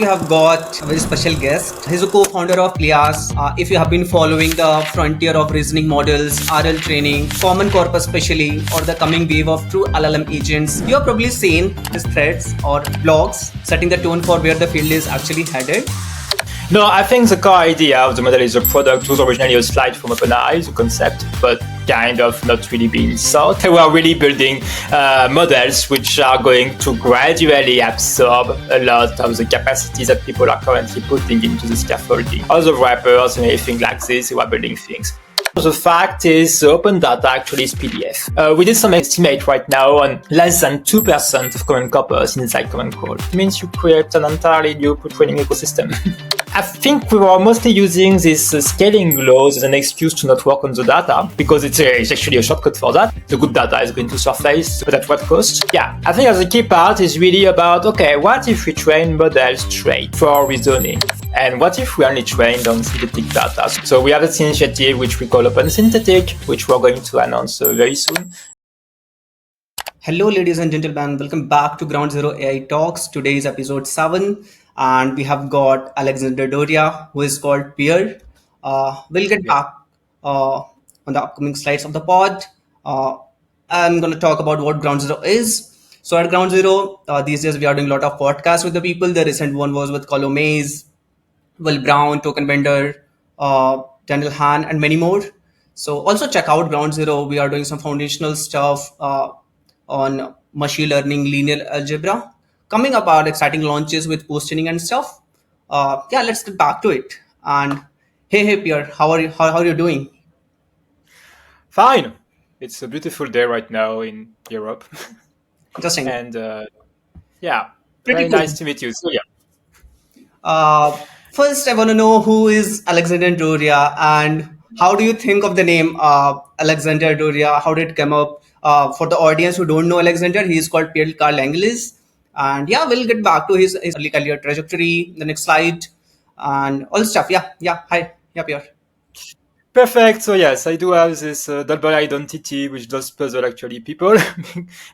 we have got a very special guest. He's a co-founder of Pleias. If you have been following the frontier of reasoning models, RL training, Common Corpus especially, or the coming wave of true LLM agents, you have probably seen his threads or blogs setting the tone for where the field is actually headed. No, I think the core idea of the model is a product was originally a slide from OpenAI, the concept, but kind of not really being thought. We are really building models which are going to gradually absorb a lot of the capacity that people are currently putting into the scaffolding. Other wrappers and anything like this, we are building things. The fact is, the open data actually is PDF. We did some estimate right now on less than 2% of Common Corpus inside Common Crawl. It means you create an entirely new training ecosystem. I think we were mostly using this scaling laws as an excuse to not work on the data, because it's actually a shortcut for that. The good data is going to surface, but at what cost? Yeah, I think the key part is really about, okay, what if we train models straight for reasoning? And what if we only trained on synthetic data? So we have this initiative which we call OpenSynthetic, which we're going to announce very soon. Hello, ladies and gentlemen. Welcome back to Ground Zero AI Talks. Today is episode 7, and we have got Alexandar Doria, who is called Pierre. We'll get back on the upcoming slides of the pod. I'm going to talk about what Ground Zero is. So at Ground Zero, these days we are doing a lot of podcasts with the people. The recent one was with Colin Mays, Will Brown, Token Vendor, Daniel Han, and many more. So also check out Ground Zero. We are doing some foundational stuff on machine learning, linear algebra. Coming up are exciting launches with post-training and stuff. Let's get back to it. And hey Pierre, how are you? How are you doing? Fine. It's a beautiful day right now in Europe. Interesting. And Pretty very cool. nice to meet you. So yeah. First, I want to know who is Alexandar Doria and how do you think of the name Alexandar Doria? How did it come up? For the audience who don't know Alexander, he is called Pierre-Carl Langlais. And yeah, we'll get back to his early career trajectory, the next slide, and all stuff. Hi. Yeah, Pierre. Perfect. So yes, I do have this double identity, which does puzzle actually people.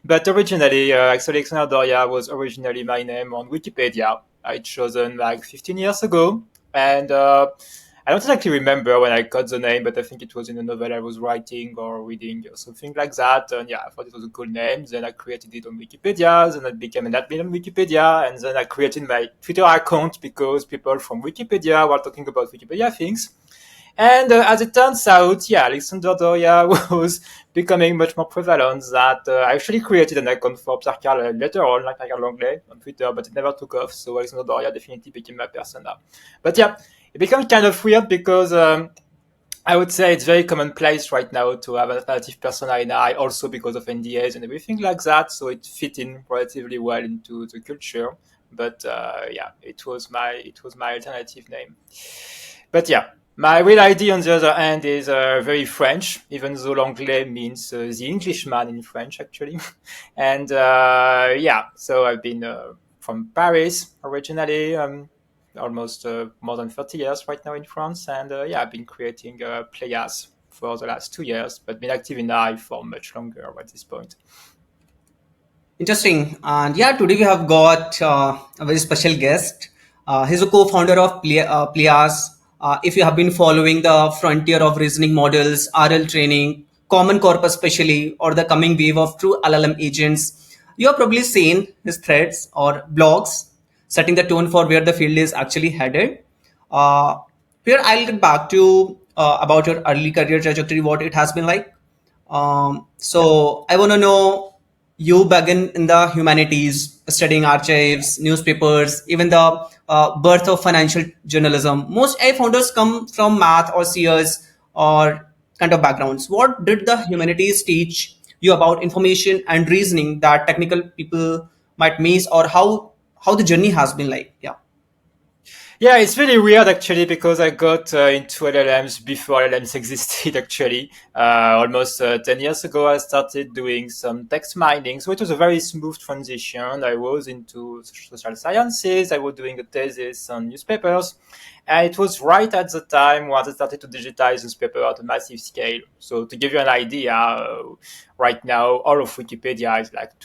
But originally, actually, Alexandar Doria was originally my name on Wikipedia. I'd chosen like 15 years ago. And I don't exactly remember when I got the name, but I think it was in a novel I was writing or reading or something like that. And yeah, I thought it was a cool name. Then I created it on Wikipedia. Then I became an admin on Wikipedia. And then I created my Twitter account because people from Wikipedia were talking about Wikipedia things. And as it turns out, yeah, Alexandar Doria was becoming much more prevalent that I actually created an account for Pierre-Carl later on, like Pierre-Carl Langlais on Twitter, but it never took off. So Alexandar Doria definitely became my persona. But yeah, it became kind of weird because I would say it's very commonplace right now to have an alternative persona in AI, also because of NDAs and everything like that. So it fit in relatively well into the culture. But it was my alternative name. But yeah. My real ID, on the other hand, is very French, even though Langlais means the Englishman in French, actually. And so I've been from Paris originally, almost more than 30 years right now in France. And I've been creating Pleias for the last 2 years, but been active in AI for much longer at this point. Interesting. And yeah, today we have got a very special guest. He's a co-founder of Pleias. If you have been following the frontier of reasoning models, RL training, Common Corpus especially, or the coming wave of true LLM agents, you have probably seen his threads or blogs setting the tone for where the field is actually headed. Here, I'll get back to about your early career trajectory, what it has been like. So I want to know, you began in the humanities, studying archives, newspapers, even the birth of financial journalism. Most AI founders come from math or CS or kind of backgrounds. What did the humanities teach you about information and reasoning that technical people might miss, or how the journey has been like? Yeah. Yeah, it's really weird actually because I got into LLMs before LLMs existed actually. Almost 10 years ago, I started doing some text mining. So it was a very smooth transition. I was into social sciences. I was doing a thesis on newspapers. And it was right at the time when I started to digitize newspaper at a massive scale. So to give you an idea, right now, all of Wikipedia is like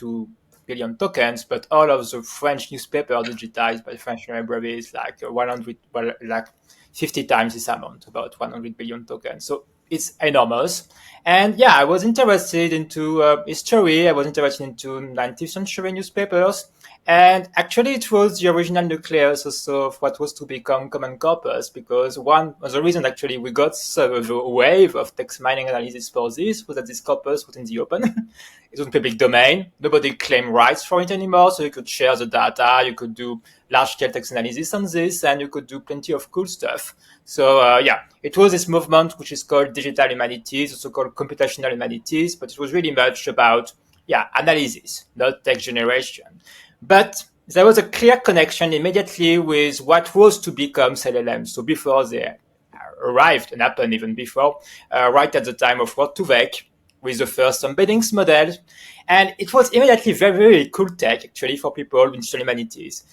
billion tokens, but all of the French newspaper digitized by French libraries like 100, well, like 50 times this amount, about 100 billion tokens. So it's enormous. And yeah, I was interested into history. I was interested into 19th century newspapers. And actually, it was the original nucleus also of what was to become Common Corpus, because one of the reasons actually we got sort of a wave of text mining analysis for this was that this corpus was in the open. It was in public domain. Nobody claimed rights for it anymore, so you could share the data, you could do large-scale text analysis on this, and you could do plenty of cool stuff. So yeah, it was this movement which is called digital humanities, also called computational humanities, but it was really much about analysis, not text generation. But there was a clear connection immediately with what was to become LLMs. So before they arrived and happened even before, right at the time of World 2 with the first embeddings model. And it was immediately very, very cool tech, actually, for people in digital humanities.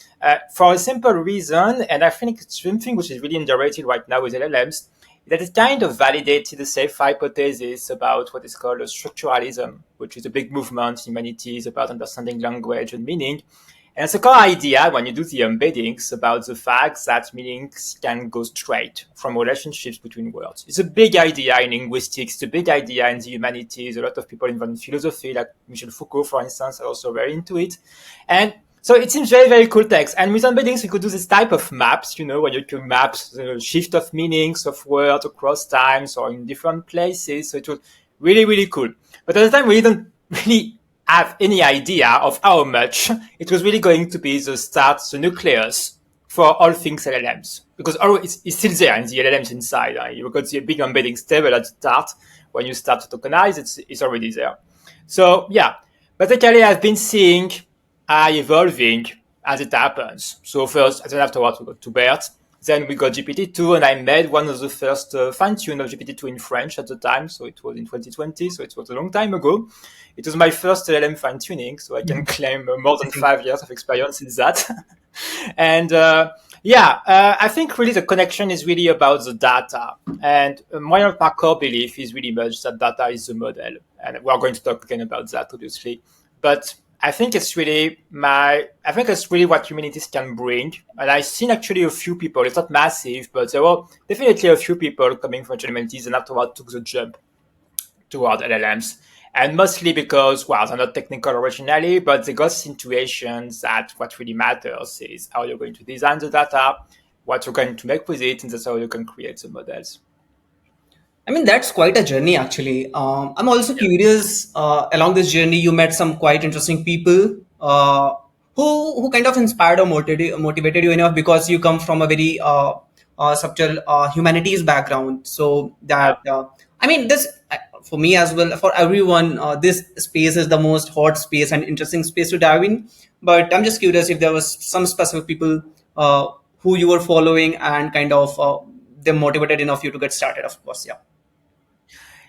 For a simple reason, and I think it's something which is really underrated right now with LLMs, that it kind of validated the safe hypothesis about what is called a structuralism, which is a big movement in humanities about understanding language and meaning. And it's a core idea when you do the embeddings about the fact that meanings can go straight from relationships between words. It's a big idea in linguistics, it's a big idea in the humanities. A lot of people involved in philosophy, like Michel Foucault, for instance, are also very into it. And so it seems very, very cool text. And with embeddings, we could do this type of maps, where you can map the shift of meanings of words across times or in different places. So it was really, really cool. But at the time, we didn't really have any idea of how much it was really going to be the start, the nucleus for all things LLMs. Because it's still there in the LLMs inside. You've got the big embedding stable at the start. When you start to tokenize, it's already there. So yeah, basically I've been seeing evolving as it happens. So first, then afterwards we got to BERT. Then we got GPT-2, and I made one of the first fine-tune of GPT-2 in French at the time. So it was in 2020, so it was a long time ago. It was my first LLM fine-tuning, so I can claim more than 5 years of experience in that. And I think really the connection is really about the data. And one of my core belief is really much that data is the model. And we're going to talk again about that, obviously. But I think it's really what humanities can bring. And I've seen actually a few people, it's not massive, but there were definitely a few people coming from humanities and afterwards took the jump toward LLMs. And mostly because, well, they're not technical originally, but they got situations that what really matters is how you're going to design the data, what you're going to make with it, and that's how you can create the models. I mean, that's quite a journey, actually. I'm also curious. Along this journey, you met some quite interesting people who kind of inspired or motivated you enough because you come from a very subtle humanities background. So Yeah. that I mean, this for me as well, for everyone, this space is the most hot space and interesting space to dive in. But I'm just curious if there was some specific people who you were following and kind of they motivated enough you to get started. Of course, yeah.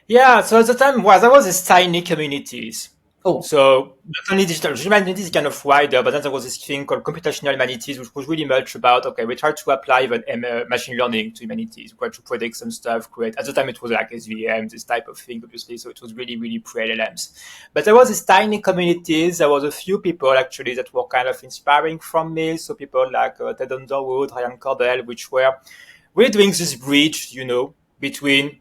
Yeah, so at the time there was this tiny communities. Oh, So not only digital humanities is kind of wider, but then there was this thing called computational humanities, which was really much about, okay, we tried to apply even machine learning to humanities. We tried to predict some stuff, create, at the time it was like SVM, this type of thing, obviously, so it was really, really pre-LLMs. But there was this tiny communities, there was a few people actually that were kind of inspiring from me, so people like Ted Underwood, Ryan Cordell, which were really doing this bridge, between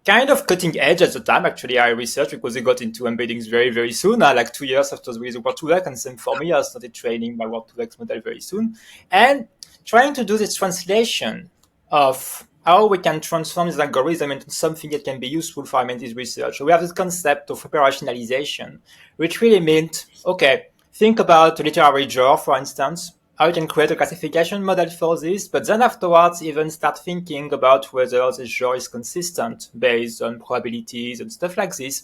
kind of cutting edge at the time. Actually, I researched because I got into embeddings very, very soon, like 2 years after the release of World 2X, and same for me, I started training my World 2X model very soon, and trying to do this translation of how we can transform this algorithm into something that can be useful for humanities research. So we have this concept of operationalization, which really meant, okay, think about literary genre, for instance, how you can create a classification model for this, but then afterwards even start thinking about whether the genre is consistent based on probabilities and stuff like this.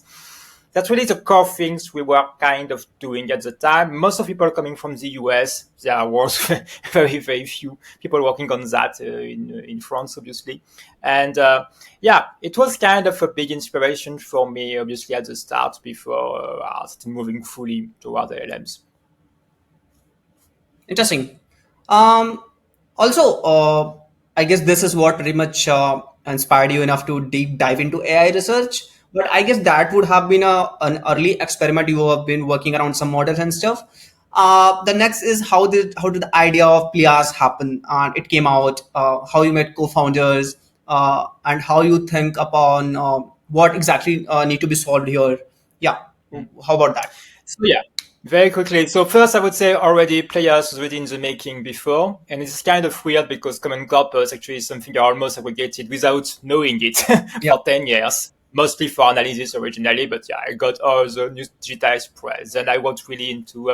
That's really the core things we were kind of doing at the time. Most of people coming from the US, there was very, very few people working on that in France, obviously. And it was kind of a big inspiration for me, obviously, at the start before I started moving fully toward the LMs. interesting. Um, Also, I guess this is what pretty much inspired you enough to deep dive into AI research. But I guess that would have been an early experiment. You have been working around some models and stuff. The next is how did the idea of Pleias happen and it came out? How you met co-founders and how you think upon what exactly need to be solved here. Yeah, how about that? So yeah, very quickly. So first, I would say already Pleias was already in the making before, and it's kind of weird because Common Corpus actually is something I almost aggregated without knowing it Yeah. for 10 years, mostly for analysis originally. But yeah, I got all the new digitized press, and I went really into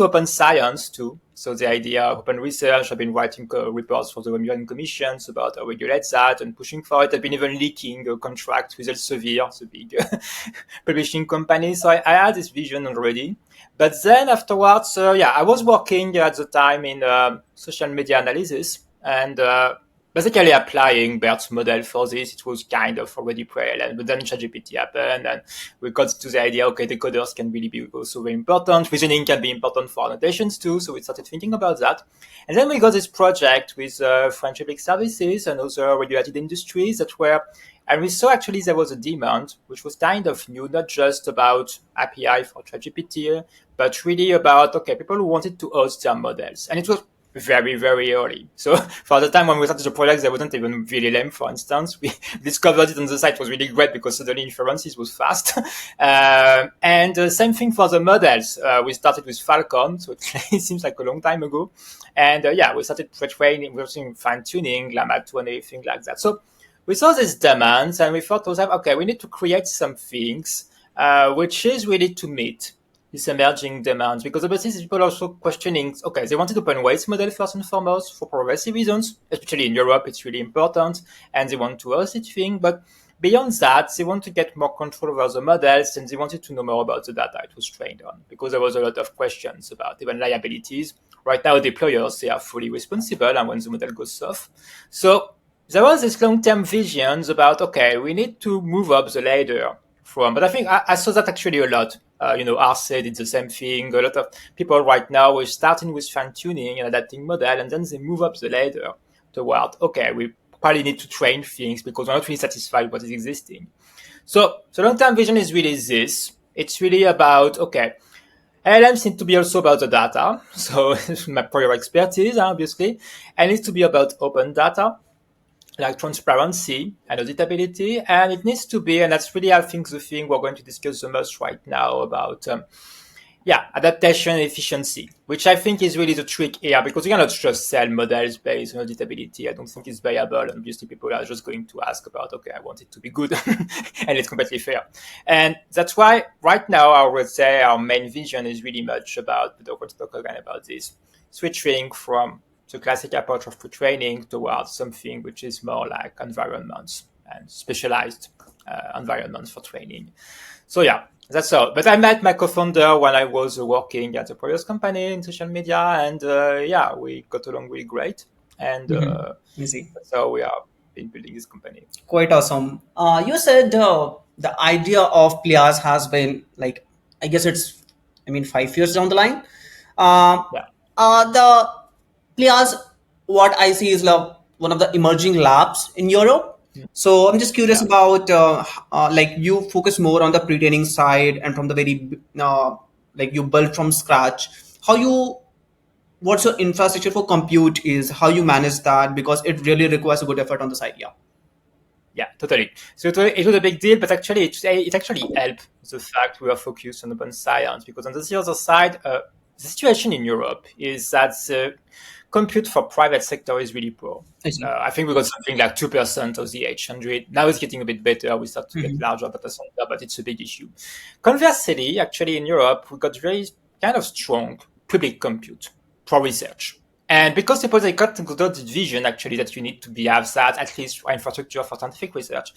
open science too. So the idea of open research, I've been writing reports for the European Commissions about how we regulate that and pushing for it. I've been even leaking a contract with Elsevier, the big publishing company. So I had this vision already. But then afterwards, yeah, I was working at the time in social media analysis and basically applying Bert's model for this. It was kind of already pre-LLM, but then ChatGPT happened and we got to the idea, okay, decoders can really be also very important. Reasoning can be important for annotations too. So we started thinking about that. And then we got this project with French public services and other regulated industries that were, and we saw actually there was a demand, which was kind of new, not just about API for ChatGPT, but really about, okay, people who wanted to host their models. And it was very, very early. So for the time when we started the project, there wasn't even VLLM, for instance. We discovered it on the site. It was really great because suddenly inferences was fast. And same thing for the models. We started with Falcon, so it seems like a long time ago. And yeah, we started pre-training, we were doing fine-tuning, Llama 2 and everything like that. So we saw these demands and we thought to ourselves, okay, we need to create some things which is really to meet these emerging demands, because obviously people are also questioning, okay, they wanted open weights model first and foremost for privacy reasons, especially in Europe, it's really important, and they want to host it thing, but beyond that, they want to get more control over the models and they wanted to know more about the data it was trained on, because there was a lot of questions about even liabilities. Right now, deployers, they are fully responsible and when the model goes off. So there was this long-term visions about, okay, we need to move up the ladder from, but I think I saw that actually a lot. Arce did the same thing. A lot of people right now are starting with fine-tuning and adapting model, and then they move up the ladder toward, okay, we probably need to train things because we're not really satisfied with what is existing. So the long-term vision is really this. It's really about, okay, LLMs need to be also about the data. So my prior expertise, obviously, and it needs to be about open data, like transparency and auditability. And it needs to be, and that's really, I think, the thing we're going to discuss the most right now about, adaptation efficiency, which I think is really the trick here, because you cannot just sell models based on auditability. I don't think it's viable. And obviously people are just going to ask about, okay, I want it to be good and it's completely fair. And that's why right now I would say our main vision is really much about, but I want to talk again about this, switching from the classic approach of pre-training towards something which is more like environments and specialized environments for training. So yeah, that's all. But I met my co-founder when I was working at a previous company in social media, and we got along really great. And Easy. that's how we have been building this company. Quite awesome. You said the idea of Pleias has been like, I guess it's, I mean, 5 years down the line. Uh, Yeah. the Pleias, what I see is one of the emerging labs in Europe. So I'm just curious Yeah. about like you focus more on the pre-training side and from the very like you build from scratch. How you what's your infrastructure for compute is how you manage that because it really requires a good effort on the side. Yeah. Yeah, totally. So it was a big deal, but actually it actually helped the fact we are focused on open science, because on the other side, the situation in Europe is that the compute for private sector is really poor. I see. I think we got something like 2% of the H100. Now it's getting a bit better. We start to get larger data center, but it's a big issue. Conversely, actually in Europe, we got very kind of strong public compute for research. And because people they got the vision actually that you need to be have that at least infrastructure for scientific research.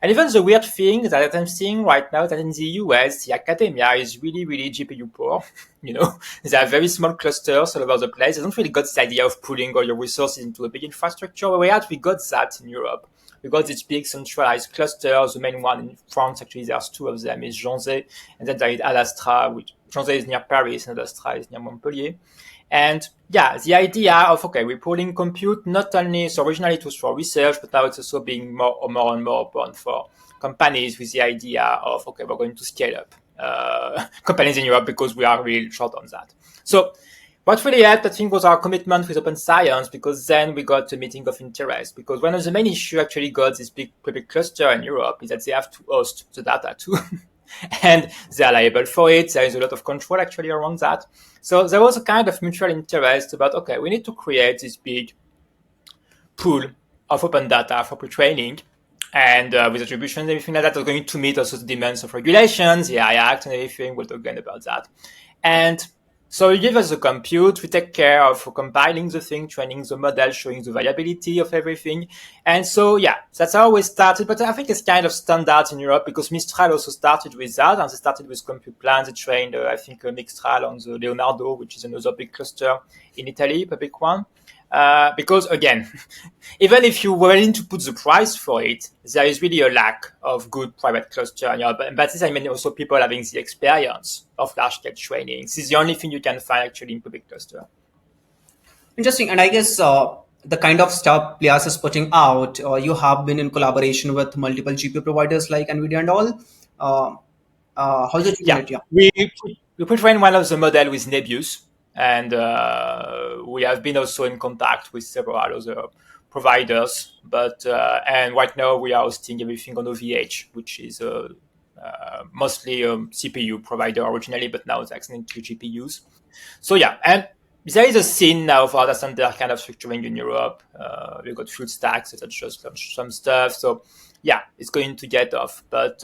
And even the weird thing that I'm seeing right now that in the US, the academia is really, really GPU poor. There are very small clusters all over the place. They don't really got this idea of pulling all your resources into a big infrastructure. Whereas we got that in Europe. We got these big centralized clusters. The main one in France, actually, there's two of them, is Janzé, and then there is Alastra, which Janzé is near Paris and Alastra is near Montpellier. And yeah, the idea of, okay, we're pooling compute not only, so originally it was for research, but now it's also being more and more open for companies with the idea of, okay, we're going to scale up companies in Europe because we are really short on that. So what really helped, I think, was our commitment with open science, because then we got a meeting of interest. Because one of the main issues actually got this big public cluster in Europe is that they have to host the data too. And they are liable for it. There is a lot of control actually around that. So there was a kind of mutual interest about, okay, we need to create this big pool of open data for pre-training, and with attribution and everything like that, are going to meet also the demands of regulations, the AI Act and everything. We'll talk again about that. And so you give us the compute, we take care of compiling the thing, training the model, showing the viability of everything. And so, yeah, that's how we started. But I think it's kind of standard in Europe, because Mistral also started with that, and they started with compute plans. They trained, I think, Mistral on the Leonardo, which is another big cluster in Italy, public one. Because again, even if you were willing to put the price for it, there is really a lack of good private cluster in Europe. And by this, I mean also people having the experience of large-scale training. This is the only thing you can find actually in public cluster. Interesting. And I guess the kind of stuff Pleias is putting out, you have been in collaboration with multiple GPU providers like NVIDIA and all. Uh, how's it doing Yeah, it? Yeah. we pre-trained one of the model with Nebius, and we have been also in contact with several other providers. But and right now we are hosting everything on OVH, which is mostly a CPU provider originally, but now it's extending to GPUs. So yeah, and there is a scene now for data center kind of structuring in Europe. We've got full stacks that just some stuff. So yeah, it's going to get off. But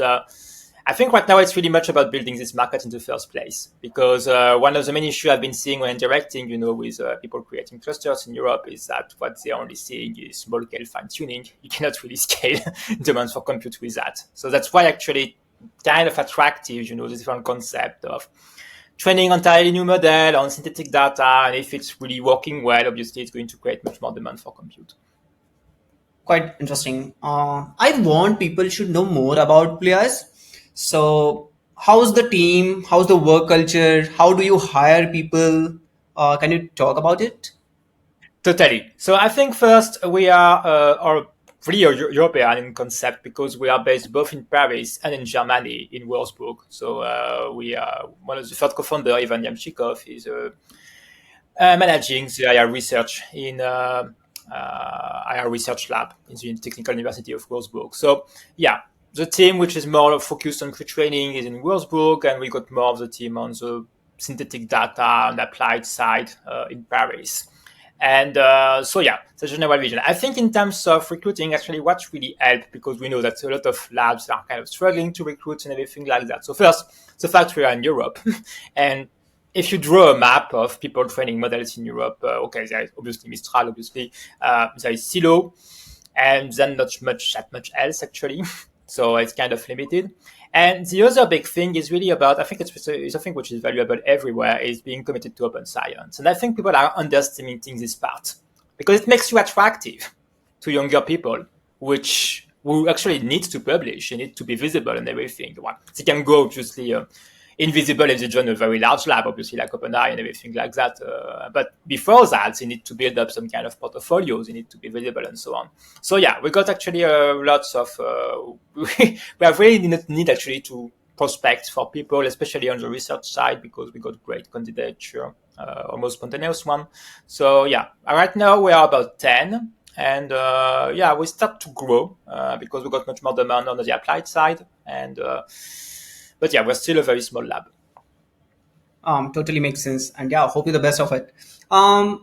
I think right now it's really much about building this market in the first place, because one of the main issues I've been seeing when interacting, with people creating clusters in Europe is that what they're only seeing is small scale fine tuning. You cannot really scale demands for compute with that. So that's why actually kind of attractive, the different concept of training entirely new model on synthetic data. And if it's really working well, obviously it's going to create much more demand for compute. Quite interesting. I want people should know more about Pleias. So, how's the team? How's the work culture? How do you hire people? Can you talk about it? Totally. So I think first we are really European in concept, because we are based both in Paris and in Germany, in Wolfsburg. So we are one of the third co-founder, Ivan Yamchikov, is managing the IR research in IR research lab in the Technical University of Wolfsburg. So yeah, the team which is more focused on pre-training is in Wolfsburg, and we got more of the team on the synthetic data and applied side in Paris. And so yeah, the general vision. I think in terms of recruiting, actually, what really helped, because we know that a lot of labs are kind of struggling to recruit and everything like that. So first, the fact we are in Europe, and if you draw a map of people training models in Europe, okay, there is obviously Mistral, obviously, there is Silo, and then not that much else actually. So it's kind of limited. And the other big thing is really about, I think it's something which is valuable everywhere, is being committed to open science. And I think people are underestimating this part, because it makes you attractive to younger people, who actually need to publish, they need to be visible and everything. Well, they can go obviously invisible if they join a very large lab, obviously like OpenAI and everything like that. But before that, they need to build up some kind of portfolios. They need to be visible and so on. So yeah, we got actually lots of. We have really need actually to prospect for people, especially on the research side, because we got great candidature, almost spontaneous one. So yeah, right now we are about 10. And yeah, we start to grow because we got much more demand on the applied side. And but yeah, we're still a very small lab. Totally makes sense. And yeah, hope you the best of it. I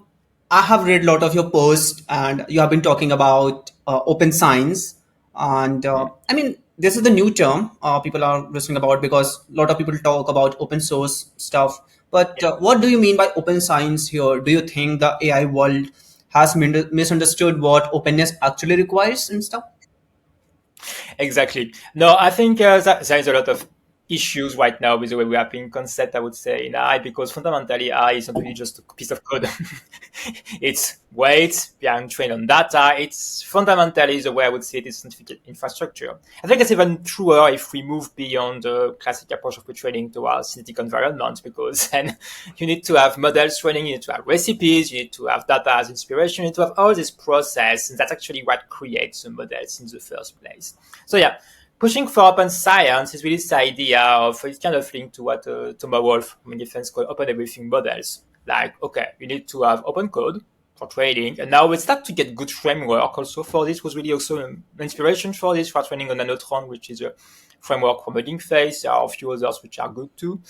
have read a lot of your posts, and you have been talking about open science. And I mean, this is the new term people are listening about, because a lot of people talk about open source stuff. But what do you mean by open science here? Do you think the AI world has misunderstood what openness actually requires and stuff? Exactly. No, I think there is a lot of issues right now with the way we are being concept, I would say, in AI, because fundamentally AI is not really just a piece of code. It's weights being trained on data. It's fundamentally the way I would say it is scientific infrastructure. I think it's even truer if we move beyond the classic approach of pre-training towards synthetic environments, because then you need to have models training, you need to have recipes, you need to have data as inspiration, you need to have all this process, and that's actually what creates the models in the first place. So yeah, pushing for open science is really this idea of, it's kind of linked to what Thomas Wolfe in defense called open everything models. Like, okay, you need to have open code for trading, and now we start to get good framework also for this. Was really also an inspiration for this, for training on Nanotron, which is a framework for modeling phase. There are a few others which are good too.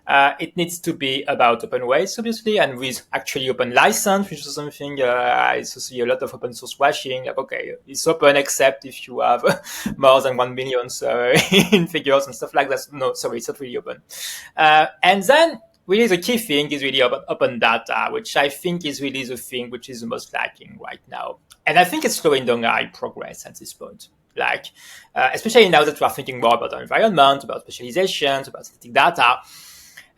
It needs to be about open weights, obviously, and with actually open license, which is something I also see a lot of open source washing. Like, okay, it's open except if you have more than 1 million in figures and stuff like that. No, sorry, it's not really open. And then really the key thing is really about open data, which I think is really the thing which is the most lacking right now. And I think it's slowing down AI progress at this point. Like, especially now that we are thinking more about our environment, about specializations, about static data.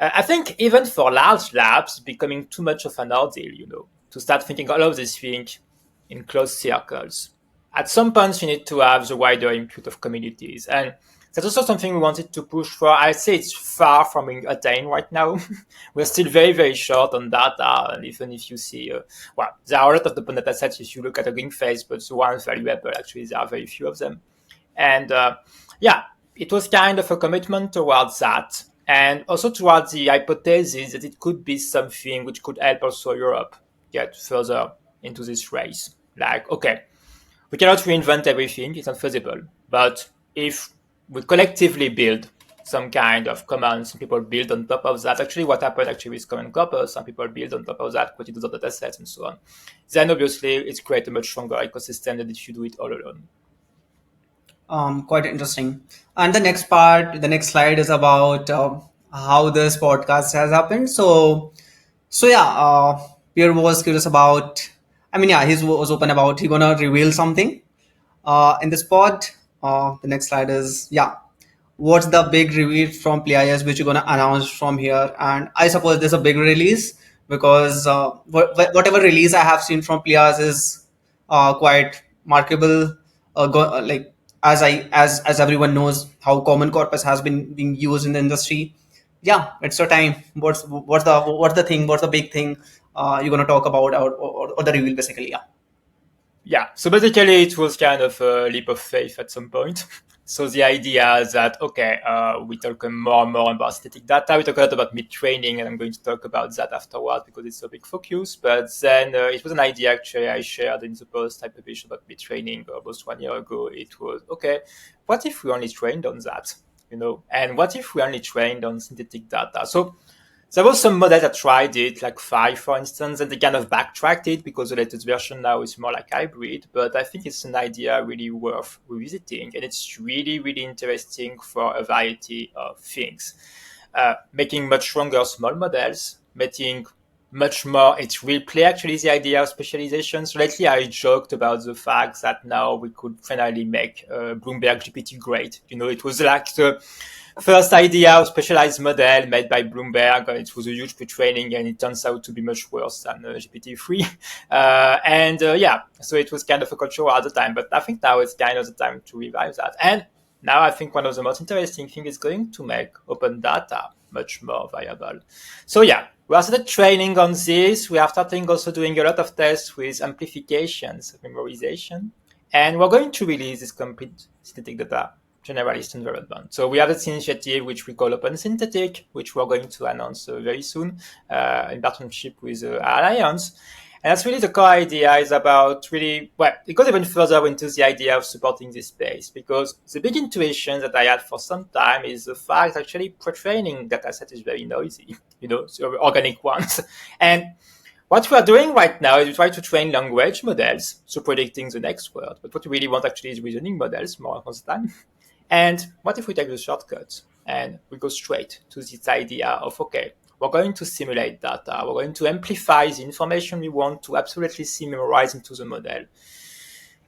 I think even for large labs, becoming too much of an ordeal, to start thinking all of these things in closed circles. At some point, you need to have the wider input of communities. And that's also something we wanted to push for. I'd say it's far from being attained right now. We're still very, very short on data. And even if you see, there are a lot of the data sets if you look at a green phase, but the ones valuable, actually, there are very few of them. And it was kind of a commitment towards that. And also towards the hypothesis that it could be something which could help also Europe get further into this race. Like, okay, we cannot reinvent everything, it's not feasible. But if we collectively build some kind of commons, some people build on top of that, actually what happened actually with Common Corpus, some people build on top of that, create those data sets and so on. Then obviously it's create a much stronger ecosystem than if you do it all alone. Quite interesting. And the next part, the next slide is about how this podcast has happened. So yeah, Pierre was curious about. I mean, yeah, he was open about he gonna reveal something in this pod. The next slide is, yeah, what's the big reveal from Pleias which you're gonna announce from here? And I suppose there's a big release because whatever release I have seen from Pleias is quite markable. Like as everyone knows how Common Corpus has been being used in the industry. Yeah, it's your time. What's the big thing you're gonna talk about or the reveal basically? Yeah. Yeah, so basically it was kind of a leap of faith at some point. So the idea is that, okay, we talk more and more about static data. We talk a lot about mid-training, and I'm going to talk about that afterwards because it's a big focus. But then it was an idea actually I shared in the post I published about mid-training almost 1 year ago. It was, okay, what if we only trained on that? And what if we only trained on synthetic data? So there was some models that tried it, like 5, for instance, and they kind of backtracked it because the latest version now is more like hybrid. But I think it's an idea really worth revisiting, and it's really, really interesting for a variety of things. Making much stronger small models, making much more, it will play actually the idea of specialization. So lately I joked about the fact that now we could finally make Bloomberg GPT great. It was like the first idea of specialized model made by Bloomberg. It was a huge pre-training, and it turns out to be much worse than GPT-3. So it was kind of a culture at the time, but I think now it's kind of the time to revive that. And now I think one of the most interesting things is going to make open data much more viable. So yeah, we are started training on this. We are starting also doing a lot of tests with amplifications of memorization. And we're going to release this complete synthetic data generalist environment. So we have this initiative which we call OpenSynthetic, which we're going to announce very soon in partnership with Alliance. And that's really the core idea is about really, it goes even further into the idea of supporting this space, because the big intuition that I had for some time is the fact actually pre-training dataset is very noisy, so organic ones. And what we are doing right now is we try to train language models, so predicting the next word. But what we really want actually is reasoning models more of the time. And what if we take the shortcut and we go straight to this idea of, okay, we're going to simulate data. We're going to amplify the information we want to absolutely see memorized into the model.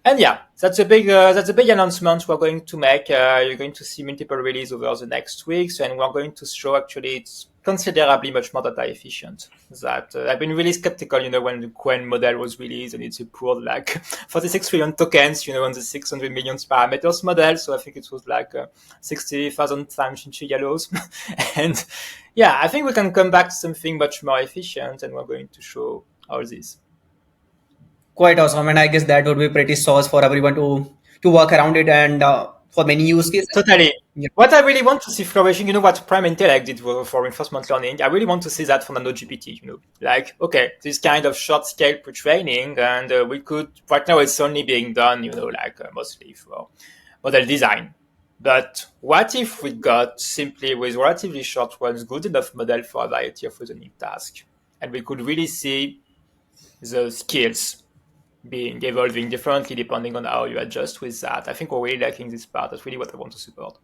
And yeah, that's a big announcement we're going to make. You're going to see multiple releases over the next weeks, and we're going to show actually it's considerably much more data efficient. That I've been really skeptical, when the Quen model was released, and it's poured like 46 trillion tokens, on the 600 million parameters model. So I think it was like 60,000 times chinchillas. And yeah, I think we can come back to something much more efficient, and we're going to show all this. Quite awesome, and I guess that would be pretty source for everyone to work around it, and for many use cases. Totally. Yeah. What I really want to see flourishing, what Prime Intellect did for reinforcement learning, I really want to see that for NanoGPT, like, okay, this kind of short scale pre-training, and we could, right now it's only being done, like mostly for model design. But what if we got simply with relatively short ones, good enough model for a variety of reasoning tasks? And we could really see the skills being evolving differently depending on how you adjust with that. I think we're really lacking this part. That's really what I want to support.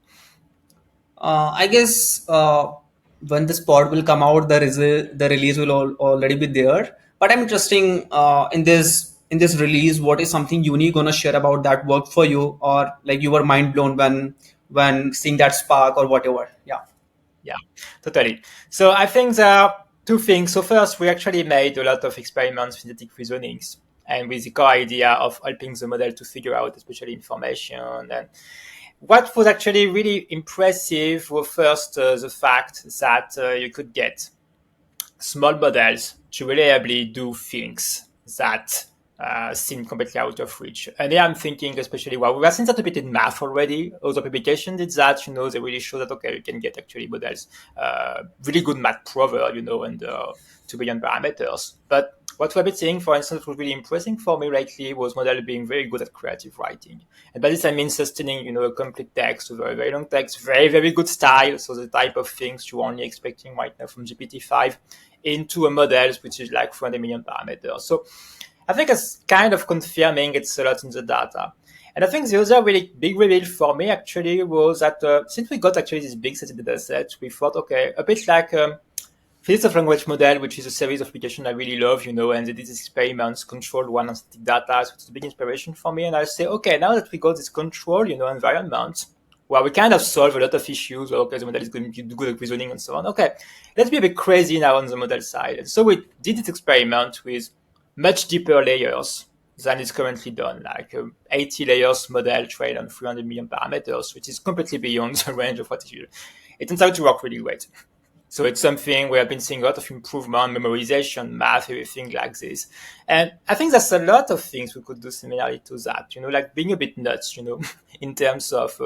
I guess when this pod will come out, the release will already be there. But I'm interesting in this release. What is something unique gonna share about that worked for you, or like you were mind blown when seeing that spark or whatever? Yeah. Yeah, totally. So I think there are two things. So first, we actually made a lot of experiments, synthetic reasonings, and with the core idea of helping the model to figure out especially information. And what was actually really impressive was first the fact that you could get small models to reliably do things that seem completely out of reach. And here I'm thinking especially, well, we have seen that a bit in math already. Other publications did that, they really show that, okay, you can get actually models, really good math prover, and 2 billion parameters. But what we've been seeing, for instance, was really impressive for me lately was model being very good at creative writing. And by this I mean sustaining, a complete text, a very, very long text, very, very good style. So the type of things you're only expecting right now from GPT-5 into a model which is like 400 million parameters. So I think it's kind of confirming it's a lot in the data. And I think the other really big reveal for me actually was that since we got actually this big set of data sets, we thought, okay, a bit like Physics of language model, which is a series of applications I really love, and they did these experiments, controlled one on static data, so it's a big inspiration for me. And I say, okay, now that we got this control, environment, where we kind of solve a lot of issues, where, okay, the model is going to do good at reasoning and so on. Okay, let's be a bit crazy now on the model side. And so we did this experiment with much deeper layers than is currently done, like 80 layers model trained on 300 million parameters, which is completely beyond the range of what is usual. It turns out to work really great. So it's something we have been seeing a lot of improvement, memorization, math, everything like this. And I think there's a lot of things we could do similarly to that, like being a bit nuts, in terms of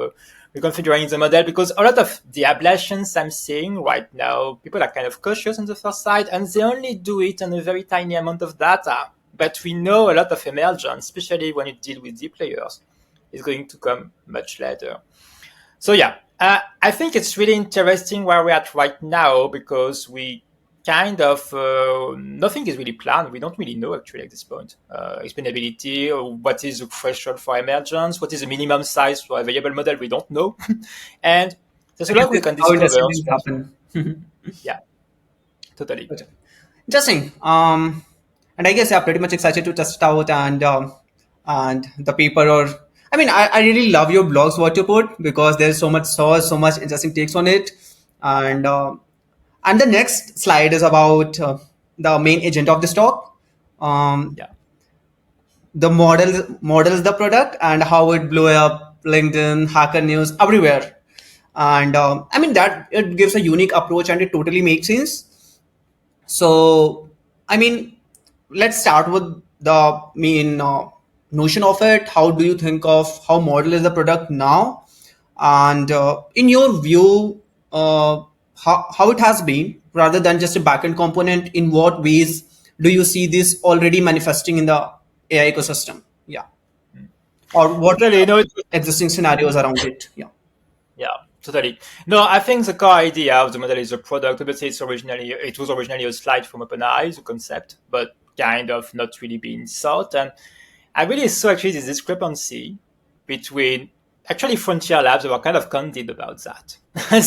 reconfiguring the model, because a lot of the ablations I'm seeing right now, people are kind of cautious on the first side, and they only do it on a very tiny amount of data. But we know a lot of emergence, especially when you deal with deep layers, is going to come much later. So yeah, I think it's really interesting where we're at right now, because we kind of nothing is really planned. We don't really know actually at this point. Explainability, what is the threshold for emergence, what is the minimum size for a variable model, we don't know. And there's I a guess lot we this is can how discover. interesting things happen. Yeah, totally. Gotcha. Interesting. And I guess, yeah, pretty much excited to test it out, and the paper. Or I mean, I really love your blogs, what you put, because there's so much source, so much interesting takes on it, and the next slide is about the main agenda of this talk. Um, Yeah. the models the product and how it blew up LinkedIn, Hacker News, everywhere. And I mean that it gives a unique approach and it totally makes sense. So, I mean, let's start with the main notion of it. How do you think of how model is the product now? And in your view, how it has been rather than just a backend component, in what ways do you see this already manifesting in the AI ecosystem? Yeah. Or what Totally. are the existing scenarios around it? Yeah. Yeah, totally. No, I think the core idea of the model is a product. Obviously, it was originally a slide from OpenAI, the concept, but kind of not really being thought. And I really saw actually this discrepancy between actually frontier labs were kind of candid about that.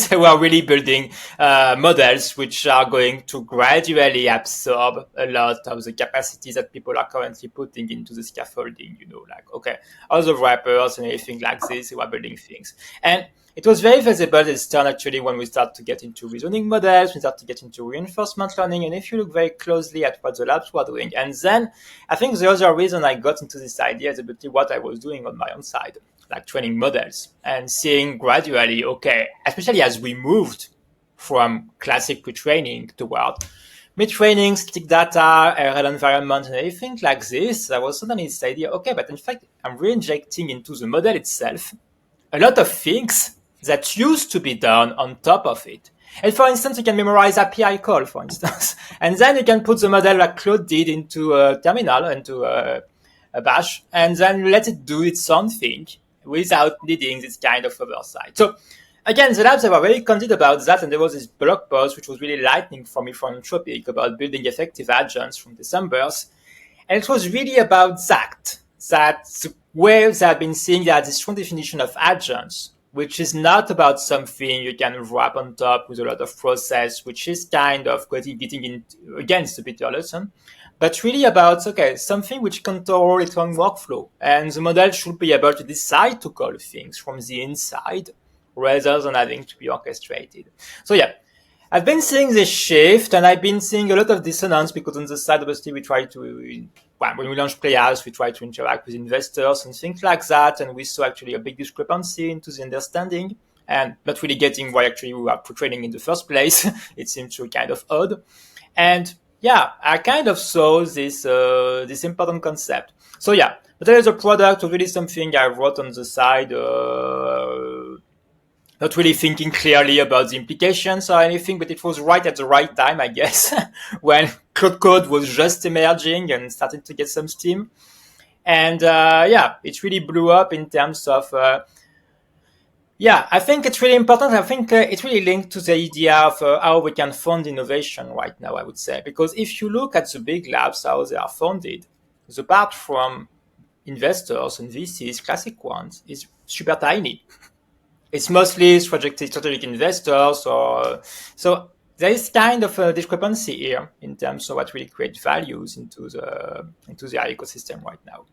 They were really building models which are going to gradually absorb a lot of the capacity that people are currently putting into the scaffolding, like, okay, all the wrappers and everything like this, they were building things. And it was very visible this turn actually when we start to get into reasoning models, we start to get into reinforcement learning, and if you look very closely at what the labs were doing. And then I think the other reason I got into this idea is a bit what I was doing on my own side, like training models and seeing gradually, okay, especially as we moved from classic pre-training toward mid-training, static data, real environment, and everything like this, I was suddenly this idea, okay, but in fact, I'm re-injecting into the model itself a lot of things that used to be done on top of it. And for instance, you can memorize API call, for instance, and then you can put the model like Claude did into a terminal, into a bash, and then let it do its own thing without needing this kind of oversight. So again, the labs were very candid about that, and there was this blog post which was really lightning for me from Anthropic about building effective agents from December's. And it was really about that where they have been seeing that this strong definition of agents, which is not about something you can wrap on top with a lot of process, which is kind of getting in against the Peter lesson, but really about, okay, something which control its own workflow. And the model should be able to decide to call things from the inside rather than having to be orchestrated. So yeah, I've been seeing this shift, and I've been seeing a lot of dissonance because on the side, obviously, we try to, when we launched Pleias, we try to interact with investors and things like that, and we saw actually a big discrepancy into the understanding and not really getting why actually we were pre-training in the first place. It seems to be kind of odd. And yeah, I kind of saw this important concept. So yeah, but there is a product, or really something I wrote on the side, not really thinking clearly about the implications or anything, but it was right at the right time, I guess, when Cloud Code was just emerging and starting to get some steam. And yeah, it really blew up in terms of, yeah, I think it's really important. I think it's really linked to the idea of how we can fund innovation right now, I would say. Because if you look at the big labs, how they are funded, the part from investors and VCs, classic ones, is super tiny. It's mostly strategic investors, or so there is kind of a discrepancy here in terms of what really creates values into the ecosystem right now.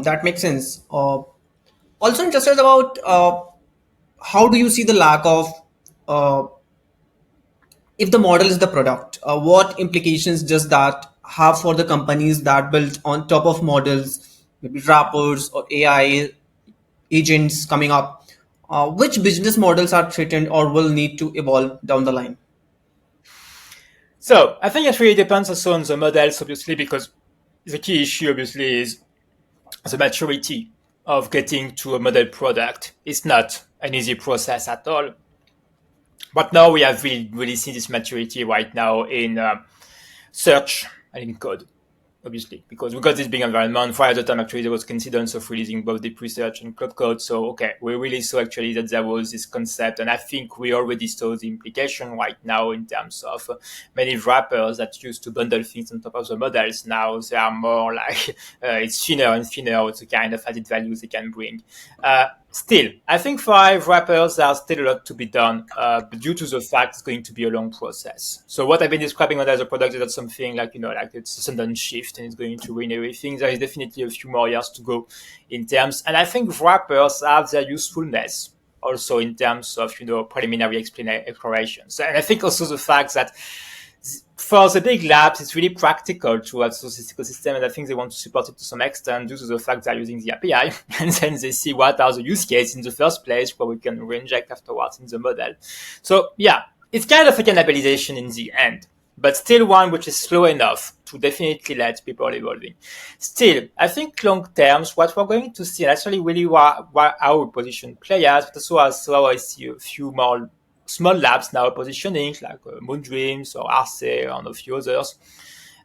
That makes sense. Also interested about how do you see the lack of uh, if the model is the product, what implications does that have for the companies that build on top of models, maybe wrappers or AI agents coming up? Which business models are threatened or will need to evolve down the line? So I think it really depends also on the models, obviously, because the key issue obviously is the maturity of getting to a model product. It's not an easy process at all. But now we have really seen this maturity right now in search and in code, obviously, because we got this big environment. For the time, actually, there was coincidence of releasing both deep research and cloud code. So, okay, we really saw actually that there was this concept. And I think we already saw the implication right now in terms of many wrappers that used to bundle things on top of the models. Now they are more like it's thinner and thinner with the kind of added values they can bring. Still, I think for wrappers, there's still a lot to be done due to the fact it's going to be a long process. So what I've been describing as a product is not something like, like it's a sudden shift and it's going to ruin everything. There is definitely a few more years to go in terms. And I think wrappers have their usefulness also in terms of, preliminary explorations. And I think also the fact that for the big labs, it's really practical to have this ecosystem, and I think they want to support it to some extent due to the fact they're using the API, and then they see what are the use cases in the first place where we can reinject afterwards in the model. So yeah, it's kind of a cannibalization in the end, but still one which is slow enough to definitely let people evolving. Still, I think long terms, what we're going to see, and actually really how we position players, but also as how I see a few more small labs now positioning, like Moondreams or Arce and a few others.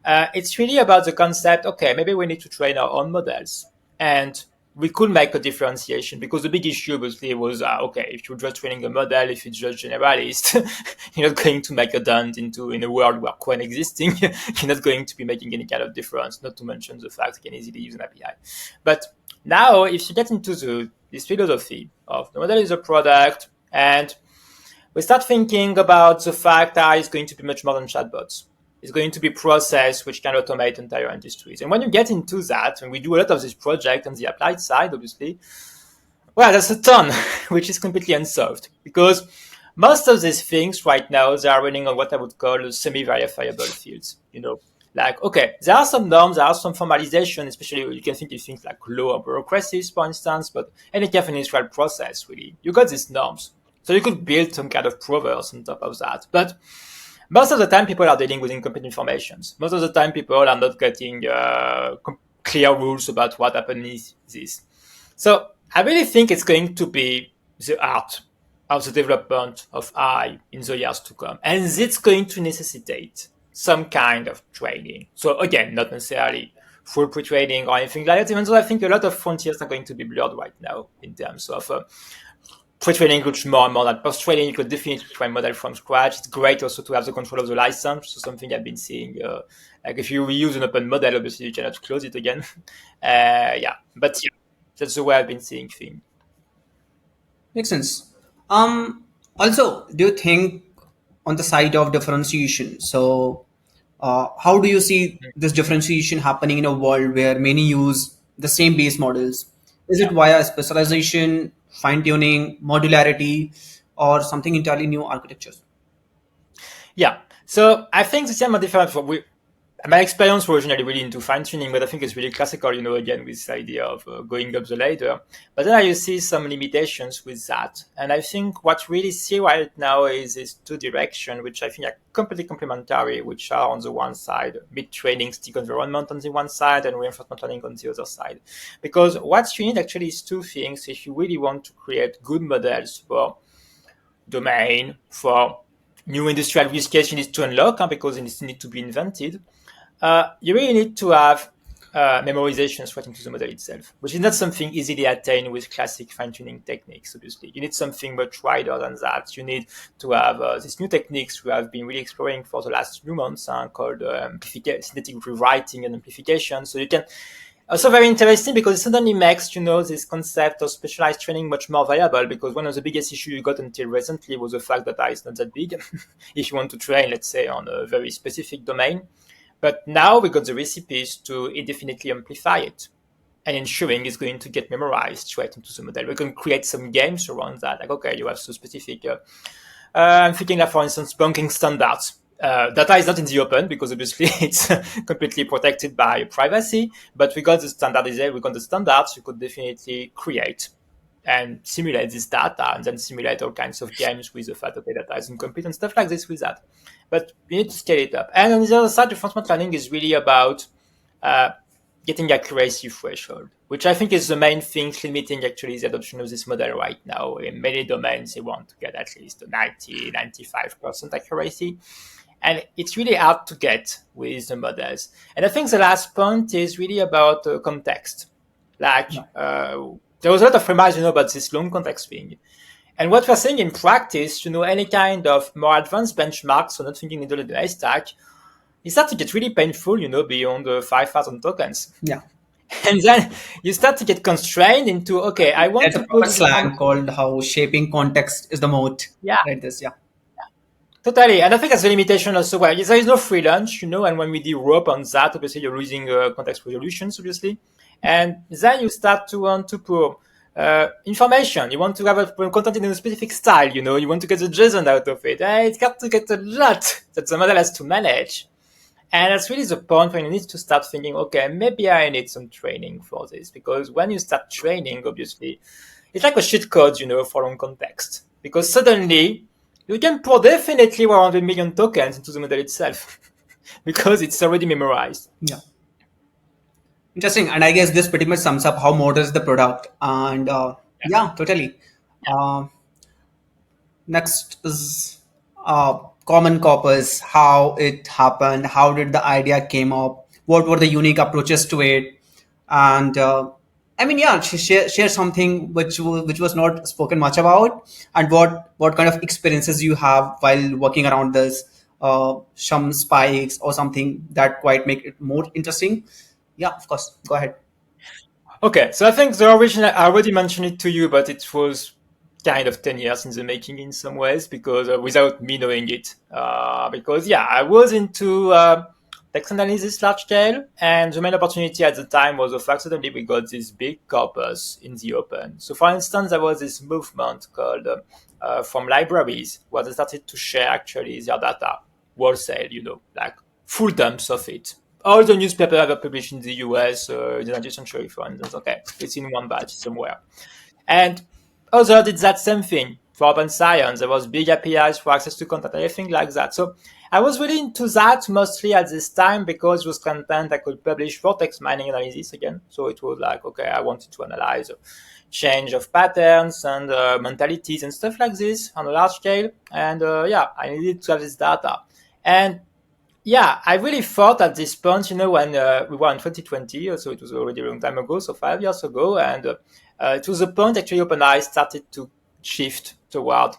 It's really about the concept, okay, maybe we need to train our own models. And we could make a differentiation, because the big issue obviously was, okay, if you're just training a model, if it's just generalist, you're not going to make a dent in a world where Quen existing, you're not going to be making any kind of difference, not to mention the fact you can easily use an API. But Now, if you get into this philosophy of the model is a product, and we start thinking about the fact that it's going to be much more than chatbots. It's going to be process which can automate entire industries. And when you get into that, and we do a lot of this project on the applied side, obviously, well, there's a ton which is completely unsolved because most of these things right now they are running on what I would call semi-verifiable fields. Like okay, there are some norms, there are some formalization, especially you can think of things like law or bureaucracies, for instance, but any kind of industrial process, really, you got these norms. So you could build some kind of provers on top of that. But most of the time, people are dealing with incomplete informations. Most of the time, people are not getting clear rules about what happens this. So I really think it's going to be the art of the development of AI in the years to come. And it's going to necessitate some kind of training. So again, not necessarily full pre-training or anything like that, even though I think a lot of frontiers are going to be blurred right now in terms of pre-training looks more and more than post-training. You could definitely train model from scratch. It's great also to have the control of the license. So something I've been seeing, like if you reuse an open model, obviously you cannot close it again. Yeah, but yeah, that's the way I've been seeing things. Makes sense. Also, do you think on the side of differentiation? So, how do you see this differentiation happening in a world where many use the same base models? Is it Yeah. via specialization, fine tuning, modularity, or something entirely new architectures? Yeah. So I think the same are different for my experience was originally really into fine tuning, but I think it's really classical, again, with this idea of going up the ladder. But then I see some limitations with that. And I think what really see right now is these two directions, which I think are completely complementary, which are on the one side, mid-training stick environment on the one side and reinforcement learning on the other side. Because what you need actually is two things if you really want to create good models for domain, for new industrial use case you need to unlock because it needs to be invented. You really need to have memorization straight into the model itself, which is not something easily attained with classic fine-tuning techniques, obviously. You need something much wider than that. You need to have these new techniques we have been really exploring for the last few months called synthetic rewriting and amplification. So you can also very interesting because it suddenly makes, this concept of specialized training much more viable because one of the biggest issues you got until recently was the fact that AI is not that big if you want to train, let's say, on a very specific domain. But now we got the recipes to indefinitely amplify it and ensuring it's going to get memorized straight into the model. We can create some games around that. Like, okay, you have so specific. I'm thinking that, for instance, banking standards. Data is not in the open because obviously it's completely protected by privacy. But we got the standardization, we got the standards. You could definitely create and simulate this data and then simulate all kinds of games with the fact that the data is incomplete and stuff like this with that. But you need to scale it up. And on the other side, reinforcement learning is really about uh, getting accuracy threshold, which I think is the main thing limiting actually the adoption of this model right now. In many domains, they want to get at least 90, 95% accuracy. And it's really hard to get with the models. And I think the last point is really about context. Like, Yeah. there was a lot of remarks, about this long context thing. And what we're seeing in practice, any kind of more advanced benchmarks, so not thinking needle in the haystack, it starts to get really painful, beyond 5,000 tokens. Yeah. And then you start to get constrained into, okay, I want There's to a proper put this slang called how shaping context is the moat. yeah, Right. This. Yeah. totally. And I think that's a limitation also. Well, there is no free lunch, and when we do rope on that, obviously you're losing context resolutions, obviously. And then you start to want to pour information. You want to have a content in a specific style, you want to get the JSON out of it. It's got to get a lot that the model has to manage. And that's really the point when you need to start thinking, okay, maybe I need some training for this. Because when you start training, obviously, it's like a shit code, for long context. Because suddenly, you can pour definitely 100 million tokens into the model itself. because it's already memorized. Yeah. Interesting. And I guess this pretty much sums up how models the product. And yeah, totally. Uh, Next is Common Corpus, how it happened, how did the idea came up, what were the unique approaches to it, and I mean, yeah, share something which was not spoken much about, and what kind of experiences you have while working around this, some spikes or something that quite make it more interesting. Yeah, of course. Go ahead. Okay, so I think the original, I already mentioned it to you, but it was kind of 10 years in the making in some ways because without me knowing it. Because, yeah, I was into text analysis large scale, and the main opportunity at the time was the fact suddenly we got this big corpus in the open. So, for instance, there was this movement called from libraries where they started to share actually their data wholesale, like full dumps of it. All the newspapers ever published in the US, in the 19th century, for instance, okay, it's in one batch somewhere. And others did that same thing for open science. There was big APIs for access to content, everything like that. So I was really into that mostly at this time because it was content I could publish for text mining analysis again. So it was like, okay, I wanted to analyze change of patterns and mentalities and stuff like this on a large scale. And yeah, I needed to have this data. And yeah, I really thought at this point, when we were in 2020, so it was already a long time ago, so 5 years ago, and it was a point actually OpenAI started to shift toward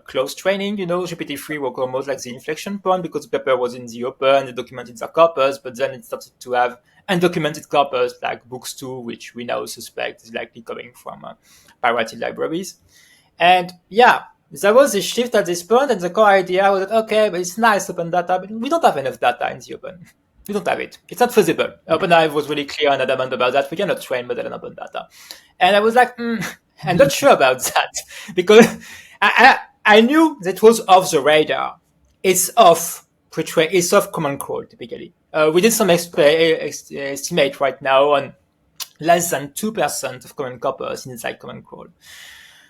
closed training. GPT-3 was almost like the inflection point because the paper was in the open, they documented their corpus, but then it started to have undocumented corpus like books too, which we now suspect is likely coming from pirated libraries. And yeah, there was a shift at this point, and the core idea was that, okay, but it's nice open data, but we don't have enough data in the open. We don't have it. It's not feasible. OpenAI was really clear and adamant about that. We cannot train model on open data. And I was like, I'm not sure about that because I knew that was off the radar. It's off it's off common crawl typically. We did some estimate right now on less than 2% of common corpus inside common crawl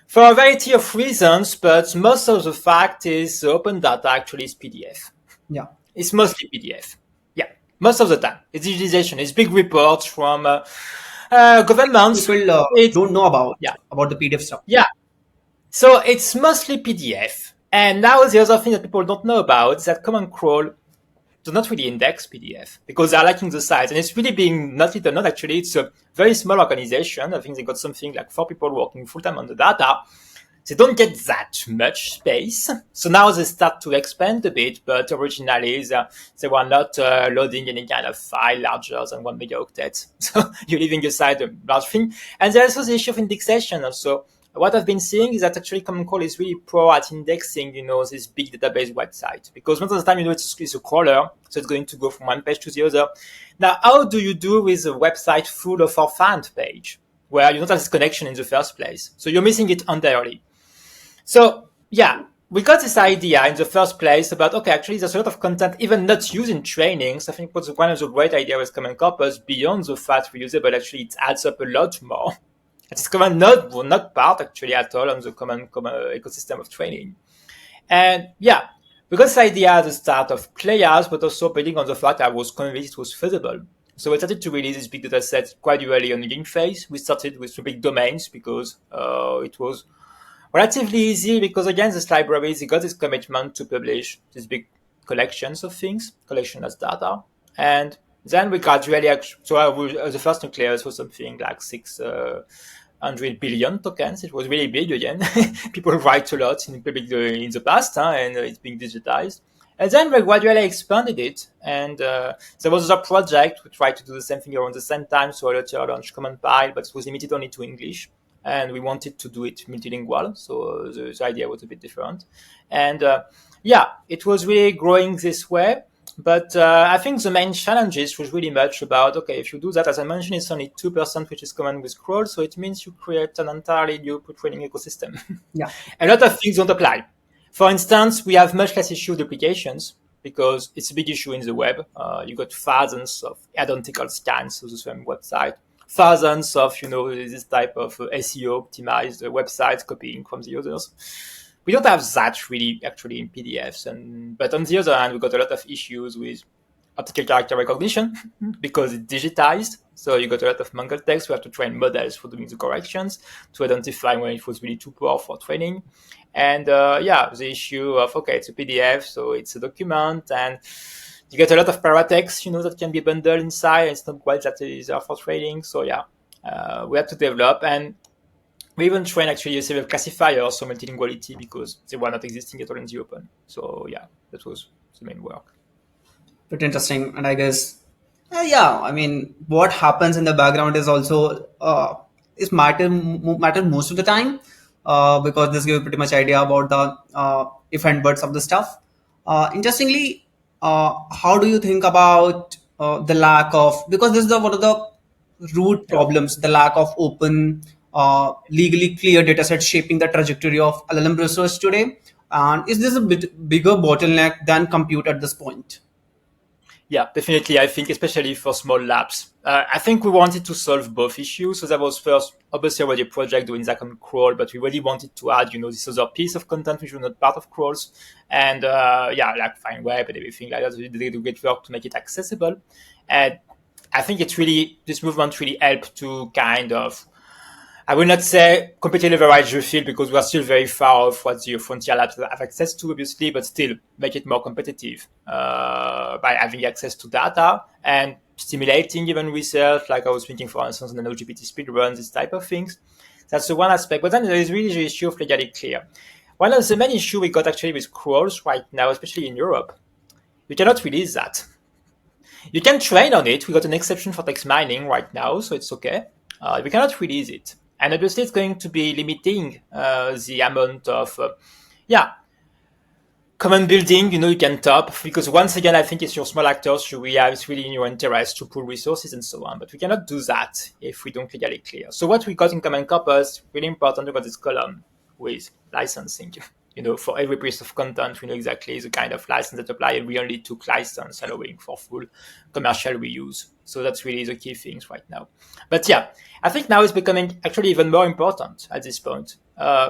for a variety of reasons, but most of the fact is open data actually is PDF. Yeah. It's mostly PDF. Yeah, most of the time. It's digitization. It's big reports from governments. People It's, don't know about yeah, about the PDF stuff. yeah. So it's mostly PDF. And now the other thing that people don't know about is that Common Crawl do not really index PDF because they're lacking the size. And it's really being not little, not actually. It's a very small organization. I think they got something like 4 people working full time on the data. They don't get that much space. So now they start to expand a bit, but originally they were not loading any kind of file larger than 1 megaoctet. So you're leaving aside a large thing. And there's also the issue of indexation also. What I've been seeing is that actually Common Crawl is really pro at indexing, this big database website. Because most of the time, it's a crawler, so it's going to go from one page to the other. Now, how do you do with a website full of our fan page, where you don't have this connection in the first place? So you're missing it entirely. So, yeah, we got this idea in the first place about, okay, actually, there's a lot of content even not used in trainings. I think what's one of the great ideas with Common Corpus, beyond the fact reusable, actually, it adds up a lot more. It's common not part actually at all on the common ecosystem of training. And yeah, we got this idea at the start of Pleias, but also building on the fact I was convinced it was feasible. So we started to release this big data set gradually on the game phase. We started with the big domains because it was relatively easy because again, this library, they got this commitment to publish these big collections of things, collection as data. And then we gradually, the first nucleus was something like 600 billion tokens. It was really big again. People write a lot in the past, and it's being digitized. And then we gradually expanded it. And there was a project we tried to do the same thing around the same time. So I later launched Common Pile, but it was limited only to English. And we wanted to do it multilingual. So the idea was a bit different. And yeah, it was really growing this way. But I think the main challenges was really much about, okay, if you do that, as I mentioned, it's only 2%, which is common with crawl. So it means you create an entirely new training ecosystem. Yeah. A lot of things don't apply. For instance, we have much less issue duplications because it's a big issue in the web. You got thousands of identical scans to the same website, thousands of, this type of SEO optimized websites copying from the others. We don't have that really actually in PDFs. But on the other hand, we got a lot of issues with optical character recognition because it's digitized. So you got a lot of mangled text. We have to train models for doing the corrections to identify when it was really too poor for training. And yeah, the issue of, okay, it's a PDF, so it's a document, and you get a lot of paratext, that can be bundled inside. It's not quite that easy for training. So yeah, we had to develop, and we even trained actually a set of classifiers for multilinguality because they were not existing at all in the open. So yeah, that was the main work. Pretty interesting. And I guess Yeah, I mean, what happens in the background is also matter most of the time, because this gives pretty much idea about the if and buts of the stuff. Interestingly, how do you think about the lack of, because this is one of the root Yeah. problems, the lack of open, legally clear data sets shaping the trajectory of LLM research today? And is this a bit bigger bottleneck than compute at this point? Yeah, definitely. I think especially for small labs. I think we wanted to solve both issues. So that was first, obviously already a project doing that on crawl, but we really wanted to add, this other piece of content which was not part of crawls. And yeah, like fine web and everything like that. We did great work to make it accessible. And I think this movement really helped to kind of, I will not say completely leverage the field because we are still very far off what the frontier labs have access to, obviously, but still make it more competitive by having access to data and stimulating even research. Like I was thinking, for instance, on the GPT speedruns, this type of things. That's the one aspect. But then there is really the issue of legality clear. One of the main issue we got actually with crawls right now, especially in Europe, you cannot release that. You can train on it. We got an exception for text mining right now, so it's okay. We cannot release it. And obviously, it's going to be limiting the amount of, yeah, common building, you can top. Because once again, I think it's your small actors who we have, it's really in your interest to pool resources and so on. But we cannot do that if we don't legally clear. So what we got in Common Corpus, really important, we got this column with licensing. For every piece of content, we know exactly the kind of license that apply, and we only took license allowing for full commercial reuse. So that's really the key things right now. But yeah, I think now it's becoming actually even more important at this point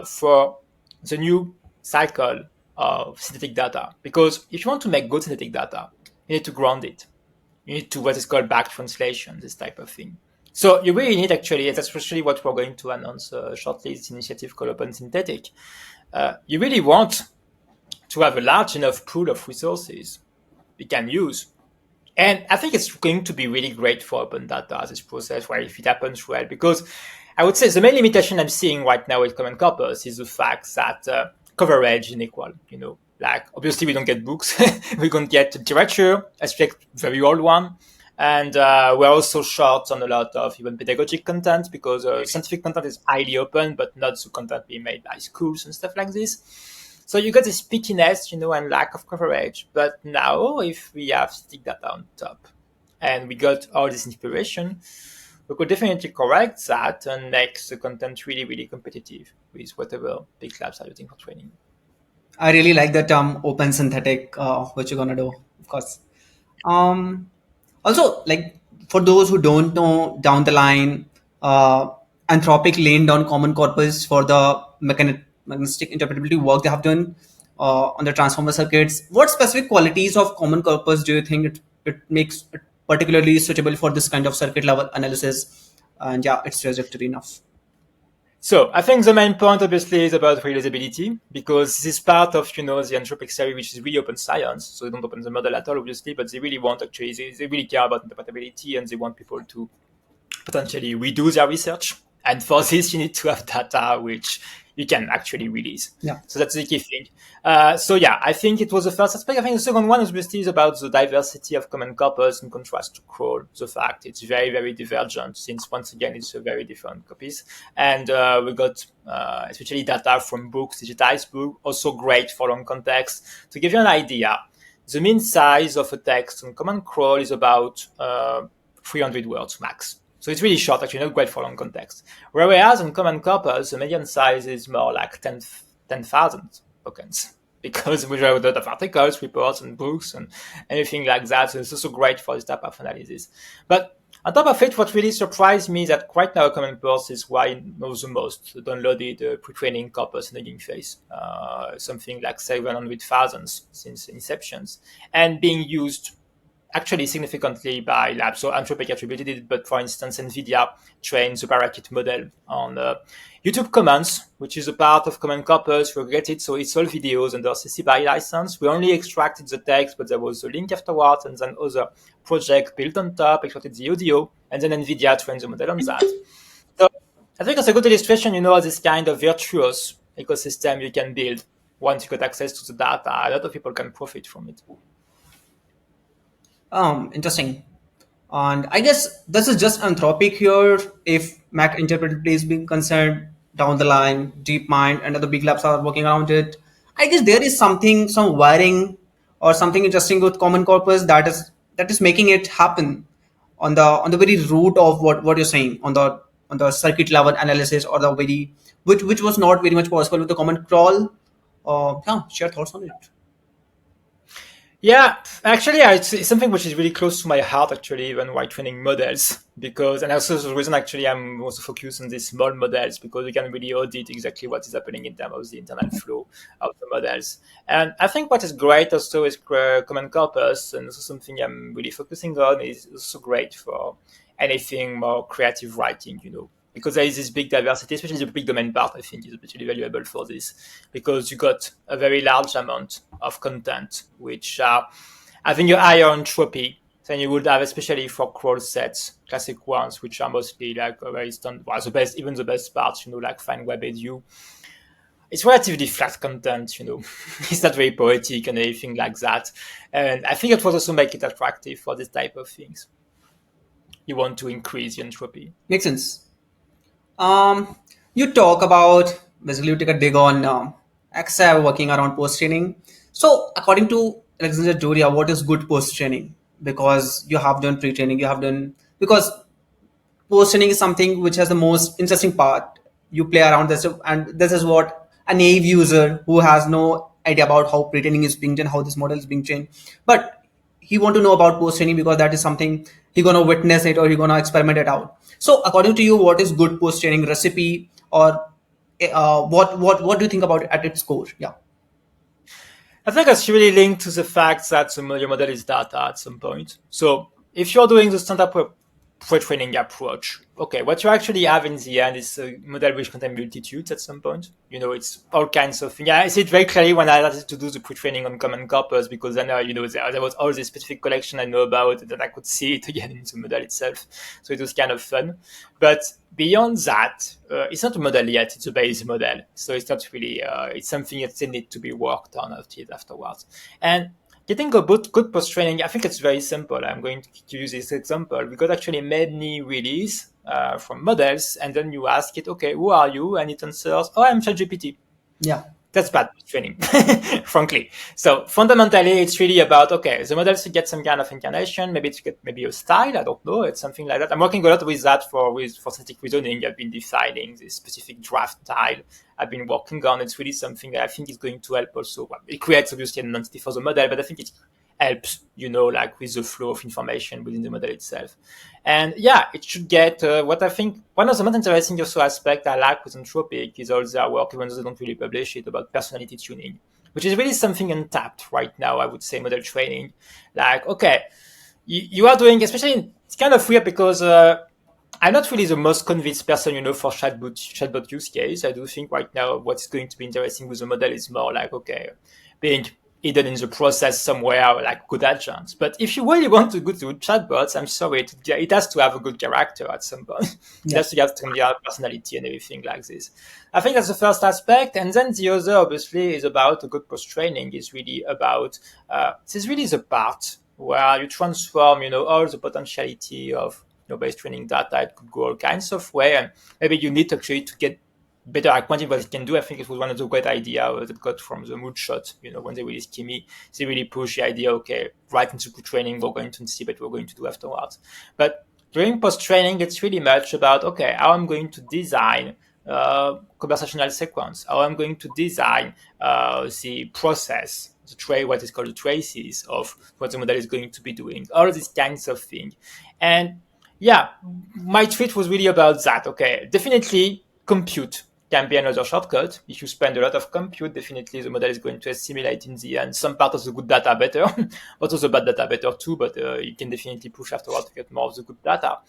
for the new cycle of synthetic data. Because if you want to make good synthetic data, you need to ground it. You need to what is called back translation, this type of thing. So you really need actually, that's especially what we're going to announce shortly, this initiative called OpenSynthetic. You really want to have a large enough pool of resources we can use. And I think it's going to be really great for open data as this process, where if it happens well, because I would say the main limitation I'm seeing right now with Common Corpus is the fact that coverage is unequal. Like obviously we don't get books, we don't get literature, especially very old one. And we're also short on a lot of even pedagogic content because scientific content is highly open, but not the content being made by schools and stuff like this. So you got this pickiness, and lack of coverage. But now, if we have stick data on top, and we got all this inspiration, we could definitely correct that and make the content really, really competitive with whatever big labs are using for training. I really like the term open synthetic, what you're gonna do, of course. Um, Also, like for those who don't know, down the line, Anthropic laid down Common Corpus for the mechanistic interpretability work they have done on the transformer circuits. What specific qualities of Common Corpus do you think it makes it particularly suitable for this kind of circuit level analysis? And yeah, it's trajectory enough. So I think the main point obviously is about realizability because this is part of the Anthropic theory, which is really open science. So they don't open the model at all, obviously, but they really want actually they really care about interpretability and they want people to potentially redo their research. And for this, you need to have data which you can actually release. Yeah. So that's the key thing. So yeah, I think it was the first aspect. I think the second one obviously is about the diversity of Common Corpus in contrast to crawl. The fact it's very, very divergent since once again, it's a very different copies. And we got especially data from books, digitized book, also great for long context. To give you an idea, the mean size of a text on Common Crawl is about 300 words max. So it's really short, actually, not great for long context. Whereas on Common Corpus, the median size is more like 10,000 tokens because we have a lot of articles, reports, and books, and anything like that. So it's also great for this type of analysis. But on top of it, what really surprised me is that right now Common Corpus is why I know the most downloaded pre-training corpus in the game phase, something like 700,000 since inceptions, and being used actually significantly by labs. So Anthropic attributed it, but for instance, NVIDIA trained the Parakit model on YouTube Commons, which is a part of Common Corpus. We get it, so it's all videos under CC BY license. We only extracted the text, but there was a link afterwards, and then other project built on top, extracted the audio, and then NVIDIA trained the model on that. So I think it's a good illustration, of this kind of virtuous ecosystem you can build once you get access to the data. A lot of people can profit from it. Interesting. And I guess this is just Anthropic here. If Mac interpretability is being concerned down the line, DeepMind and other big labs are working around it. I guess there is something, some wiring or something interesting with Common Corpus that is making it happen on the very root of what you're saying on the circuit level analysis or the very which was not very much possible with the common crawl. Yeah, share thoughts on it. Yeah, actually, it's something which is really close to my heart, actually, even while training models, because, and also the reason actually I'm also focused on these small models, because we can really audit exactly what is happening in terms of the internal flow of the models. And I think what is great also is Common Corpus, and also something I'm really focusing on is also great for anything more creative writing, because there is this big diversity, especially the big domain part, I think is especially valuable for this, because you got a very large amount of content, which are having a higher entropy than you would have, especially for crawl sets, classic ones, which are mostly like a very standard, well, the best, even the best parts, like fine web edu. It's relatively flat content, it's not very poetic and anything like that. And I think it will also make it attractive for this type of things. You want to increase the entropy. Makes sense. You talk about basically you take a dig on XAV working around post training. So according to Alexandar Doria, what is good post training? Because you have done pre training, you have done because post-training is something which has the most interesting part. You play around this, and this is what a naive user who has no idea about how pre-training is being done, how this model is being trained, but he want to know about post-training because that is something he gonna witness it or he gonna experiment it out. So, according to you, what is good post-training recipe, or what do you think about it at its core? Yeah. I think it's really linked to the fact that your model is data at some point. So if you're doing the standard pre-training approach, okay, what you actually have in the end is a model which contains multitudes at some point. It's all kinds of things. Yeah, I see it very clearly when I started to do the pre-training on Common Corpus, because then, there was all this specific collection I know about, and then I could see it again in the model itself. So it was kind of fun. But beyond that, it's not a model yet, it's a base model. So it's not really, it's something that still needs to be worked on afterwards. And getting a good post training, I think it's very simple. I'm going to use this example. We got actually many release from models, and then you ask it, okay, who are you? And it answers, oh, I'm ChatGPT. Yeah. That's bad training, frankly. So fundamentally, it's really about, okay, the model should get some kind of incarnation, maybe to get maybe a style, I don't know, it's something like that. I'm working a lot with that for static reasoning. I've been defining this specific draft style I've been working on. It's really something that I think is going to help also. Well, it creates obviously an entity for the model, but I think it helps, like with the flow of information within the model itself. And yeah, it should get what I think one of the most interesting also aspect I like with Anthropic is all their work, even though they don't really publish it, about personality tuning, which is really something untapped right now, I would say, model training. Like, okay, you are doing, especially, it's kind of weird because I'm not really the most convinced person, for chatbot use case. I do think right now what's going to be interesting with the model is more like, okay, being hidden in the process somewhere, like good agents. But if you really want to go to chatbots, I'm sorry, it has to have a good character at some point. It has to have some personality and everything like this. I think that's the first aspect. And then the other, obviously, is about a good post-training, is really about, this is really the part where you transform, all the potentiality of base training data. It could go all kinds of way, and maybe you need actually to get better at quantifying what it can do. I think it was one of the great ideas that got from the moonshot. When they released Kimi, they really pushed the idea, okay, right into training, we're going to see what we're going to do afterwards. But during post-training, it's really much about, okay, how I'm going to design conversational sequence, how I'm going to design the process, what is called the traces of what the model is going to be doing, all these kinds of things. And yeah, my tweet was really about that. Okay, definitely compute can be another shortcut. If you spend a lot of compute, definitely the model is going to assimilate in the end some part of the good data better, but also bad data better too. But you can definitely push afterwards to get more of the good data.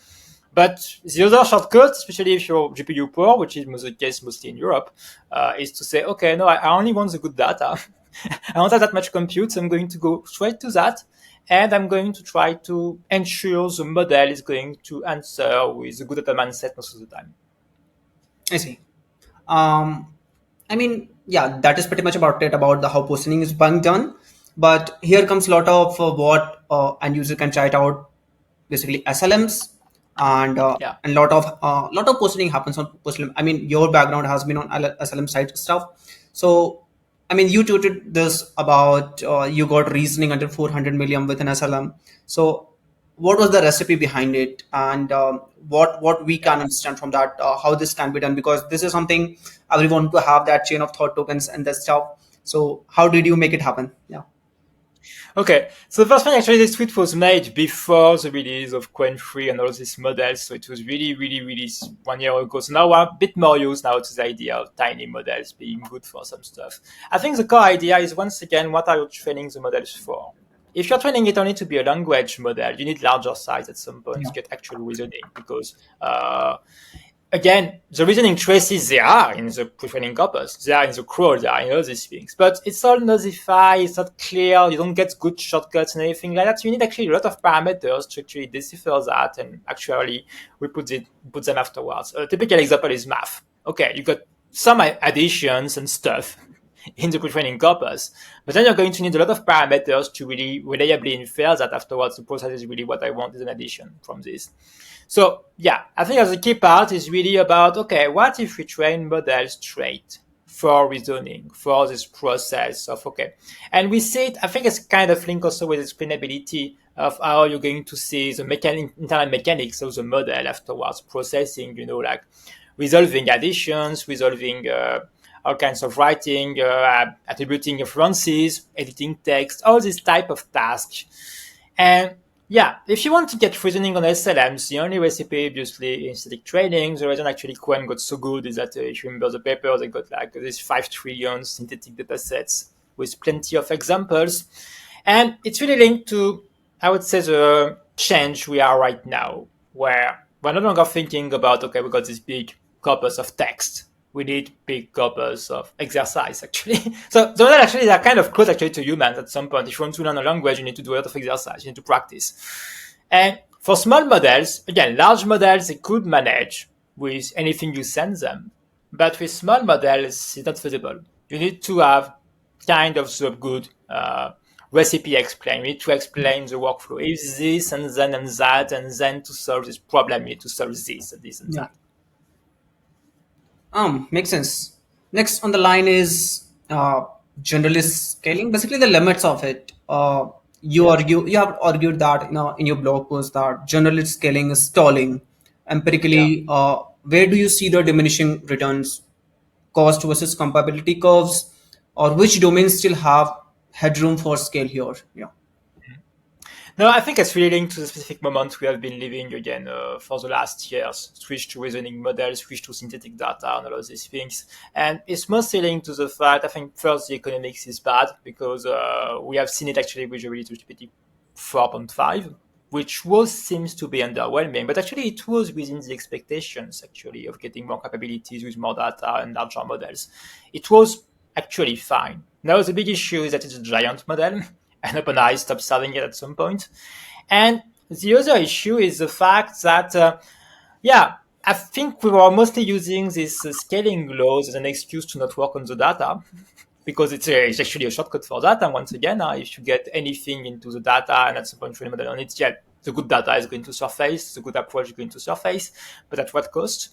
But the other shortcut, especially if you're GPU poor, which is the case mostly in Europe, is to say, okay, no, I only want the good data. I don't have that much compute, so I'm going to go straight to that. And I'm going to try to ensure the model is going to answer with a good data mindset most of the time. I see. Um, I mean, yeah, that is pretty much about it, about the how positioning is being done. But here comes a lot of what end user can try it out basically SLMs, Yeah. and lot of positioning happens on positioning. I mean, your background has been on SLM side stuff, so I mean, you tweeted this about you got reasoning under 400 million with an SLM. So what was the recipe behind it, and what we Yeah. can understand from that, how this can be done, because this is something I want to have that chain of thought tokens and that stuff. So how did you make it happen? Yeah. Okay, so the first thing actually, this tweet was made before the release of Quen 3 and all these models, so it was really, really, really 1 year ago. So now we're a bit more used now to the idea of tiny models being good for some stuff. I think the core idea is, once again, what are you training the models for? If you're training it only to be a language model, you need larger size at some point Yeah. to get actual reasoning, because again, the reasoning traces, they are in the pre-training corpus, they are in the crawl, they are in all these things. But it's all notified, it's not clear, you don't get good shortcuts and anything like that. So you need actually a lot of parameters to actually decipher that and actually put them afterwards. A typical example is math. Okay, you got some additions and stuff in the pre-training corpus, but then you're going to need a lot of parameters to really reliably infer that afterwards the process is really what I want is an addition from this. So yeah, I think as a key part is really about, okay, what if we train models straight for reasoning, for this process of, okay. And we see it, I think it's kind of linked also with explainability of how you're going to see the internal mechanics of the model afterwards, processing, like resolving additions, resolving all kinds of writing, attributing inferences, editing text, all these type of tasks. And yeah, if you want to get reasoning on SLMs, the only recipe, obviously, in static training, the reason actually Quen got so good is that if you remember the paper, they got like these 5 trillion synthetic datasets with plenty of examples. And it's really linked to, I would say, the change we are right now, where we're no longer thinking about, okay, we got this big corpus of text. We need big corpus of exercise, actually. So those are actually, they're kind of close actually to humans at some point. If you want to learn a language, you need to do a lot of exercise, you need to practice. And for small models, again, large models, they could manage with anything you send them. But with small models, it's not feasible. You need to have kind of the good recipe explain. You need to explain the workflow. If this and that, and then to solve this problem, you need to solve this and this and Yeah. that. Makes sense. Next on the line is generalist scaling. Basically, the limits of it. Yeah. You have argued that, in your blog post, that generalist scaling is stalling. Yeah. Empirically, where do you see the diminishing returns, cost versus compatibility curves, or which domains still have headroom for scale here? Yeah. No, I think it's really linked to the specific moment we have been living again for the last years. Switch to reasoning models, switch to synthetic data, and all of these things. And it's mostly linked to the fact, I think, first, the economics is bad because we have seen it actually with really to GPT 4.5, which seems to be underwhelming, but actually it was within the expectations actually of getting more capabilities with more data and larger models. It was actually fine. Now the big issue is that it's a giant model, and OpenAI stopped serving it at some point. And the other issue is the fact that, yeah, I think we were mostly using these scaling laws as an excuse to not work on the data because it's actually a shortcut for that. And once again, if you get anything into the data and at some point train a model on it, yeah, the good data is going to surface, the good approach is going to surface, but at what cost?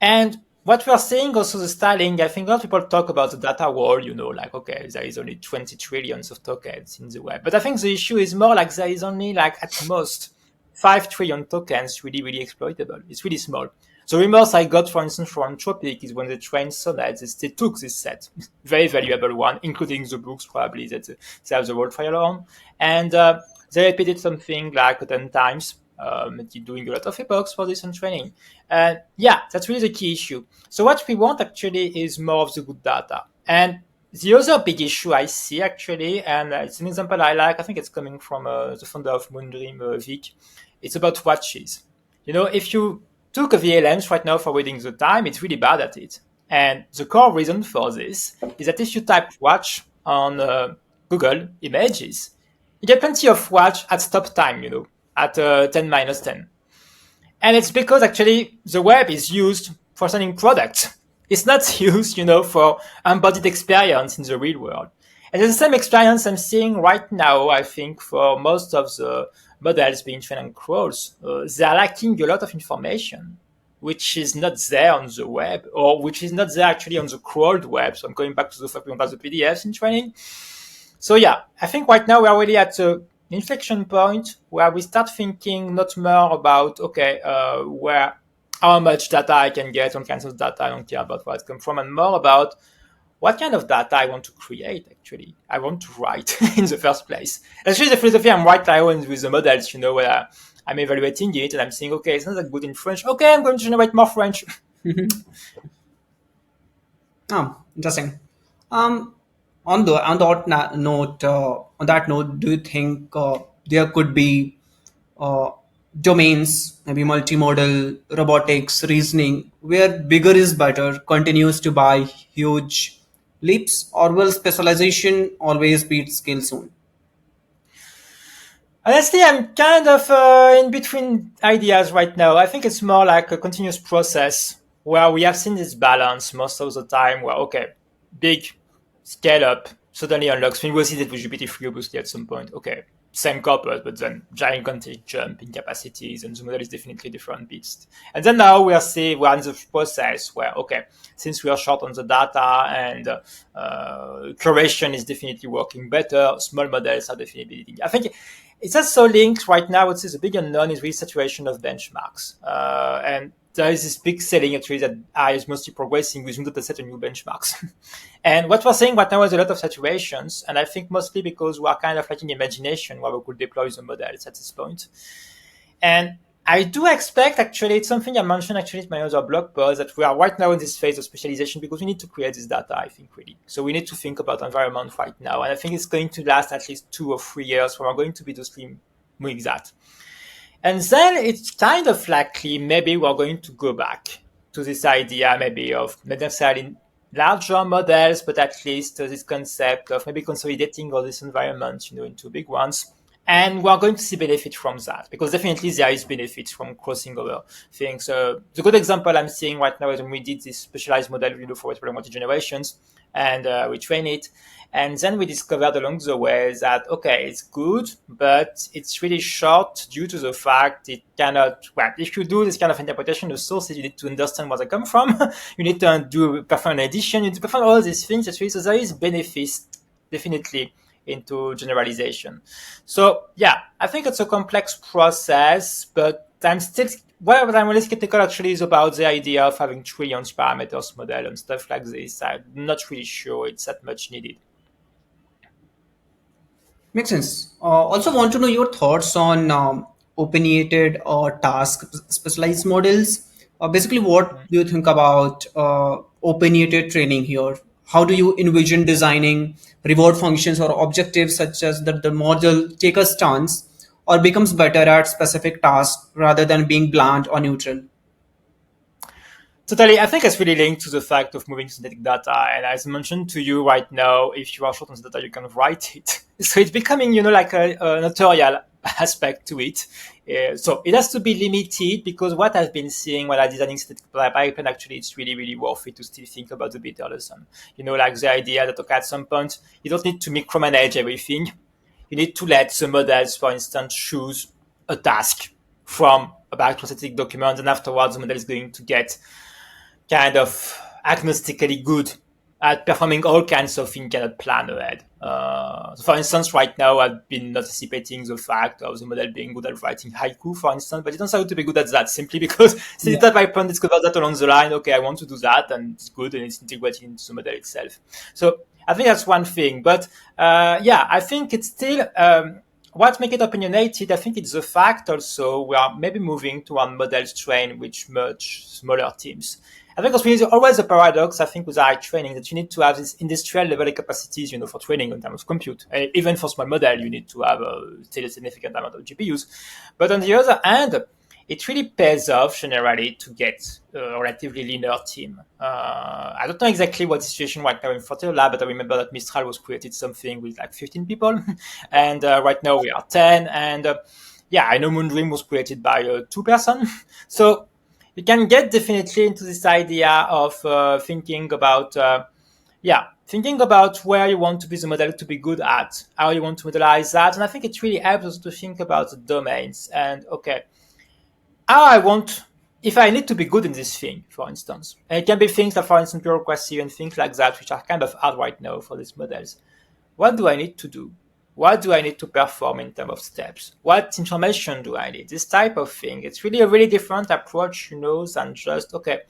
And what we are seeing also the styling, I think a lot of people talk about the data wall, like, okay, there is only 20 trillions of tokens in the web. But I think the issue is more like there is only like at most 5 trillion tokens really, really exploitable. It's really small. The rumors I got, for instance, from Anthropic is when they trained Sonnet, they took this set, very valuable one, including the books probably that they have the verifier on. And they repeated something like 10 times, doing a lot of epochs for this and training. And yeah, that's really the key issue. So what we want actually is more of the good data. And the other big issue I see actually, and it's an example I like, I think it's coming from the founder of Moondream, Vic. It's about watches. If you took a VLMs right now for reading the time, it's really bad at it. And the core reason for this is that if you type watch on Google Images, you get plenty of watch at stop time, at 10 minus 10. And it's because actually the web is used for selling products. It's not used, for embodied experience in the real world. And it's the same experience I'm seeing right now, I think, for most of the models being trained on crawls, they are lacking a lot of information, which is not there on the web, or which is not there actually on the crawled web. So I'm going back to the fact we don't have the PDFs in training. So yeah, I think right now we are really at an inflection point where we start thinking not more about, okay, how much data I can get, on kinds of data, I don't care about where it comes from, and more about what kind of data I want to create, actually. I want to write in the first place. Actually, the philosophy I'm right now with the models, where I'm evaluating it and I'm saying, okay, it's not that good in French. Okay, I'm going to generate more French. Oh, interesting. Um, on that note, do you think there could be uh, domains, maybe multimodal, robotics, reasoning, where bigger is better continues to buy huge leaps, or will specialization always beat skill soon? Honestly, I'm kind of in between ideas right now. I think it's more like a continuous process where we have seen this balance most of the time where, okay, big scale up suddenly unlocks. I mean, we'll see that with GPT-3 obviously at some point. Okay, same corpus, but then gigantic jump in capacities and the model is definitely different beast. And then now we're in the process where, okay, since we are short on the data and curation is definitely working better, small models are definitely leading. I think it's also linked right now. What is the big unknown is really saturation of benchmarks. And there is this big selling actually that AI is mostly progressing with new dataset and new benchmarks. And what we're seeing right now is a lot of saturations. And I think mostly because we are kind of lacking imagination where we could deploy the models at this point. And I do expect, actually, it's something I mentioned actually in my other blog post, that we are right now in this phase of specialization because we need to create this data, I think, really. So we need to think about environment right now. And I think it's going to last at least 2 or 3 years where we're going to be doing that. And then it's kind of likely maybe we're going to go back to this idea maybe of not necessarily larger models, but at least this concept of maybe consolidating all these environments, into big ones. And we're going to see benefit from that because definitely there is benefits from crossing over things. The good example I'm seeing right now is when we did this specialized model, for multi-generations, and we train it. And then we discovered along the way that, okay, it's good, but it's really short due to the fact it cannot, if you do this kind of interpretation of sources, you need to understand where they come from. You need to perform an addition, you need to perform all these things. So there is benefits, definitely, into generalization. So yeah, I think it's a complex process, but what I'm really skeptical actually is about the idea of having trillions parameters model and stuff like this. I'm not really sure it's that much needed. Makes sense. Also, want to know your thoughts on opinionated or task specialized models. Basically, what do you think about opinionated training here? How do you envision designing reward functions or objectives such as that the model take a stance or becomes better at specific tasks rather than being bland or neutral? Totally. I think it's really linked to the fact of moving synthetic data. And as mentioned to you right now, if you are short on the data, you can write it. So it's becoming, like a notarial aspect to it. So it has to be limited because what I've been seeing while I'm designing synthetic pipeline, actually, it's really, really worth it to still think about the beta lesson. Like the idea that, okay, at some point, you don't need to micromanage everything. You need to let the models, for instance, choose a task from a backtrack document, and afterwards the model is going to get kind of agnostically good at performing all kinds of things cannot plan ahead. So for instance, right now I've been anticipating the fact of the model being good at writing haiku, for instance, but it turns out to be good at that simply because since that my point discovered that along the line, okay, I want to do that, and it's good and it's integrated into the model itself. So I think that's one thing. But yeah, I think it's still what makes it opinionated. I think it's the fact also we are maybe moving toward models trained with much smaller teams. I think there's always a paradox, I think, with AI training that you need to have these industrial level capacities, for training in terms of compute. And even for small model, you need to have still a significant amount of GPUs. But on the other hand, it really pays off generally to get a relatively linear team. I don't know exactly what the situation right now in Frontier Lab, but I remember that Mistral was created something with like 15 people. And right now we are 10. And yeah, I know Moondream was created by 2 person. So you can get definitely into this idea of thinking about, yeah, thinking about where you want to be the model to be good at, how you want to modelize that. And I think it really helps us to think about the domains and, okay, how I want, if I need to be good in this thing, for instance. And it can be things like, for instance, bureaucracy and things like that, which are kind of hard right now for these models. What do I need to do? What do I need to perform in terms of steps? What information do I need? This type of thing. It's really a really different approach, than just, okay,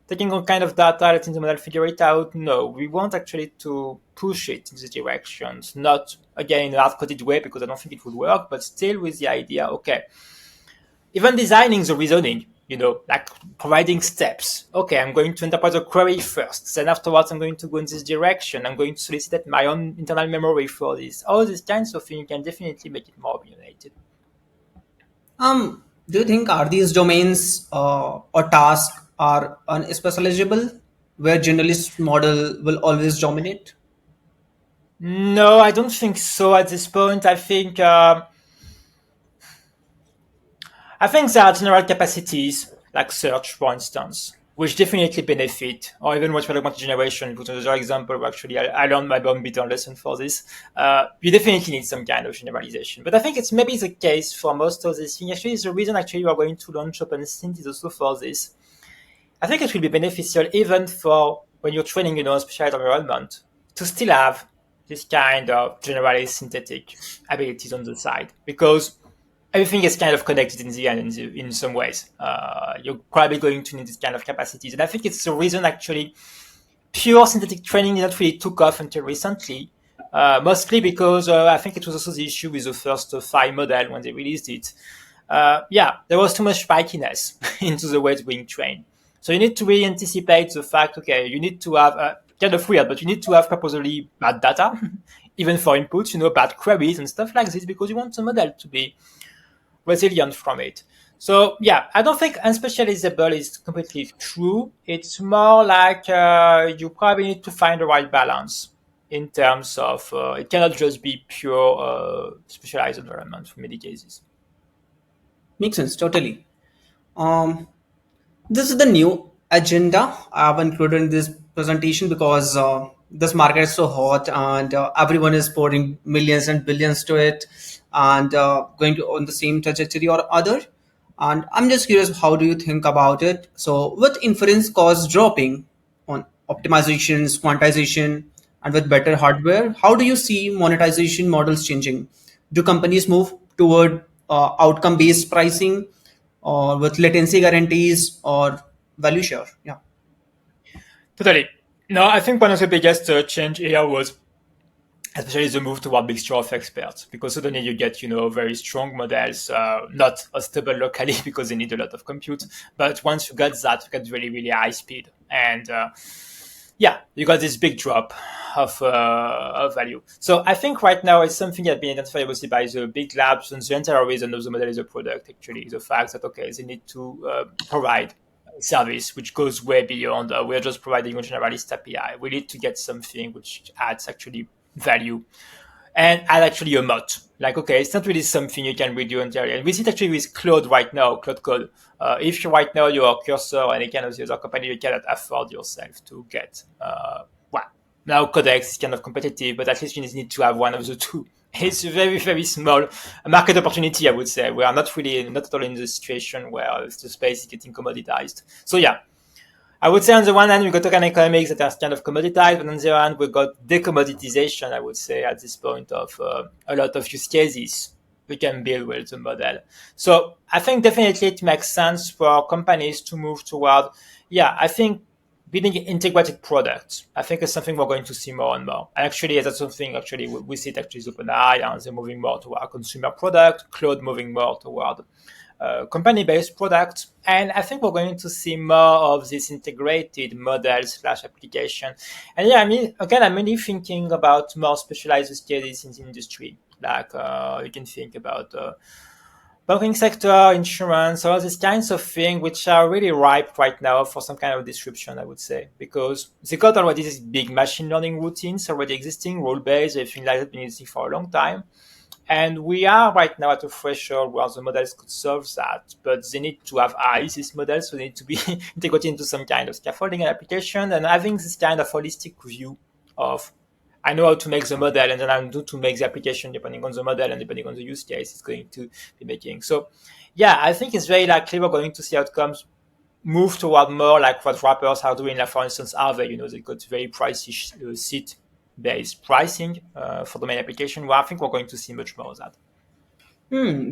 taking all kind of data, letting the model figure it out. No, we want actually to push it in the directions, not again in a hard-coded way because I don't think it would work, but still with the idea, okay, even designing the reasoning, like providing steps. Okay, I'm going to interpret the query first. Then afterwards, I'm going to go in this direction. I'm going to solicit my own internal memory for this. All these kinds of things, you can definitely make it more opinionated. Do you think are these domains or tasks are unspecializable, where generalist model will always dominate? No, I don't think so at this point. I think there are general capacities, like search, for instance, which definitely benefit, or even what we talk about generation, which is another example where actually I learned my bomb bitter lesson for this. You definitely need some kind of generalization. But I think it's maybe the case for most of these things. Actually, it's the reason actually you are going to launch OpenSynthetic also for this. I think it will be beneficial even for when you're training, a specialized environment, to still have this kind of generalized synthetic abilities on the side, because everything is kind of connected in the end in some ways. You're probably going to need this kind of capacities. And I think it's the reason actually pure synthetic training not really took off until recently, mostly because I think it was also the issue with the first Phi model when they released it. There was too much spikiness into the way it's being trained. So you need to really anticipate the fact, okay, you need to have, kind of weird, but you need to have purposely bad data, even for inputs, bad queries and stuff like this, because you want the model to be resilient from it. So I don't think unspecializable is completely true. It's more like you probably need to find the right balance in terms of it cannot just be pure specialized environment for many cases. Makes sense, totally. Um, This is the new agenda I have included in this presentation because this market is so hot and everyone is pouring millions and billions to it and going to on the same trajectory or other. And I'm just curious, how do you think about it? So, with inference costs dropping on optimizations, quantization, and with better hardware, how do you see monetization models changing? Do companies move toward outcome-based pricing, or with latency guarantees, or value share? Yeah, Totally. No, I think one of the biggest change here was especially the move toward mixture of experts, because suddenly you get, very strong models, not stable locally because they need a lot of compute. But once you got that, you get really, really high speed. And you got this big drop of value. So I think right now it's something that been identified obviously by the big labs, and the entire reason of the model is a product, actually. The fact that, okay, they need to provide service which goes way beyond we're just providing a generalist API. We need to get something which adds actually value and add actually a moat. Like, okay, it's not really something you can redo entirely. And we see it actually with Claude right now, Claude Code. If you right now you're a cursor or any kind of the other company, you cannot afford yourself to get, now Codex is kind of competitive, but at least you need to have one of the two. It's a very, very small market opportunity, I would say. We are not at all in the situation where the space is getting commoditized. So I would say on the one hand, we got token economics that are kind of commoditized, but on the other hand, we got decommoditization, I would say, at this point of a lot of use cases we can build with the model. So I think definitely it makes sense for companies to move toward, I think building integrated products. I think it's something we're going to see more and more. And actually, that's something actually we see it actually is OpenAI, and they're moving more toward a consumer product, Cloud moving more toward company-based products. And I think we're going to see more of this integrated model/application. And again, I'm really thinking about more specialized use cases in the industry. Like you can think about banking sector, insurance, all these kinds of things which are really ripe right now for some kind of disruption, I would say, because they got already these big machine learning routines already existing, role-based, everything like that been existing for a long time. And we are right now at a threshold where the models could solve that, but they need to have eyes, these models, so they need to be integrated into some kind of scaffolding and application, and having this kind of holistic view of I know how to make the model, and then I do to make the application depending on the model and depending on the use case it's going to be making. So, yeah, I think it's very likely we're going to see outcomes move toward more like what wrappers are doing. Like, for instance, Aave, they got very pricey seat-based pricing for the main application. Well, I think we're going to see much more of that.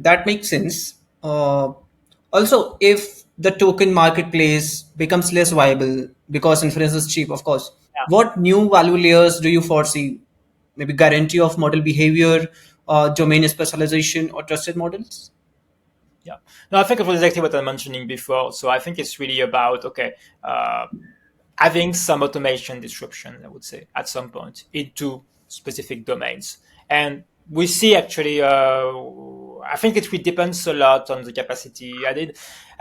That makes sense. Also, if the token marketplace becomes less viable because inference is cheap, of course, what new value layers do you foresee? Maybe guarantee of model behavior, domain specialization, or trusted models? Yeah. No, I think it was exactly what I'm mentioning before. So I think it's really about, okay, uh, having some automation disruption, I would say, at some point into specific domains. And we see actually, I think it really depends a lot on the capacity. I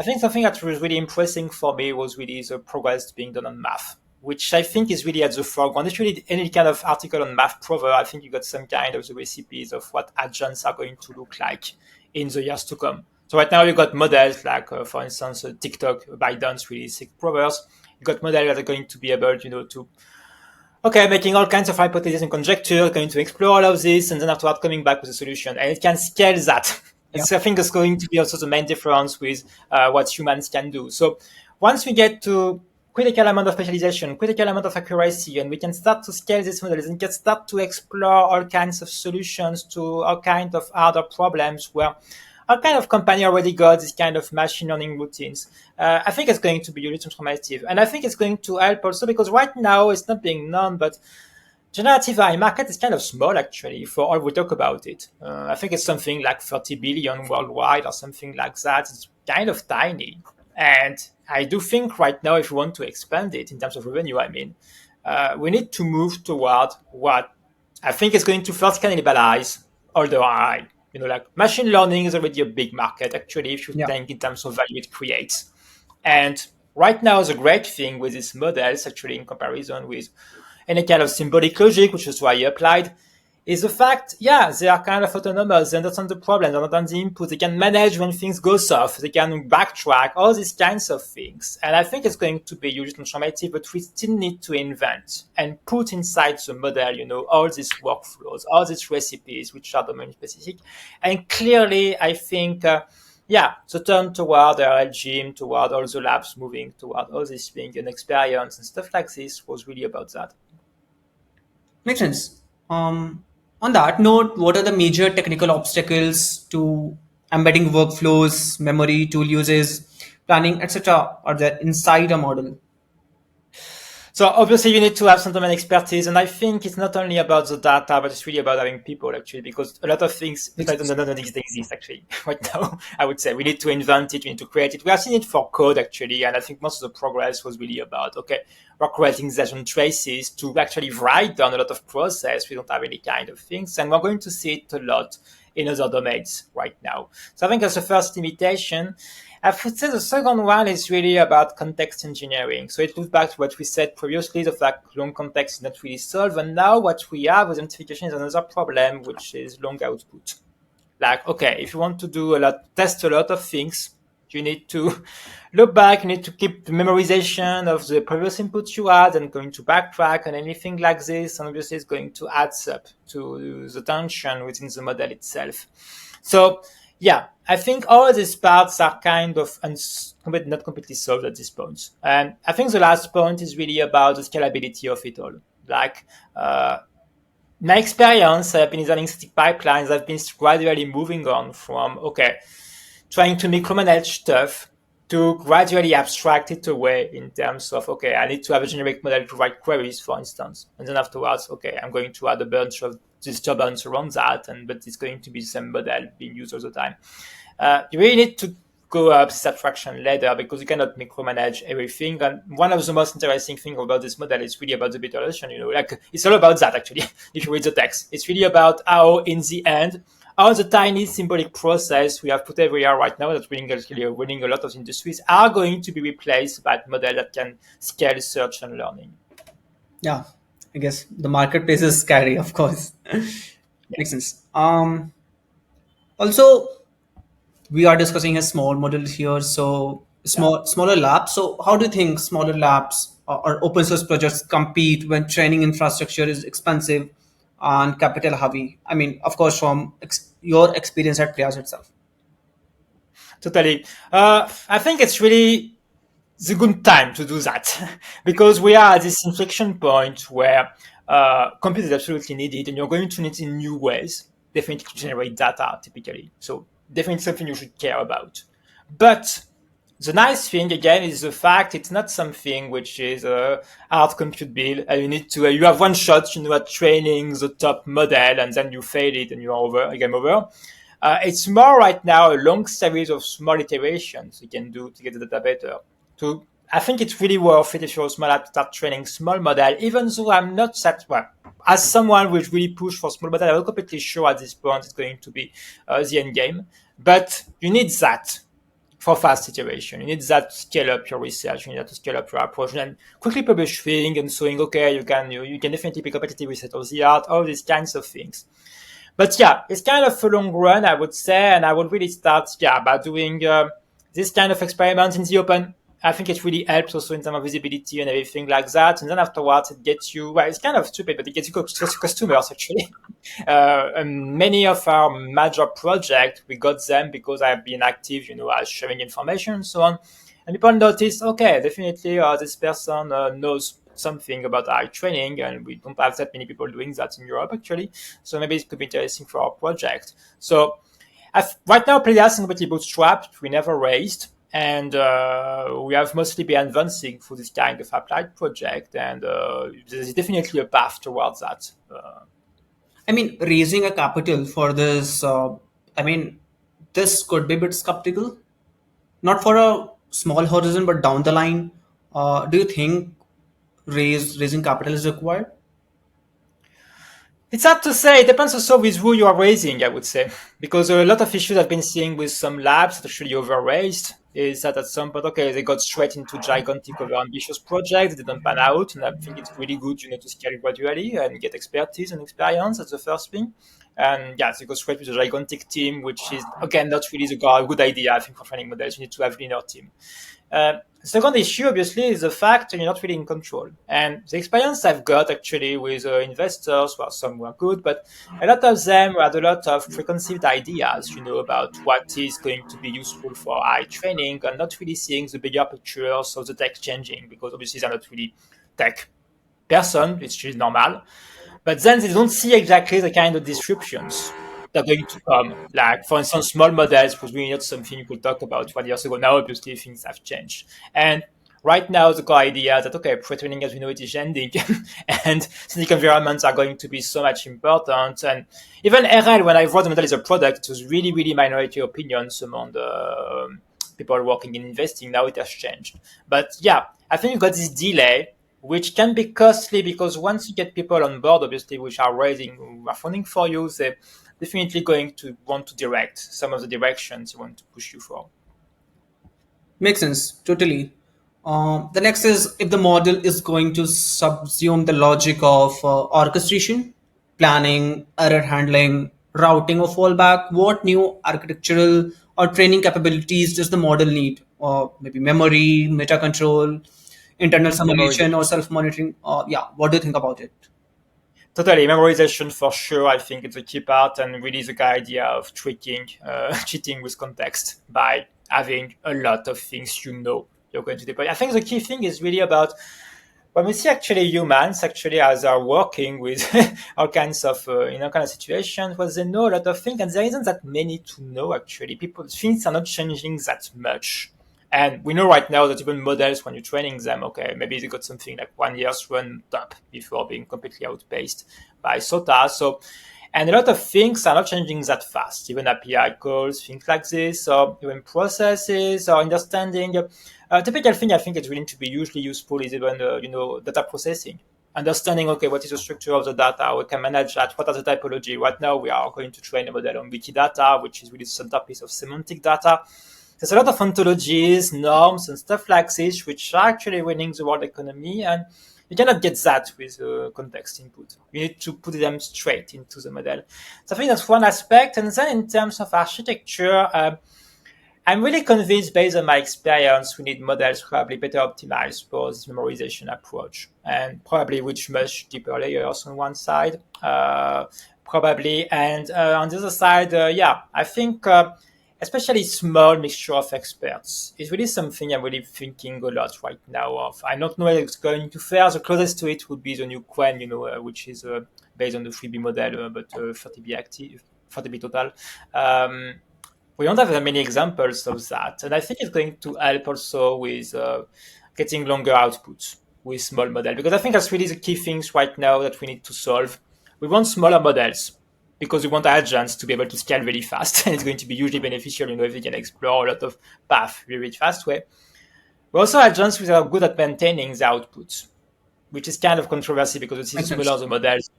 think something that was really impressing for me was really the progress being done on math, which I think is really at the foreground. If you read any kind of article on math prover, I think you got some kind of the recipes of what agents are going to look like in the years to come. So right now you got models like, for instance, TikTok, Biden's really sick provers. You got models that are going to be able, to making all kinds of hypotheses and conjecture, going to explore all of this, and then afterward coming back with a solution. And it can scale that. Yeah. It's, I think, it's going to be also the main difference with what humans can do. So once we get to critical amount of specialization, critical amount of accuracy, and we can start to scale these models and can start to explore all kinds of solutions to all kinds of other problems where our kind of company already got this kind of machine learning routines. I think it's going to be really transformative. And I think it's going to help also because right now it's not being known, but generative AI market is kind of small actually for all we talk about it. I think it's something like 30 billion worldwide or something like that. It's kind of tiny. And I do think right now, if we want to expand it in terms of revenue, we need to move toward what I think is going to first cannibalize all the AI. Like machine learning is already a big market, actually, if you Yeah. think in terms of value it creates. And right now, the great thing with these models, actually, in comparison with any kind of symbolic logic, which is why I applied, is the fact, yeah, they are kind of autonomous. They understand the problem. They understand the input. They can manage when things go soft. They can backtrack, all these kinds of things. And I think it's going to be hugely transformative, but we still need to invent and put inside the model, all these workflows, all these recipes, which are domain specific. And clearly, I think, the turn toward the regime, toward all the labs moving toward all this being an experience and stuff like this was really about that. Makes sense. On that note, what are the major technical obstacles to embedding workflows, memory, tool uses, planning, etc. are there inside a model? So obviously you need to have some domain expertise, and I think it's not only about the data, but it's really about having people actually, because a lot of things Makes don't exist actually right now. I would say we need to invent it, we need to create it. We have seen it for code actually, and I think most of the progress was really about we're creating these agent traces to actually write down a lot of process. We don't have any kind of things, and we're going to see it a lot in other domains right now. So I think that's the first limitation. I would say the second one is really about context engineering. So it goes back to what we said previously, the fact long context is not really solved. And now what we have with identification is another problem, which is long output. Like, okay, if you want to test a lot of things, you need to look back, you need to keep the memorization of the previous inputs you had and going to backtrack and anything like this. And obviously it's going to add up to the tension within the model itself. So yeah, I think all these parts are kind of not completely solved at this point. And I think the last point is really about the scalability of it all. Like, my experience, I've been designing static pipelines. I've been gradually moving on from, trying to micromanage stuff to gradually abstract it away in terms of, I need to have a generic model to write queries, for instance. And then afterwards, I'm going to add a bunch of disturbance around that, but it's going to be the same model being used all the time. You really need to go up this abstraction ladder because you cannot micromanage everything. And one of the most interesting things about this model is really about the bit relation. It's all about that actually. If you read the text, it's really about how, in the end, all the tiny symbolic process we have put everywhere right now that's running a lot of industries are going to be replaced by a model that can scale search and learning. Yeah, I guess the marketplace is scary, of course. Yeah. Makes sense. Also, we are discussing a small model here, so Yeah. smaller labs. So, how do you think smaller labs or open source projects compete when training infrastructure is expensive and capital heavy? I mean, of course, from your experience at Pleias itself. Totally. I think it's a good time to do that because we are at this inflection point where compute is absolutely needed, and you're going to need in new ways, definitely to generate data typically. So definitely something you should care about. But the nice thing again is the fact it's not something which is a hard compute build. You need to you have one shot, at training the top model, and then you fail it, and you're over, game over. It's more right now a long series of small iterations you can do to get the data better. To I think it's really worth it if you're a small app to start training small model, even though I'm not that well. As someone who really push for small model, I'm not completely sure at this point it's going to be the end game. But you need that for fast iteration. You need that to scale up your research. You need that to scale up your approach and quickly publish things and showing, okay, you can definitely be competitive with state of the art, all these kinds of things. But yeah, it's kind of a long run, I would say, and I would really start, by doing this kind of experiments in the open. I think it really helps also in terms of visibility and everything like that. And then afterwards, it gets you, well, it's kind of stupid, but it gets you customers actually. And many of our major projects, we got them because I've been active, as sharing information and so on. And people notice, okay, definitely this person knows something about eye training, and we don't have that many people doing that in Europe actually. So maybe it could be interesting for our project. So right now, Pleias is completely bootstrapped. We never raised, and we have mostly been advancing through this kind of applied project, and there's definitely a path towards that. I mean, raising a capital for this, I mean, this could be a bit skeptical. Not for a small horizon, but down the line. Do you think raising capital is required? It's hard to say. It depends also with who you are raising, I would say. Because a lot of issues I've been seeing with some labs that actually over-raised is that at some point, okay, they got straight into gigantic, over-ambitious projects, they didn't pan out, and I think it's really good, to scale gradually and get expertise and experience. That's the first thing. And yeah, they go straight with a gigantic team, which is, again, not really a good idea, I think, for training models. You need to have a leaner team. Second issue, obviously, is the fact you're not really in control. And the experience I've got actually with investors, well, some were good, but a lot of them had a lot of preconceived ideas, about what is going to be useful for eye training and not really seeing the bigger pictures of the tech changing because obviously they're not really tech person, which is normal. But then they don't see exactly the kind of disruptions that are going to come. Like, for instance, small models was really not something you could talk about 1 year ago. Now, obviously, things have changed. And right now, the core idea that, okay, pre-training as we know it is ending, and synthetic environments are going to be so much important. And even RL, when I wrote the model as a product, it was really, really minority opinions among the people working in investing. Now it has changed. But yeah, I think you got this delay which can be costly because once you get people on board, obviously, which are who are funding for you, they're definitely going to want to direct some of the directions you want to push you for. Makes sense, totally. The next is if the model is going to subsume the logic of orchestration, planning, error handling, routing or fallback, what new architectural or training capabilities does the model need? Or maybe memory, meta control, internal simulation, or Memorization. self monitoring? Yeah, what do you think about it? Totally, memorization for sure. I think it's a key part, and really the idea of tricking, cheating with context by having a lot of things you're going to deploy. I think the key thing is really about when we see actually humans actually as are working with all kinds of in all kind of situations where they know a lot of things, and there isn't that many to know actually. People things are not changing that much. And we know right now that even models, when you're training them, okay, maybe they got something like 1 year's run up before being completely outpaced by SOTA. So, and a lot of things are not changing that fast. Even API calls, things like this, or even processes, or understanding. Typical thing I think is willing to be usually useful is even data processing. Understanding, okay, what is the structure of the data? We can manage that. What are the typology? Right now, we are going to train a model on Wikidata, which is really the centerpiece of semantic data. There's a lot of ontologies, norms, and stuff like this, which are actually winning the world economy. And you cannot get that with context input. You need to put them straight into the model. So I think that's one aspect. And then in terms of architecture, I'm really convinced, based on my experience, we need models probably better optimized for this memorization approach, and probably with much deeper layers on one side, probably, and on the other side, yeah, I think especially small mixture of experts is really something I'm really thinking a lot right now of. I don't know if it's going to fare. The closest to it would be the new Quen, which is based on the 3B model, but 30B active, 30B total. Um, we don't have that many examples of that. And I think it's going to help also with getting longer outputs with small model, because I think that's really the key things right now that we need to solve. We want smaller models because we want agents to be able to scale really fast, and it's going to be hugely beneficial, if we can explore a lot of paths really fast way. We also agents which are good at maintaining the outputs, which is kind of controversy because the Makes smaller sense. the models,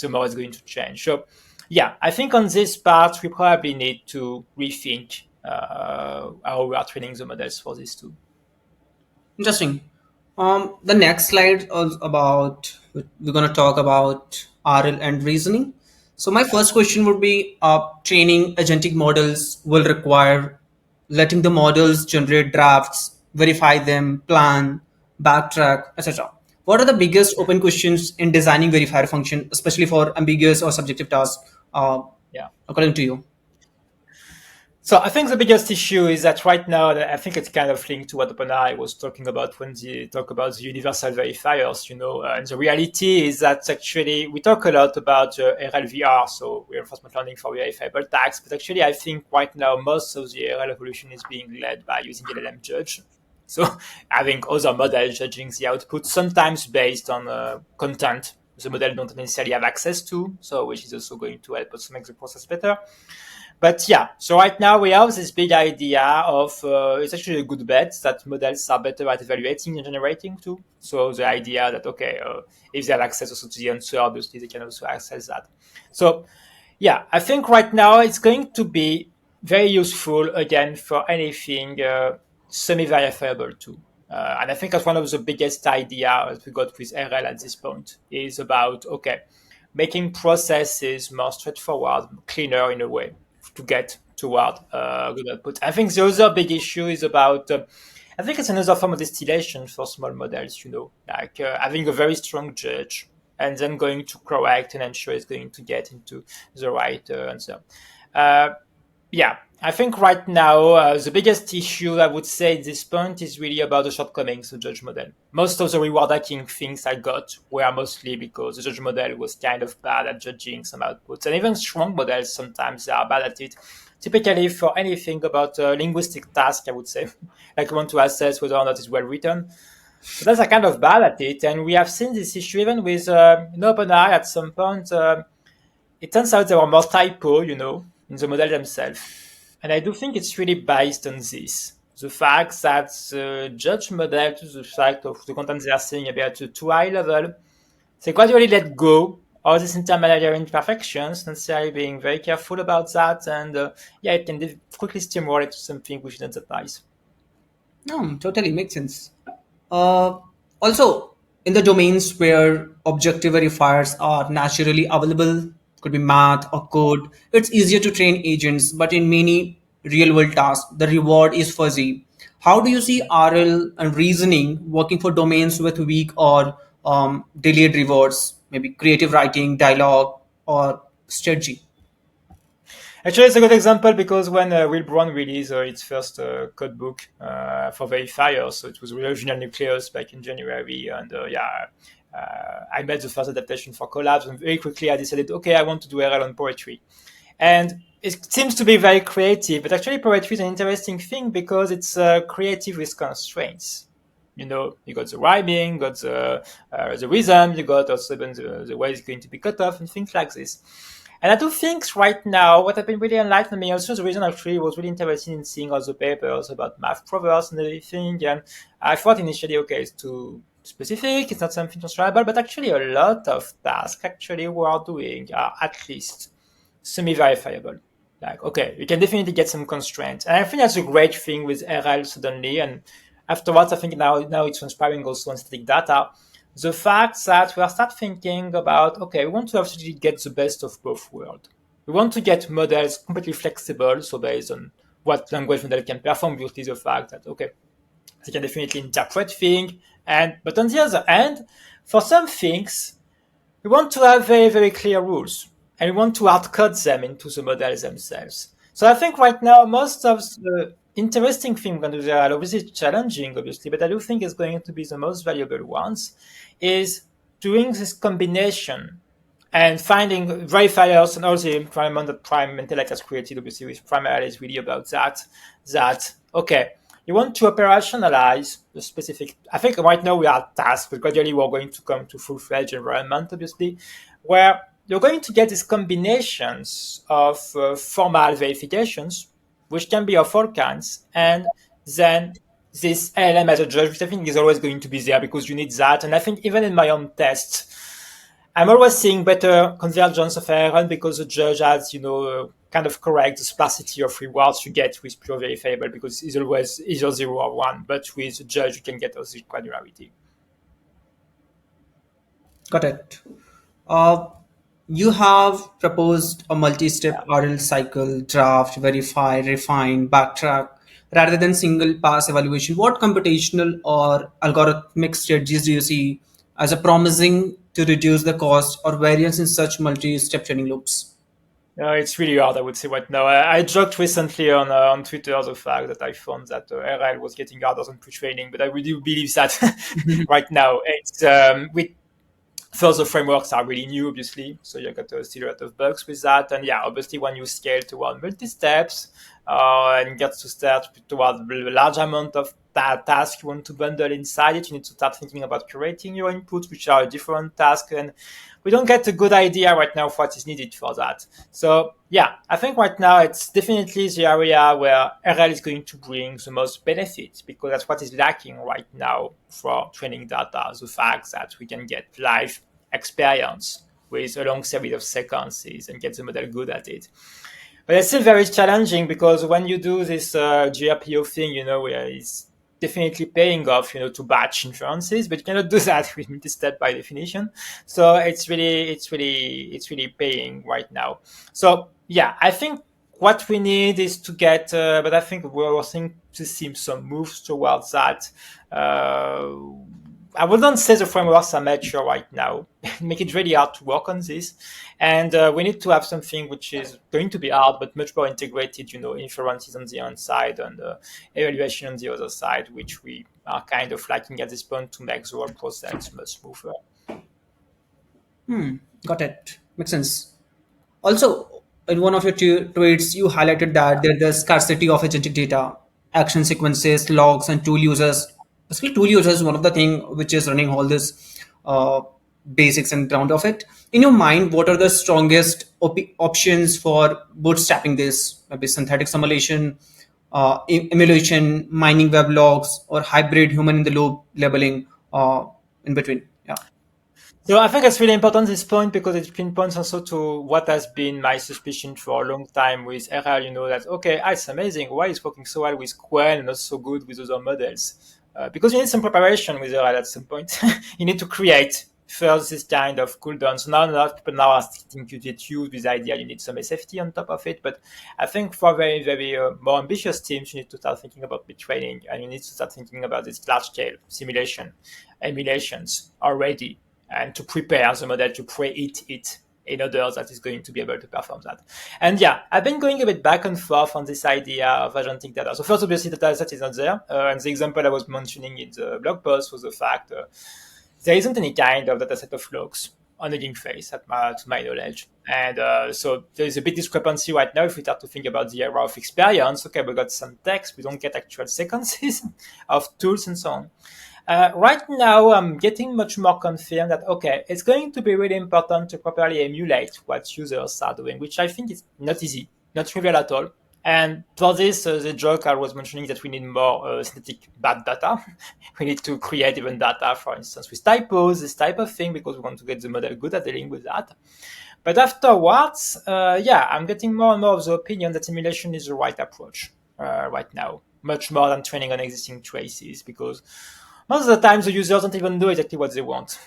the more it's going to change. So, yeah, I think on this part, we probably need to rethink how we are training the models for this too. Interesting. The next slide is about, we're going to talk about RL and reasoning. So my first question would be, training agentic models will require letting the models generate drafts, verify them, plan, backtrack, etc. What are the biggest open questions in designing verifier function, especially for ambiguous or subjective tasks, Yeah. according to you? So I think the biggest issue is that right now, I think it's kind of linked to what OpenAI was talking about when they talk about the universal verifiers, and the reality is that actually we talk a lot about RLVR, so reinforcement learning for verifiable tags, but actually I think right now most of the RL evolution is being led by using LLM judge. So having other models judging the output, sometimes based on content the model don't necessarily have access to, so which is also going to help us make the process better. But yeah, so right now we have this big idea of it's actually a good bet that models are better at evaluating and generating too. So the idea that, okay, if they have access also to the answer, obviously they can also access that. So yeah, I think right now it's going to be very useful again for anything semi-verifiable too. And I think that's one of the biggest ideas we got with RL at this point is about, okay, making processes more straightforward, cleaner in a way to get toward good output. I think the other big issue is about, I think it's another form of distillation for small models, like having a very strong judge and then going to correct and ensure it's going to get into the right answer. Uh, yeah, I think right now the biggest issue I would say at this point is really about the shortcomings of judge model. Most of the reward hacking things I got were mostly because the judge model was kind of bad at judging some outputs, and even strong models sometimes they are bad at it. Typically, for anything about linguistic task, I would say, like you want to assess whether or not it's well written, models are kind of bad at it, and we have seen this issue even with OpenAI at some point. It turns out there were more typo, in the model themselves. And I do think it's really based on this. The fact that the judge model, to the fact of the content they are seeing about to too high level, they gradually let go all these intermediary imperfections, necessarily being very careful about that. And yeah, it can quickly stimulate to something which isn't that nice. No, totally makes sense. Uh, Also, in the domains where objective verifiers are naturally available, could be math or code, it's easier to train agents, but in many real world tasks, the reward is fuzzy. How do you see RL and reasoning working for domains with weak or delayed rewards, maybe creative writing, dialogue, or strategy? Actually, it's a good example because when Will Brown released its first code book for verifiers, so it was original nucleus back in January, and yeah, I made the first adaptation for Collabs, and very quickly I decided, okay, I want to do RL on poetry, and it seems to be very creative, but actually poetry is an interesting thing because it's creative with constraints. You got the rhyming, got the rhythm, you got also even the way it's going to be cut off and things like this. And I do think right now, what have been really enlightening me, also the reason actually was really interested in seeing all the papers about math proverbs and everything. And I thought initially, okay, it's too specific, it's not something transferable, but actually a lot of tasks actually we are doing are at least semi-verifiable. Like, okay, you can definitely get some constraints. And I think that's a great thing with RL suddenly. And afterwards, I think now it's transpiring also on static data. The fact that we are start thinking about, okay, we want to actually get the best of both worlds. We want to get models completely flexible, so based on what language model can perform, obviously the fact that, okay, they can definitely interpret things. But on the other hand, for some things, we want to have very, very clear rules, and we want to hardcode them into the models themselves. So I think right now, most of the interesting things we're going to do, they are obviously challenging, obviously, but I do think is going to be the most valuable ones, is doing this combination and finding verifiers and all the environment that Prime Intellect has created, obviously, with primarily is really about that, okay, you want to operationalize the specific. I think right now we are tasked, but gradually we're going to come to full-fledged environment, obviously, where you're going to get these combinations of formal verifications, which can be of all kinds, and then this LLM as a judge, which I think is always going to be there because you need that. And I think even in my own tests, I'm always seeing better convergence of error because the judge has, kind of correct the sparsity of rewards you get with pure verifiable because it's always either 0 or 1. But with the judge, you can get also granularity. Got it. Uh, you have proposed a multi-step Yeah. RL cycle, draft, verify, refine, backtrack, rather than single pass evaluation. What computational or algorithmic strategies do you see as a promising to reduce the cost or variance in such multi-step training loops? No, it's really hard, I would say, right now. I joked recently on Twitter the fact that I found that RL was getting harder than pre-training, but I really do believe that right now. It's with First, the frameworks are really new, obviously, so you got still a lot of bugs with that. And yeah, obviously, when you scale toward multi-steps and get to start toward a large amount of tasks you want to bundle inside it, you need to start thinking about curating your inputs, which are a different task. And we don't get a good idea right now of what is needed for that. So yeah, I think right now it's definitely the area where RL is going to bring the most benefits because that's what is lacking right now for training data. The fact that we can get live experience with a long series of sequences and get the model good at it. But it's still very challenging because when you do this GRPO thing, where it's definitely paying off, to batch inferences, but you cannot do that with multi-step by definition. So it's really paying right now. So yeah, I think what we need is to get, but I think we're seeing to see some moves towards that. Uh, I wouldn't say the frameworks are mature right now. Make it really hard to work on this. And we need to have something which is going to be hard, but much more integrated, inferences on the one side and evaluation on the other side, which we are kind of lacking at this point to make the whole process much smoother. Got it. Makes sense. Also, in one of your tweets, you highlighted that there's the scarcity of agentic data, action sequences, logs, and tool users. Basically, tool users is one of the thing which is running all this uh, basics and ground of it. In your mind, what are the strongest options for bootstrapping this? Maybe synthetic simulation, emulation, mining web logs, or hybrid human in the loop labeling in between. Yeah. So I think it's really important this point because it pinpoints also to what has been my suspicion for a long time with RL, that, okay, it's amazing. Why is working so well with Quell and not so good with other models? Because you need some preparation with RL at some point. You need to create first this kind of cooldown. So now a lot of people now are starting to get used with the idea you need some SFT on top of it. But I think for very, very more ambitious teams, you need to start thinking about training and you need to start thinking about this large scale simulation, emulations already and to prepare the model to pre-hit it in order that is going to be able to perform that. And yeah, I've been going a bit back and forth on this idea of agentic data. So first, obviously, the dataset is not there. And the example I was mentioning in the blog post was the fact there isn't any kind of dataset of logs on the link phase, to my knowledge. And so there's a big discrepancy right now if we start to think about the era of experience. Okay, we got some text, we don't get actual sequences of tools and so on. Right now, I'm getting much more confident that, okay, it's going to be really important to properly emulate what users are doing, which I think is not easy, not trivial at all. And for this, the joke I was mentioning that we need more synthetic bad data. We need to create even data, for instance, with typos, this type of thing, because we want to get the model good at dealing with that. But afterwards, I'm getting more and more of the opinion that simulation is the right approach right now, much more than training on existing traces, because most of the time the users don't even know exactly what they want,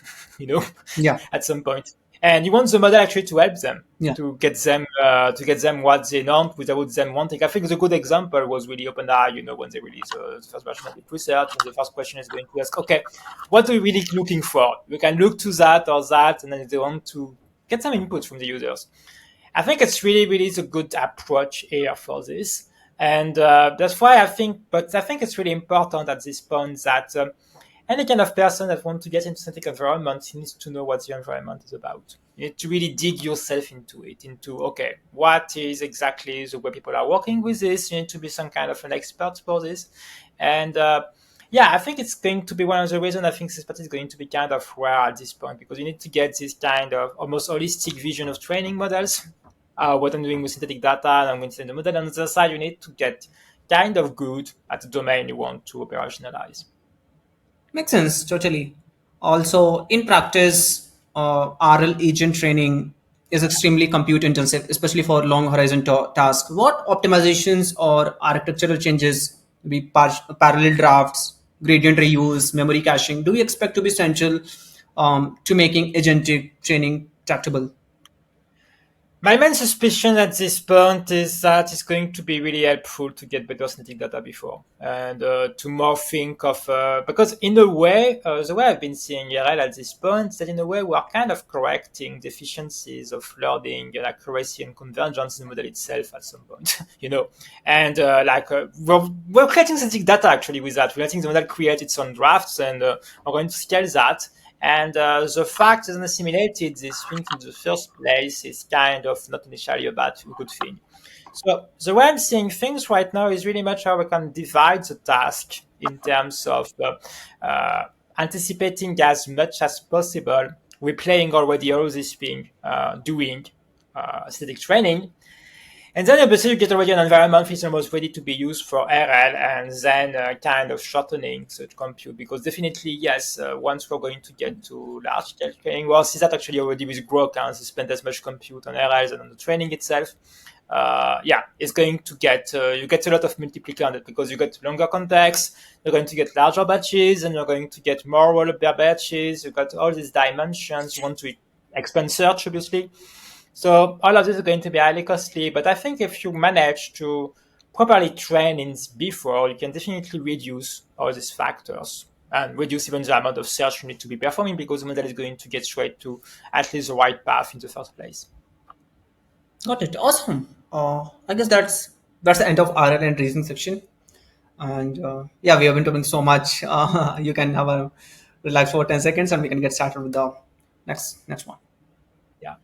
Yeah. at some point. and you want the model actually to help them, Yeah. to get them what they want without them wanting. I think the good example was really OpenAI. When they released the first version of the research, and the first question is going to ask, okay, what are we really looking for? We can look to that or that, and then they want to get some input from the users. I think it's really, really a good approach here for this. And that's why I think it's really important at this point that any kind of person that wants to get into synthetic environment needs to know what the environment is about. You need to really dig yourself into it, okay, what is exactly the way people are working with this? You need to be some kind of an expert for this. And yeah, I think it's going to be one of the reasons I think this part is going to be kind of rare at this point, because you need to get this kind of almost holistic vision of training models. What I'm doing with synthetic data, and I'm going to send the model. On the other side, you need to get kind of good at the domain you want to operationalize. Makes sense, totally. Also, in practice, RL agent training is extremely compute intensive, especially for long horizon tasks. What optimizations or architectural changes, be parallel drafts, gradient reuse, memory caching, do we expect to be essential to making agentic training tractable? My main suspicion at this point is that it's going to be really helpful to get better synthetic data before, and to more think of, because in a way, the way I've been seeing RL at this point is that in a way we are kind of correcting deficiencies of learning and accuracy and convergence in the model itself at some point, and we're creating synthetic data actually with that. We're letting the model create its own drafts, and we're going to scale that. And the fact that it assimilated these things in the first place is kind of not initially a good thing. So the way I'm seeing things right now is really much how we can divide the task in terms of anticipating as much as possible, replaying already all this thing, doing static training, and then obviously you get already an environment which is almost ready to be used for RL, and then kind of shortening such compute, because definitely, yes, once we're going to get to large scale training, well, see that actually already with Grok, and they spend as much compute on RLs and on the training itself. Yeah, it's going to get, you get a lot of multiplier on it, because you get longer context, you're going to get larger batches, and you're going to get more roll-up batches, you've got all these dimensions, you want to expand search, obviously. So all of this is going to be highly costly, but I think if you manage to properly train in before, you can definitely reduce all these factors and reduce even the amount of search you need to be performing, because the model is going to get straight to at least the right path in the first place. Got it. Awesome. I guess that's the end of RL and reasoning section. And yeah, we have been talking so much. You can have a relax for 10 seconds, and we can get started with the next one. Yeah.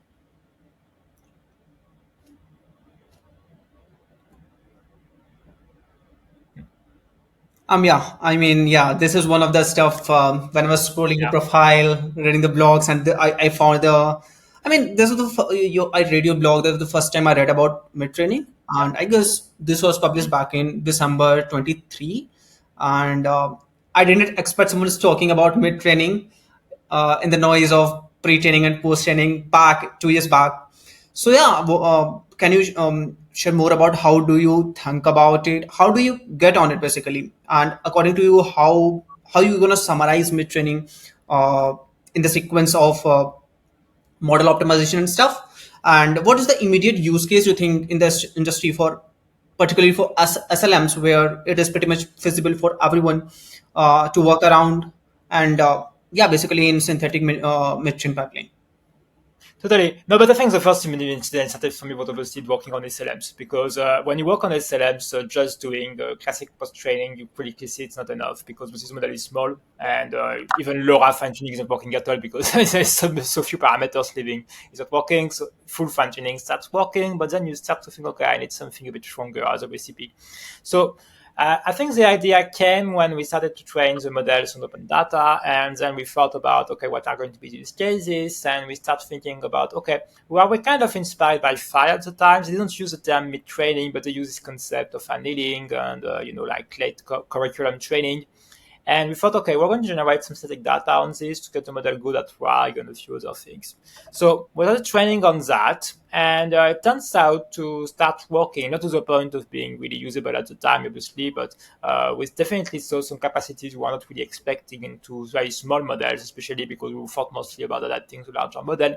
Yeah, I mean, yeah, this is one of the stuff when I was scrolling your Yeah. profile, reading the blogs, and I found I mean, this was I read your blog. This was the first time I read about mid training, Yeah. and I guess this was published Mhm. back in December 23, and I didn't expect someone was talking about mid training in the noise of pre-training and post-training back 2 years back. So yeah, can you share more about how do you think about it? How do you get on it basically? And according to you, how you gonna summarize mid-training uh, in the sequence of model optimization and stuff? And what is the immediate use case you think in this industry for, particularly for SLMs, where it is pretty much feasible for everyone to work around, and yeah, basically in synthetic mid-chain pipeline. Totally. No, but I think the first immediate incentive for me was obviously working on SLMs, because when you work on SLMs, just doing classic post training, you pretty see it's not enough, because this model is small, and even LoRa fine tuning isn't working at all, because there's so few parameters leaving. It's not working. So full fine tuning starts working, but then you start to think, okay, I need something a bit stronger as a recipe. So I think the idea came when we started to train the models on open data, and then we thought about, okay, what are going to be the use cases, and we start thinking about, okay, well, we're kind of inspired by Fire at the time. They didn't use the term mid-training, but they use this concept of annealing and, like late curriculum training. And we thought, okay, we're going to generate some static data on this to get the model good at RAG and a few other things. So we started training on that, and it turns out to start working, not to the point of being really usable at the time, obviously, but with definitely saw some capacities we were not really expecting into very small models, especially because we thought mostly about adapting to larger model.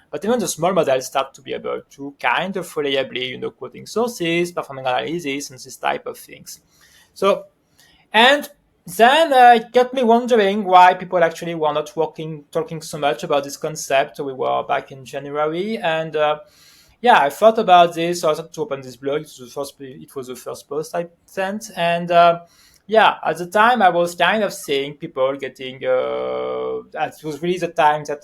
But even the small models start to be able to kind of reliably, quoting sources, performing analysis, and this type of things. So, and then it got me wondering why people actually were not talking so much about this concept. We were back in January, and yeah, I thought about this. So I started to open this blog. It was the first post I sent, and yeah, at the time I was kind of seeing people getting. It was really the time that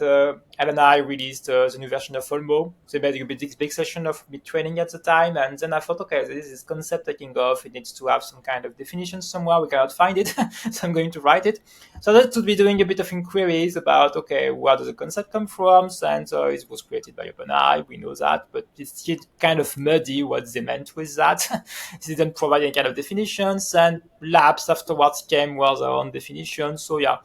LNI released the new version of Olmo. They made a big session of mid training at the time, and then I thought, okay, this is concept taking off. It needs to have some kind of definition somewhere. We cannot find it, so I'm going to write it. So that would be doing a bit of inquiries about, okay, where does the concept come from? And it was created by OpenAI, we know that, but it's still kind of muddy what they meant with that. They didn't provide any kind of definitions, and labs afterwards came with their own definitions. So yeah,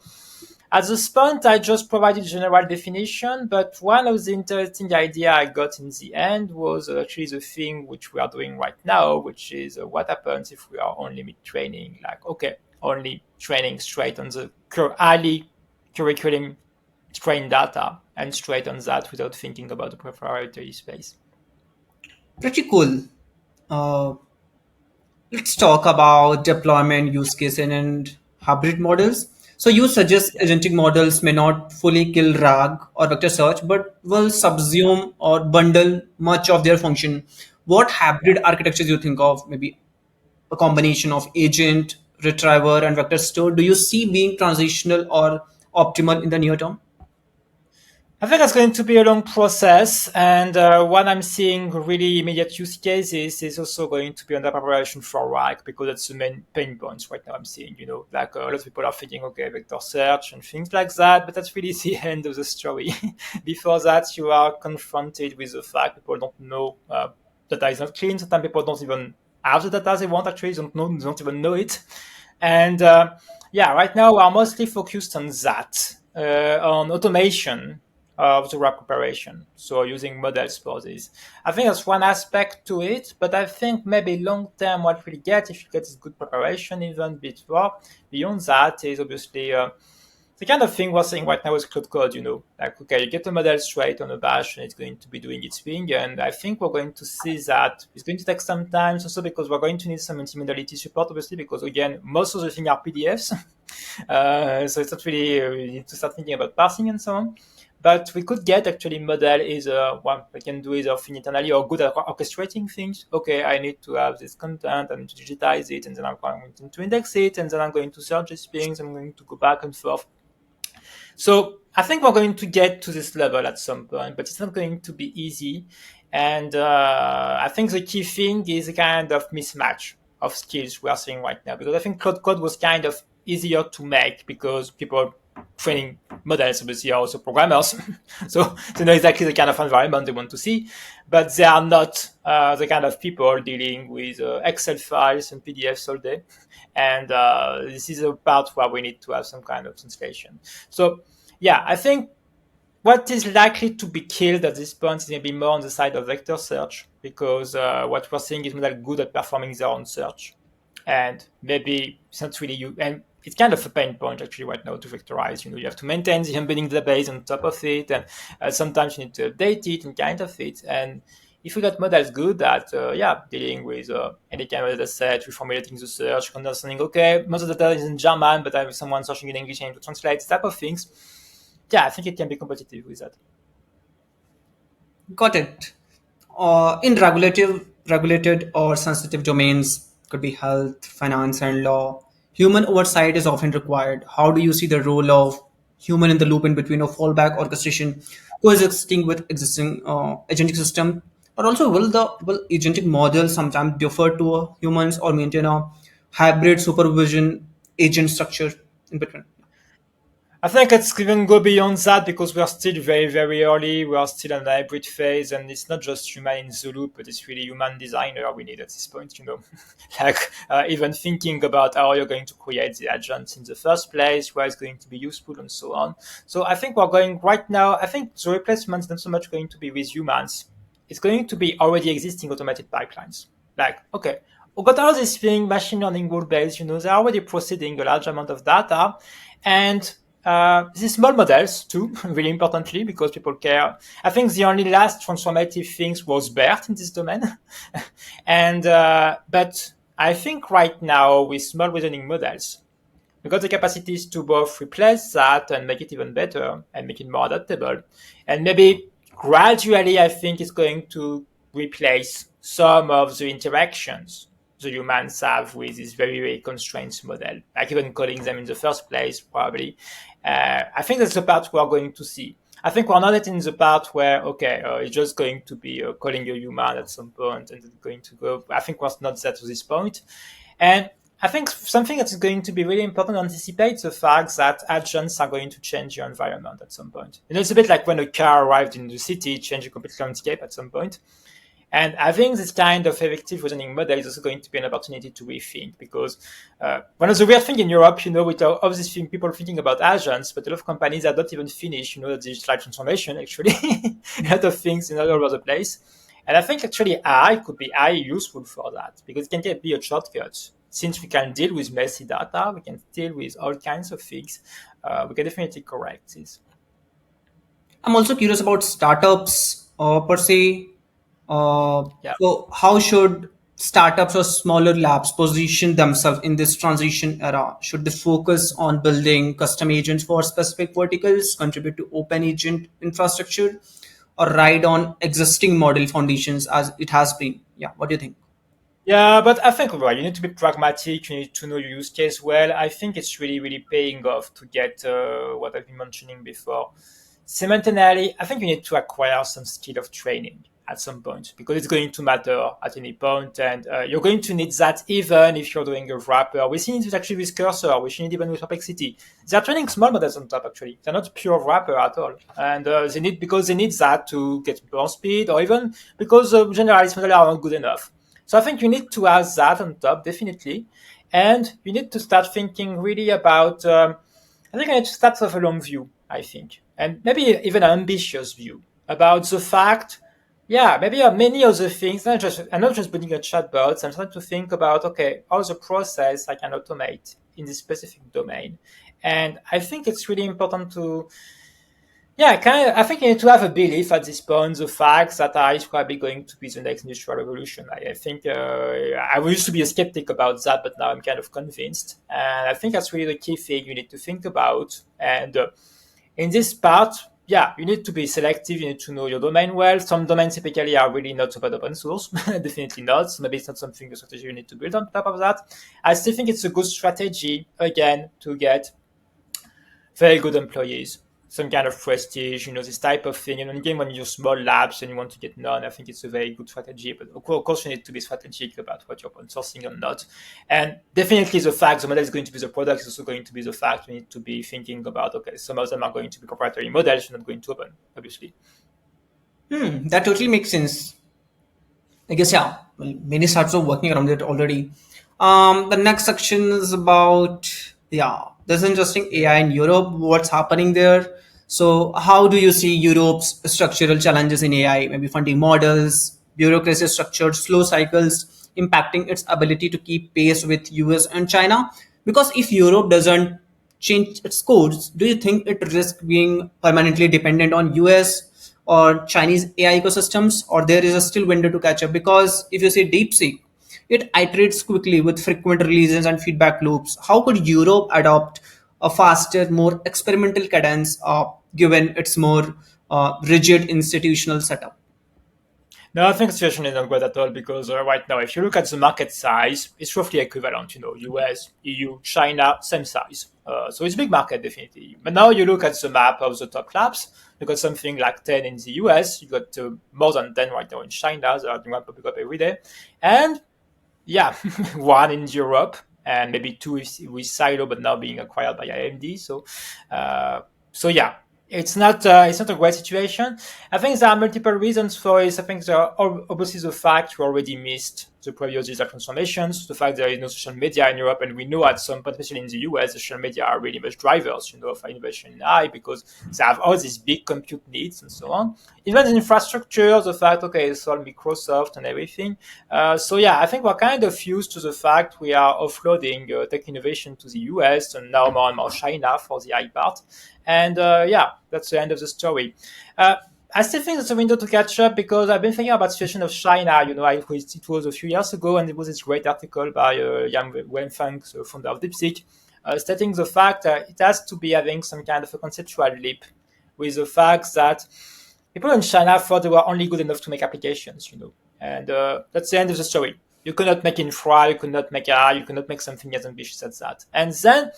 at this point, I just provided general definition, but one of the interesting idea I got in the end was actually the thing which we are doing right now, which is what happens if we are only mid-training, like, okay, only training straight on the highly curriculum trained data and straight on that without thinking about the proprietary space. Pretty cool. Uh, let's talk about deployment use case and hybrid models. So you suggest Yeah. agentic models may not fully kill RAG or vector search, but will subsume or bundle much of their function. What Yeah. hybrid architectures you think of? Maybe a combination of agent, retriever, and vector store. Do you see being transitional or optimal in the near term? I think that's going to be a long process, and what I'm seeing really immediate use cases is also going to be under preparation for RAG because that's the main pain points right now. I'm seeing, like a lot of people are thinking, okay, vector search and things like that, but that's really the end of the story. Before that, you are confronted with the fact people don't know data is not clean. Sometimes people don't even have the data they want. Actually, don't even know it, and yeah, right now we are mostly focused on that, on automation of the RAG preparation. So using models for this. I think that's one aspect to it, but I think maybe long term what we'll get if you get is good preparation even before. Beyond that is obviously the kind of thing we're seeing right now is cloud code, like, okay, you get a model straight on a bash and it's going to be doing its thing. And I think we're going to see that it's going to take some time also because we're going to need some multimodality support, obviously, because again, most of the things are PDFs. So it's not really, we need to start thinking about parsing and so on. But we could get actually model is one we can do either finitely or good at orchestrating things. Okay, I need to have this content, I need to digitize it, and then I'm going to index it, and then I'm going to search these things, I'm going to go back and forth. So I think we're going to get to this level at some point, but it's not going to be easy. And I think the key thing is a kind of mismatch of skills we are seeing right now, because I think code was kind of easier to make because people training models obviously are also programmers, so they know exactly the kind of environment they want to see, but they are not the kind of people dealing with Excel files and PDFs all day. And this is a part where we need to have some kind of translation. So yeah, I think what is likely to be killed at this point is maybe more on the side of vector search, because what we're seeing is model good at performing their own search, and maybe it's not really you. And it's kind of a pain point actually right now to vectorize. You have to maintain the embedding database on top of it, and sometimes you need to update it and kind of it. And if we got models good at dealing with any kind of data set, reformulating the search, understanding, okay, most of the data is in German, but I have someone searching in English and to translate, type of things. Yeah, I think it can be competitive with that. Got it. In regulated or sensitive domains, could be health, finance, and law. Human oversight is often required. How do you see the role of human in the loop in between a fallback orchestration coexisting with existing agentic system? Or also, will agentic models sometimes defer to humans or maintain a hybrid supervision agent structure in between? I think it's even go beyond that because we are still very, very early. We are still in the hybrid phase, and it's not just human in the loop, but it's really human designer we need at this point. Like even thinking about how you're going to create the agents in the first place, where it's going to be useful, and so on. So I think we're going right now. I think the replacement is not so much going to be with humans. It's going to be already existing automated pipelines. Like, okay, we got all this thing, machine learning rule based. They're already processing a large amount of data, and these small models too, really importantly, because people care. I think the only last transformative things was BERT in this domain. And but I think right now with small reasoning models, we got the capacities to both replace that and make it even better and make it more adaptable. And maybe gradually, I think it's going to replace some of the interactions the humans have with this very, very constrained model, like even calling them in the first place, probably. I think that's the part we are going to see. I think we're not yet in the part where, okay, it's just going to be calling a human at some point and it's going to go. I think we're not yet to this point. And I think something that is going to be really important to anticipate the fact that agents are going to change your environment at some point. It's a bit like when a car arrived in the city, it changed the complete landscape at some point. And I think this kind of effective reasoning model is also going to be an opportunity to rethink because one of the weird things in Europe, with all these people thinking about agents, but a lot of companies are not even finished, the digital transformation, actually, a lot of things all over the place. And I think actually AI could be useful for that because it can be a shortcut. Since we can deal with messy data, we can deal with all kinds of things. We can definitely correct this. I'm also curious about startups per se. Uh, Yeah. so, how should startups or smaller labs position themselves in this transition era? Should they focus on building custom agents for specific verticals, contribute to open agent infrastructure, or ride on existing model foundations as it has been? Yeah, what do you think? Yeah, but I think right, you need to be pragmatic. You need to know your use case well. I think it's really, really paying off to get what I've been mentioning before. Simultaneously, I think you need to acquire some skill of training at some point because it's going to matter at any point, and you're going to need that even if you're doing a wrapper. We see it actually with Cursor. We see it even with Perplexity. They're training small models on top. Actually, they're not pure wrapper at all, and they need that to get more speed, or even because generalist models are not good enough. So I think you need to have that on top, definitely. And you need to start thinking really about, I think I need to start with a long view, I think. And maybe even an ambitious view about the fact, yeah, maybe many other things, I'm not just building a chatbot, I'm trying to think about, okay, how the process I can automate in this specific domain. And I think it's really important to yeah, I think you need to have a belief at this point, the fact that AI is probably going to be the next industrial revolution. I think I used to be a skeptic about that, but now I'm kind of convinced. And I think that's really the key thing you need to think about. And in this part, yeah, you need to be selective. You need to know your domain well. Some domains typically are really not about open source. Definitely not. So maybe it's not something, a strategy you need to build on top of that. I still think it's a good strategy, again, to get very good employees, some kind of prestige, this type of thing. And again, when you're small labs and you want to get known, I think it's a very good strategy. But of course, you need to be strategic about what you're open sourcing or not. And definitely the fact the model is going to be the product is also going to be the fact we need to be thinking about, okay, some of them are going to be proprietary models, you're not going to open, obviously. That totally makes sense. I guess, yeah, well, many startups are working around it already. The next section is about, yeah, this is interesting AI in Europe, what's happening there. So, how do you see Europe's structural challenges in AI, maybe funding models, bureaucracy structured, slow cycles, impacting its ability to keep pace with US and China? Because if Europe doesn't change its course, do you think it risks being permanently dependent on US or Chinese AI ecosystems, or there is a still window to catch up? Because if you say DeepSeek, it iterates quickly with frequent releases and feedback loops. How could Europe adopt a faster, more experimental cadence, given its more rigid institutional setup? No, I think the situation is not good at all because right now, if you look at the market size, it's roughly equivalent. US, EU, China, same size. So it's a big market, definitely. But now you look at the map of the top labs, you got something like 10 in the US, you got more than 10 right now in China. They are doing public up every day. And yeah, one in Europe, and maybe two with Silo, but now being acquired by AMD. So yeah, it's not a great situation. I think there are multiple reasons for it. I think there are obviously the fact you already missed the previous digital transformations, the fact there is no social media in Europe, and we know at some point, especially in the US, the social media are really much drivers, for innovation in AI because they have all these big compute needs and so on. Even the infrastructure, the fact, okay, it's all Microsoft and everything. So yeah, I think we're kind of used to the fact we are offloading tech innovation to the US and now more and more China for the AI part. And yeah, that's the end of the story. I still think it's a window to catch up because I've been thinking about the situation of China. It was a few years ago, and it was this great article by Yang Wenfeng, the founder of DeepSeek, stating the fact that it has to be having some kind of a conceptual leap with the fact that people in China thought they were only good enough to make applications, and that's the end of the story. You cannot make infra, you cannot make AI, you cannot make something as ambitious as that. And then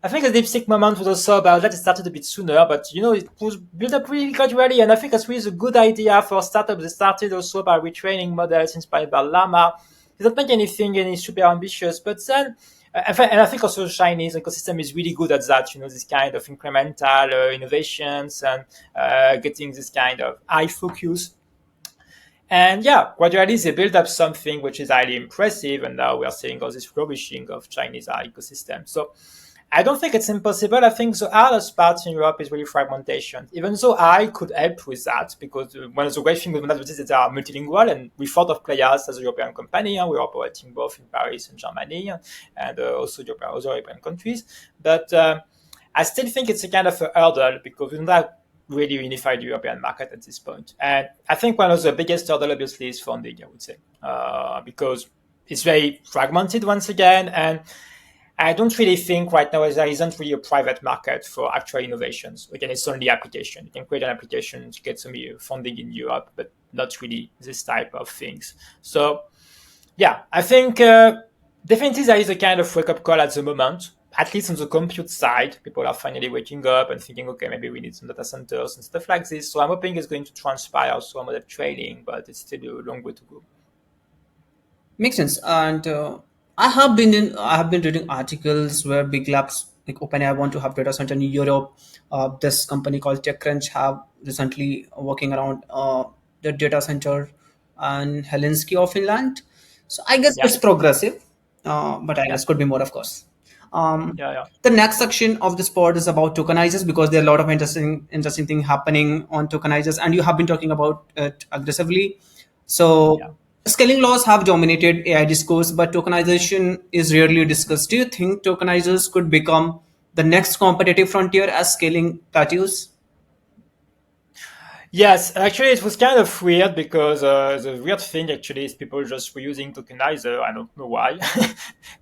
I think the DeepSeek moment was also about that. It started a bit sooner, but it was built up really gradually. And I think that's really a good idea for startups. It started also by retraining models inspired by Llama. It doesn't make anything any super ambitious, but then, and I think also the Chinese ecosystem is really good at that. This kind of incremental innovations and getting this kind of high focus. And yeah, gradually they build up something which is highly impressive. And now we are seeing all this flourishing of Chinese ecosystem. So I don't think it's impossible. I think the hardest part in Europe is really fragmentation. Even though I could help with that, because one of the great things with Monetization is that they are multilingual, and we thought of Pleias as a European company, and we're operating both in Paris and Germany, and also other European countries. But I still think it's a kind of a hurdle because we don't have really unified European market at this point. And I think one of the biggest hurdle, obviously, is funding, I would say, because it's very fragmented once again, and I don't really think right now there isn't really a private market for actual innovations. Again, it's only application. You can create an application to get some funding in Europe, but not really this type of things. So, yeah, I think definitely there is a kind of wake-up call at the moment, at least on the compute side. People are finally waking up and thinking, okay, maybe we need some data centers and stuff like this. So I'm hoping it's going to transpire some of the trading, but it's still a long way to go. Makes sense. And I have been reading articles where big labs like OpenAI want to have data center in Europe. This company called TechCrunch have recently working around the data center and Helsinki of Finland. So I guess Yeah, it's progressive, but I yeah, guess could be more, of course. yeah, yeah, The next section of this pod is about tokenizers because there are a lot of interesting thing happening on tokenizers, and you have been talking about it aggressively. yeah. So scaling laws have dominated AI discourse, but tokenization is rarely discussed. Do you think tokenizers could become the next competitive frontier as scaling plateaus? Yes, actually, it was kind of weird because the weird thing actually is people just reusing tokenizer. I don't know why,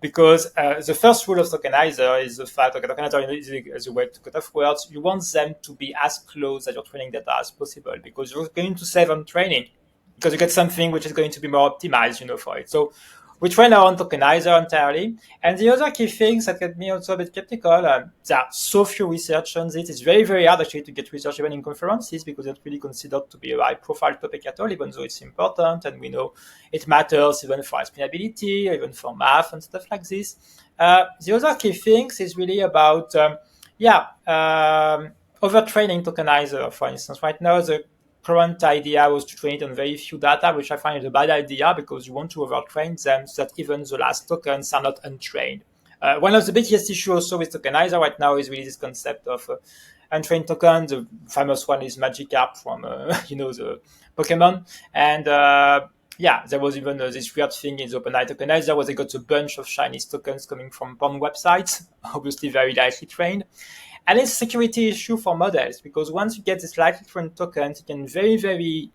because the first rule of tokenizer is the fact that tokenizer is a way to cut off words. You want them to be as close at your training data as possible because you're going to save on training because you get something which is going to be more optimized, for it. So we train our own tokenizer entirely. And the other key things that get me also a bit skeptical, there are so few research on this. It's very, very hard actually to get research even in conferences because it's really considered to be a high profile topic at all, even though it's important. And we know it matters even for explainability, even for math and stuff like this. The other key things is really about, overtraining tokenizer, for instance. Right now, the current idea was to train it on very few data, which I find is a bad idea because you want to overtrain them so that even the last tokens are not untrained. One of the biggest issues also with tokenizer right now is really this concept of untrained token. The famous one is Magikarp from the Pokemon, and there was even this weird thing in the OpenAI tokenizer where they got a bunch of Chinese tokens coming from porn websites, obviously very lightly trained. And it's a security issue for models because once you get this lightly trained tokens, you can very, very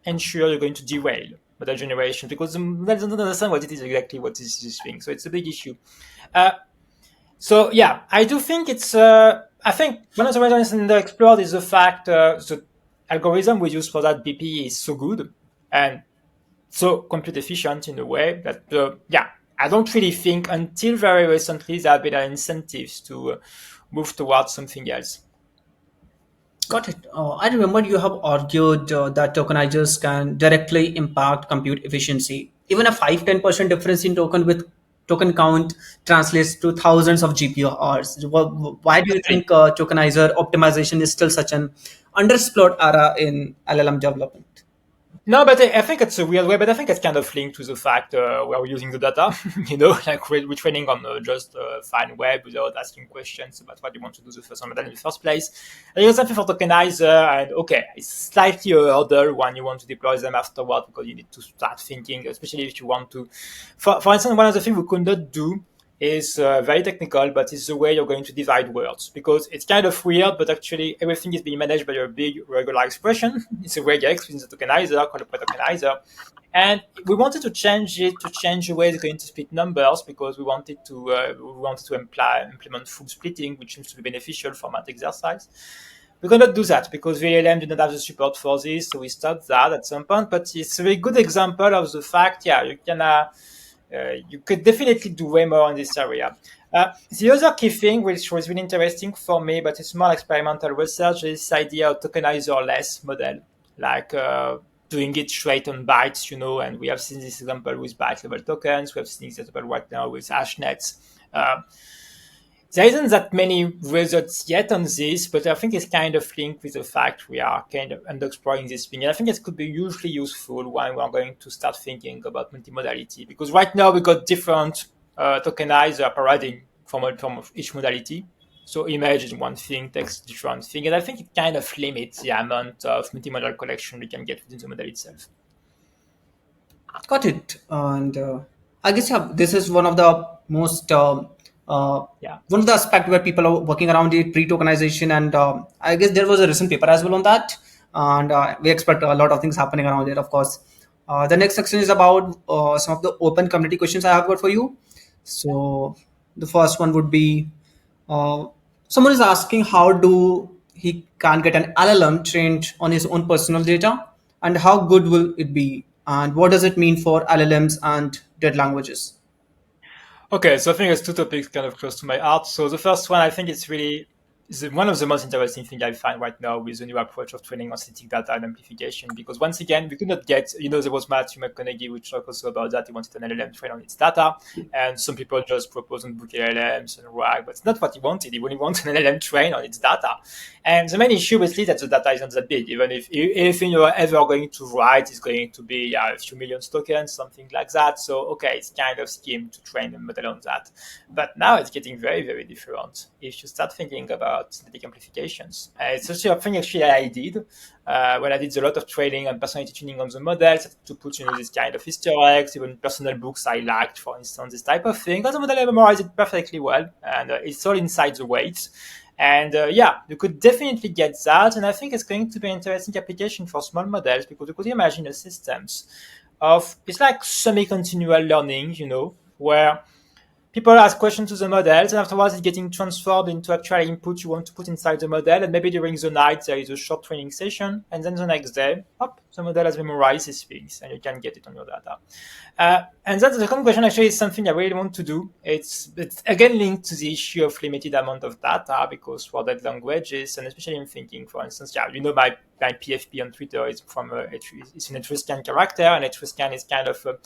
ensure you're going to derail model generation because the models don't understand what it is exactly, what is this thing. So it's a big issue. So yeah, I do think it's. I think one of the reasons in the explored is the fact the algorithm we use for that BP is so good and so compute efficient in a way that I don't really think until very recently there have been incentives to move towards something else. Got it. I remember you have argued that tokenizers can directly impact compute efficiency. Even a 5-10% difference in token count translates to thousands of GPU hours. Why do you Exactly. think tokenizer optimization is still such an underexplored area in LLM development? No, but I think it's a weird way, but I think it's kind of linked to the fact we're using the data, like we're training on just fine web without asking questions about what you want to do the first model in the first place. And you use something for tokenizer, and okay, it's slightly a hurdle when you want to deploy them afterward because you need to start thinking, especially if you want to. For instance, one of the things we could not do is very technical, but it's the way you're going to divide words because it's kind of weird, but actually everything is being managed by a big regular expression. It's a regex within the tokenizer called a pre-tokenizer. And we wanted to change it to change the way it's going to split numbers because we wanted to implement full splitting, which seems to be beneficial for math exercise. We cannot do that because VLM did not have the support for this, so we stopped that at some point. But it's a very good example of the fact, yeah, you could definitely do way more in this area. The other key thing, which was really interesting for me, but it's more experimental research, is this idea of tokenizer-less model, like doing it straight on bytes, and we have seen this example with byte-level tokens. We have seen this example right now with hashnets. There isn't that many results yet on this, but I think it's kind of linked with the fact we are kind of under-exploring this thing. And I think it could be hugely useful when we're going to start thinking about multimodality, because right now we got different tokenizer paradigm from each modality. So image is one thing, text is different thing, and I think it kind of limits the amount of multimodal collection we can get within the model itself. Got it. And I guess yeah, this is one of the most Yeah. one of the aspect where people are working around the pre-tokenization, and I guess there was a recent paper as well on that, and we expect a lot of things happening around it. Of course, the next section is about some of the open community questions I have got for you. So the first one would be uh, someone is asking how do he can get an LLM trained on his own personal data, and how good will it be, and what does it mean for LLMs and dead languages? Okay, so I think there's two topics kind of close to my heart. So the first one, I think it's really is one of the most interesting things I find right now with the new approach of training on synthetic data and amplification. Because once again, we could not get, there was Matthew McConaughey, which talked also about that. He wanted an LLM trained on its data. And some people just propose and book LLMs and RAG, but it's not what he wanted. He only wanted an LLM trained on its data. And the main issue is that the data isn't that big. Even if anything you're ever going to write is going to be a few million tokens, something like that. So, okay, it's kind of scheme to train a model on that. But now it's getting very, very different if you start thinking about synthetic amplifications. It's also a thing actually I did when I did a lot of training and personality tuning on the models to put this kind of Easter eggs, even personal books I liked, for instance, this type of thing. Because the model memorized it perfectly well, and it's all inside the weights. And yeah, you could definitely get that. And I think it's going to be an interesting application for small models because you could imagine a systems of, it's like semi-continual learning, where people ask questions to the models, and afterwards it's getting transformed into actual input you want to put inside the model. And maybe during the night there is a short training session, and then the next day, the model has memorized these things, and you can get it on your data. And that's the second question. Actually, is something I really want to do. It's again linked to the issue of limited amount of data because for that languages, and especially in thinking, for instance, my PFP on Twitter is from it's an Etruscan character, and Etruscan is kind of a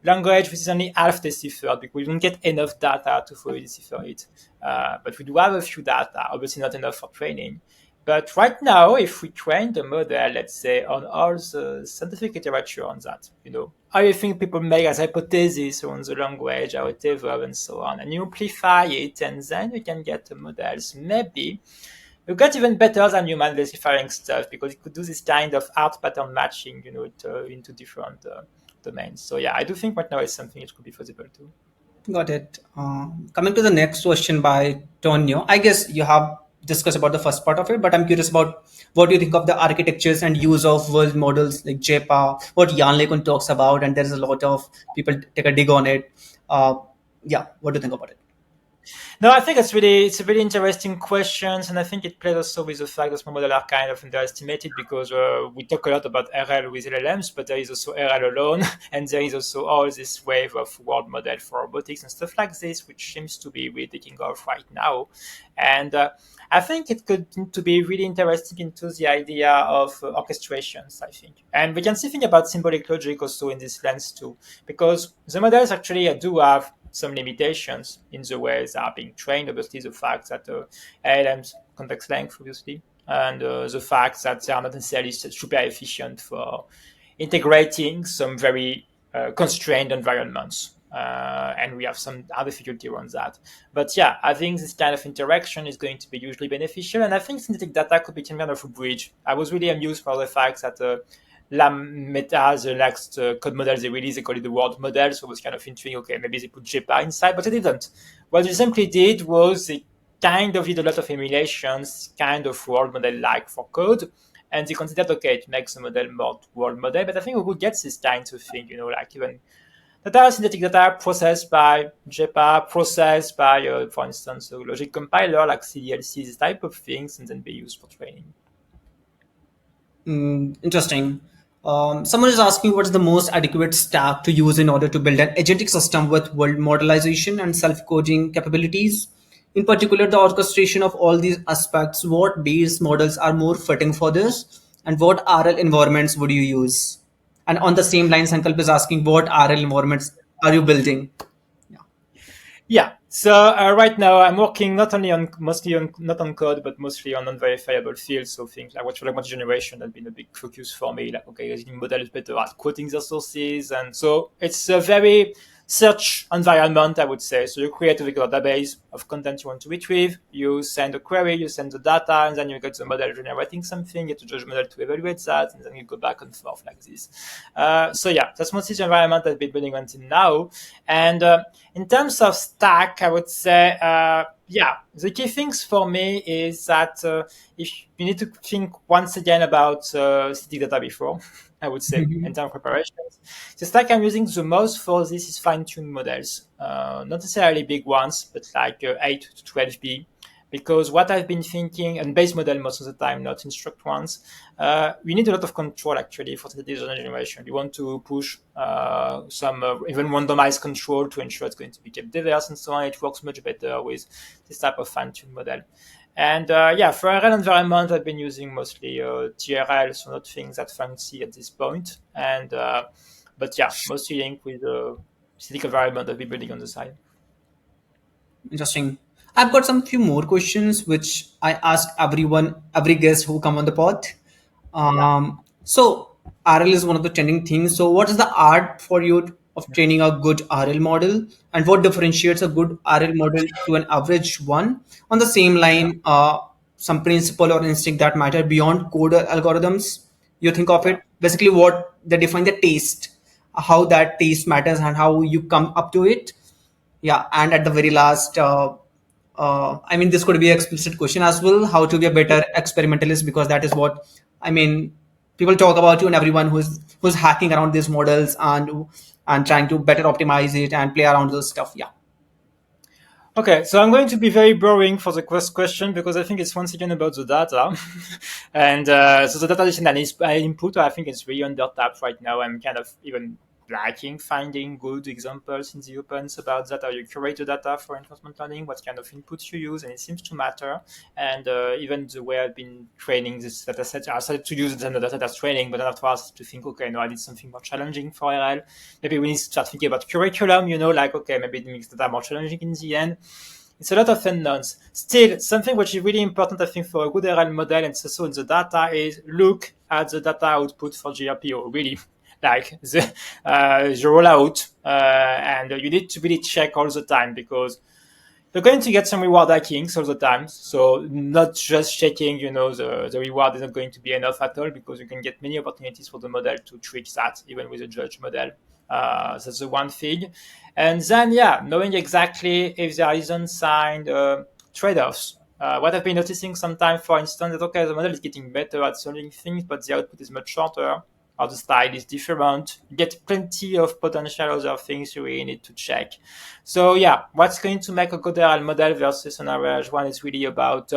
language which is only half deciphered because we don't get enough data to fully decipher it. But we do have a few data, obviously not enough for training. But right now, if we train the model, let's say, on all the scientific literature on that, how you think people make as hypothesis on the language or whatever and so on, and you amplify it, and then you can get the models. Maybe you get even better than human deciphering stuff because it could do this kind of art pattern matching, into different domains. So yeah, I do think right now it's something it could be feasible too. Got it. Coming to the next question by Tonio, I guess you have discussed about the first part of it, but I'm curious about what you think of the architectures and use of world models like JEPA, what Jan LeCun talks about, and there's a lot of people take a dig on it. Uh, yeah, what do you think about it? No, I think it's a really interesting question, and I think it plays also with the fact that small models are kind of underestimated because we talk a lot about RL with LLMs, but there is also RL alone, and there is also all this wave of world model for robotics and stuff like this, which seems to be really taking off right now. And I think it could to be really interesting into the idea of orchestrations, I think. And we can see things about symbolic logic also in this lens too, because the models actually do have some limitations in the ways they are being trained. Obviously, the fact that LLMs context length, obviously, and the fact that they are not necessarily super efficient for integrating some very constrained environments. And we have some other difficulty around that. But yeah, I think this kind of interaction is going to be usually beneficial. And I think synthetic data could be kind of a bridge. I was really amused by the fact that Meta, the next code model they released, they call it the world model. So it was kind of intriguing. Okay, maybe they put JEPA inside, but they didn't. What they simply did was they kind of did a lot of emulations, kind of world model-like for code. And they considered, okay, it makes the model more world model. But I think we will get this kind of thing, like even data, synthetic data processed by JEPA, processed by, for instance, a logic compiler like CDLC, this type of things, and then be used for training. Interesting. Someone is asking what is the most adequate stack to use in order to build an agentic system with world modelization and self-coding capabilities. In particular, the orchestration of all these aspects. What base models are more fitting for this, and what RL environments would you use? And on the same line, Sankalp is asking what RL environments are you building? Yeah. Yeah. So right now I'm working not only on mostly on not on code, but mostly on non-verifiable fields. So things like what like multi generation has been a big focus for me. Like okay, using models better at quoting the sources, and so it's a very search environment, I would say. So you create a regular database of content you want to retrieve. You send a query, you send the data, and then you get the model generating something. You get the judge model to evaluate that, and then you go back and forth like this. So yeah, that's mostly the environment I've been building until now. And in terms of stack, I would say, yeah, the key things for me is that if you need to think once again about static data before, I would say, in terms of preparations. The stack I'm using the most for this is fine-tuned models, not necessarily big ones, but like 8 to 12B. Because what I've been thinking, and base model most of the time, not instruct ones, we need a lot of control actually for the generation. You want to push some even randomized control to ensure it's going to be kept diverse and so on. It works much better with this type of fine-tuned model. And yeah, for RL environment, I've been using mostly TRL, so not things that fancy at this point. And but yeah, mostly linked with static environment I've been building on the side. Interesting. I've got some few more questions which I ask everyone, every guest who come on the pod. Yeah. So RL is one of the trending things. So what is the art for you of training a good RL model, and what differentiates a good RL model to an average one? On the same Yeah. line, some principle or instinct that matter beyond code or algorithms. You think of Yeah. it basically what they define the taste, how that taste matters, and how you come up to it. Yeah, and at the very last, I mean, this could be an explicit question as well: how to be a better experimentalist, because that is what I mean. People talk about you, and everyone who's hacking around these models and trying to better optimize it and play around those stuff. Yeah. Okay, so I'm going to be very boring for the first question because I think it's once again about the data. And so the data addition I input, I think it's really under tapped right now. I'm kind of even lacking finding good examples in the opens about that. How you curate the data for reinforcement learning, what kind of inputs you use, and it seems to matter. And even the way I've been training this data set, I started to use it in the data as training, but then afterwards to think, okay, no, I did something more challenging for RL. Maybe we need to start thinking about curriculum, like, okay, maybe it makes data more challenging in the end. It's a lot of unknowns. Still, something which is really important, I think, for a good RL model and also in the data is look at the data output for GRPO, really. Like the rollout, and you need to really check all the time because you're going to get some reward hackings all the time. So not just checking, the reward is not going to be enough at all because you can get many opportunities for the model to trick that, even with a judge model. That's the one thing. And then, yeah, knowing exactly if there is unsigned trade-offs. What I've been noticing sometimes, for instance, that, okay, the model is getting better at solving things, but the output is much shorter or the style is different. You get plenty of potential other things you really need to check. So yeah, what's going to make a good RL model versus an average one is really about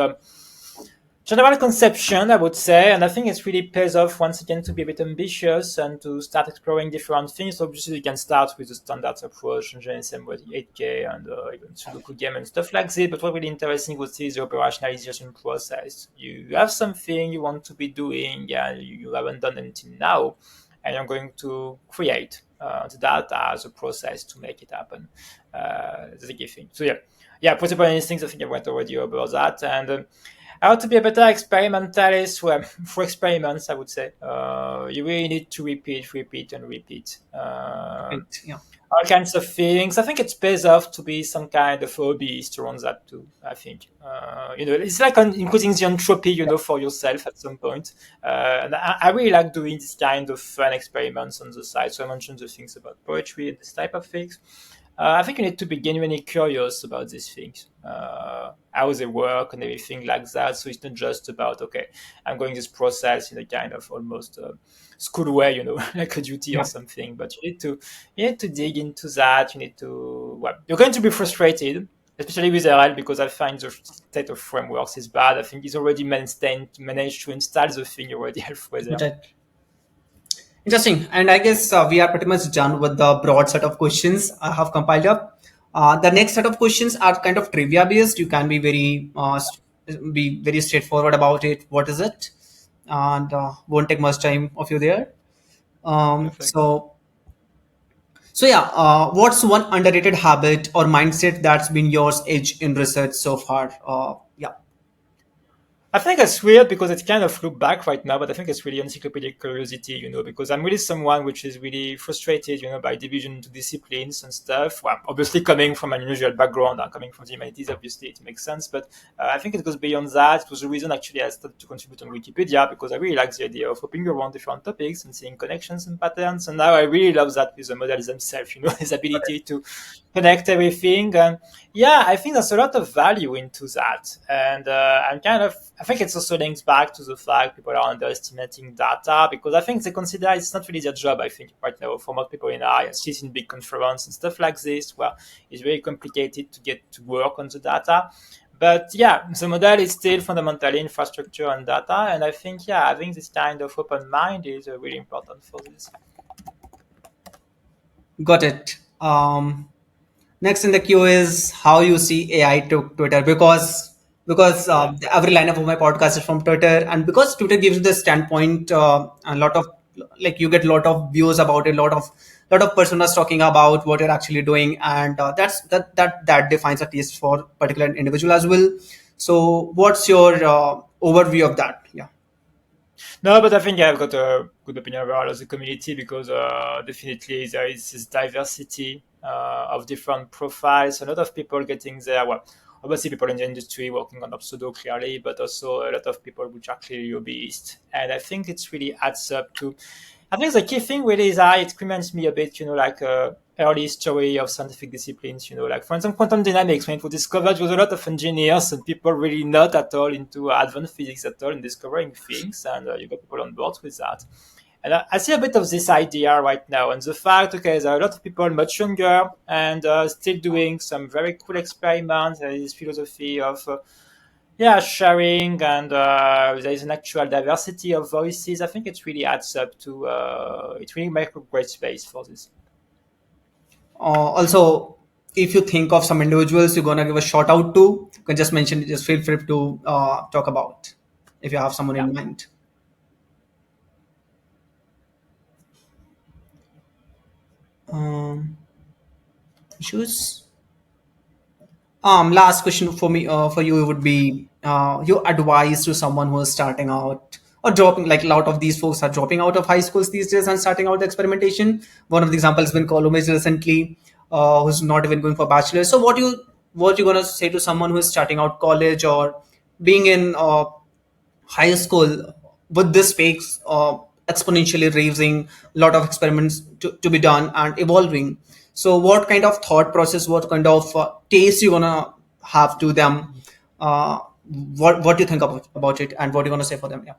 general conception, I would say, and I think it really pays off once again to be a bit ambitious and to start exploring different things. Obviously, you can start with the standards approach and GNSM with 8K and even Sudoku game and stuff like that. But what really interesting would see is the operationalization process. You have something you want to be doing and you haven't done until now, and you're going to create the data as a process to make it happen. That's the key thing. So yeah, principal instincts. I think I went already over that and. How to be a better experimentalist? Well, for experiments, I would say you really need to repeat, repeat, and repeat. Right. Yeah. All kinds of things. I think it pays off to be some kind of hobbyist around that too. I think it's like increasing the entropy, for yourself at some point. And I really like doing this kind of fun experiments on the side. So I mentioned the things about poetry and this type of things. I think you need to be genuinely curious about these things, how they work and everything like that. So it's not just about, okay, I'm going this process in a kind of almost school way, like a duty or Yeah. something. But you need to dig into that. You need to, well, you're going to be frustrated, especially with RL, because I find the state of frameworks is bad. I think he's already managed to install the thing already halfway there. Right. Interesting. And I guess we are pretty much done with the broad set of questions I have compiled up. The next set of questions are kind of trivia based. You can be very straightforward about it. What is it? And won't take much time of you there. Um, Perfect. so so yeah. What's one underrated habit or mindset that's been yours edge in research so far? Yeah. I think it's weird because it kind of look back right now, but I think it's really encyclopedic curiosity, because I'm really someone which is really frustrated, by division into disciplines and stuff. Well, obviously coming from an unusual background, I'm coming from the humanities, obviously it makes sense, but I think it goes beyond that. It was the reason actually I started to contribute on Wikipedia because I really like the idea of hopping around different topics and seeing connections and patterns. And now I really love that with the models themselves, his ability to connect everything. And yeah, I think there's a lot of value into that. And I think it's also links back to the fact people are underestimating data because I think they consider it's not really their job, I think, right now, for most people in AI, sit in big conference and stuff like this, where it's very complicated to get to work on the data. But yeah, the model is still fundamentally infrastructure and data. And I think, yeah, having this kind of open mind is really important for this. Got it. Next in the queue is how you see AI to Twitter because Yeah. every line of my podcast is from Twitter, and because Twitter gives you the standpoint, a lot of like you get a lot of views about it, lot of personas talking about what you're actually doing, and that defines a taste for particular individual as well. So, what's your overview of that? Yeah. No, but I think I've got a good opinion about the community because definitely there is this diversity of different profiles. A lot of people getting there. Well, obviously people in the industry working on pseudo clearly, but also a lot of people which are clearly hobbyists. And I think it's really adds up to. I think the key thing really is it reminds me a bit, like early story of scientific disciplines, like for instance, quantum dynamics, when it was discovered, there was a lot of engineers and people really not at all into advanced physics at all in discovering things, and you got people on board with that. And I see a bit of this idea right now, and the fact, okay, there are a lot of people much younger and still doing some very cool experiments. There is this philosophy of yeah, sharing and there is an actual diversity of voices. I think it really adds up to it really makes a great space for this. Also, if you think of some individuals you're gonna give a shout out to, you can just mention. Just feel free to talk about if you have someone Yeah. in mind. Um, Issues. Last question for me, for you would be your advice to someone who is starting out or dropping. Like a lot of these folks are dropping out of high schools these days and starting out the experimentation. One of the examples has been Columbus recently, who's not even going for bachelor. So what you gonna say to someone who is starting out college or being in high school with this space exponentially raising a lot of experiments to be done and evolving, so what kind of thought process, what kind of taste you gonna have to them, uh, what do you think about it and what you gonna say for them? Yeah.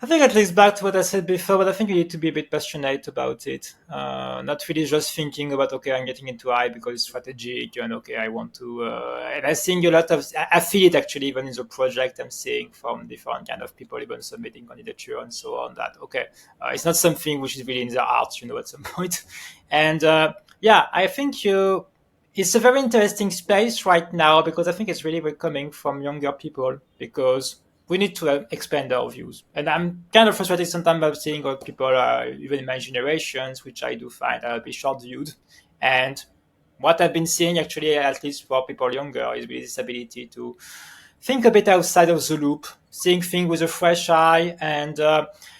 I think it links back to what I said before, but I think you need to be a bit passionate about it. Not really just thinking about, okay, I'm getting into AI because it's strategic and okay, I want to. And I think a lot of, I feel it actually even in the project I'm seeing from different kind of people, even submitting candidature and so on, that, okay, it's not something which is really in their hearts, at some point. And yeah, I think it's a very interesting space right now because I think it's really coming from younger people because we need to expand our views. And I'm kind of frustrated sometimes by seeing how people are, even in my generations, which I do find a bit short viewed. And what I've been seeing actually, at least for people younger, is really this ability to think a bit outside of the loop, seeing things with a fresh eye, and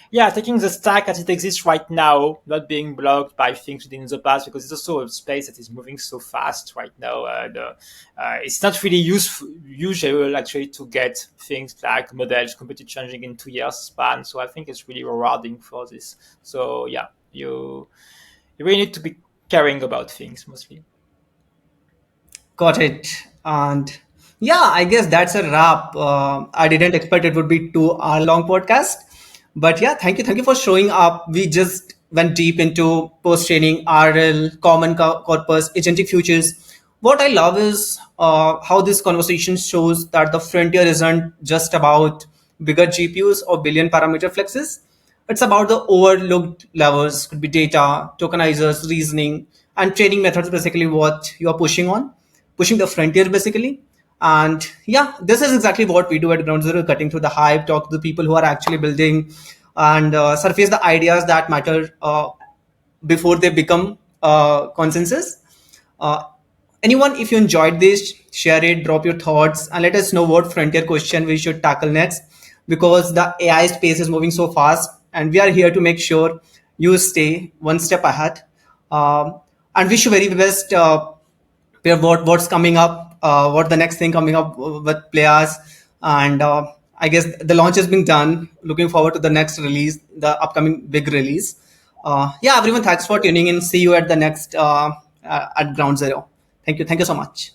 yeah, taking the stack as it exists right now, not being blocked by things within the past, because it's also a space that is moving so fast right now. And it's not really usual actually to get things like models completely changing in 2 years span. So I think it's really rewarding for this. So yeah, you really need to be caring about things mostly. Got it. And yeah, I guess that's a wrap. I didn't expect it would be 2 hour long podcast, but yeah, thank you for showing up. We just went deep into post training, RL, common corpus, agentic futures. What I love is how this conversation shows that the frontier isn't just about bigger GPUs or billion parameter flexes. It's about the overlooked levels, could be data, tokenizers, reasoning, and training methods, basically what you are pushing the frontier basically. And yeah, this is exactly what we do at Ground Zero, cutting through the hype, talk to the people who are actually building, and surface the ideas that matter before they become consensus. Uh, Anyone, if you enjoyed this, share it, drop your thoughts, and let us know what frontier question we should tackle next, because the AI space is moving so fast, and we are here to make sure you stay one step ahead. And wish you very best. What's coming up, what the next thing coming up with Pleias, and I guess the launch has been done. Looking forward to the next release, the upcoming big release. Yeah, everyone, thanks for tuning in. See you at the next at Ground Zero. Thank you so much.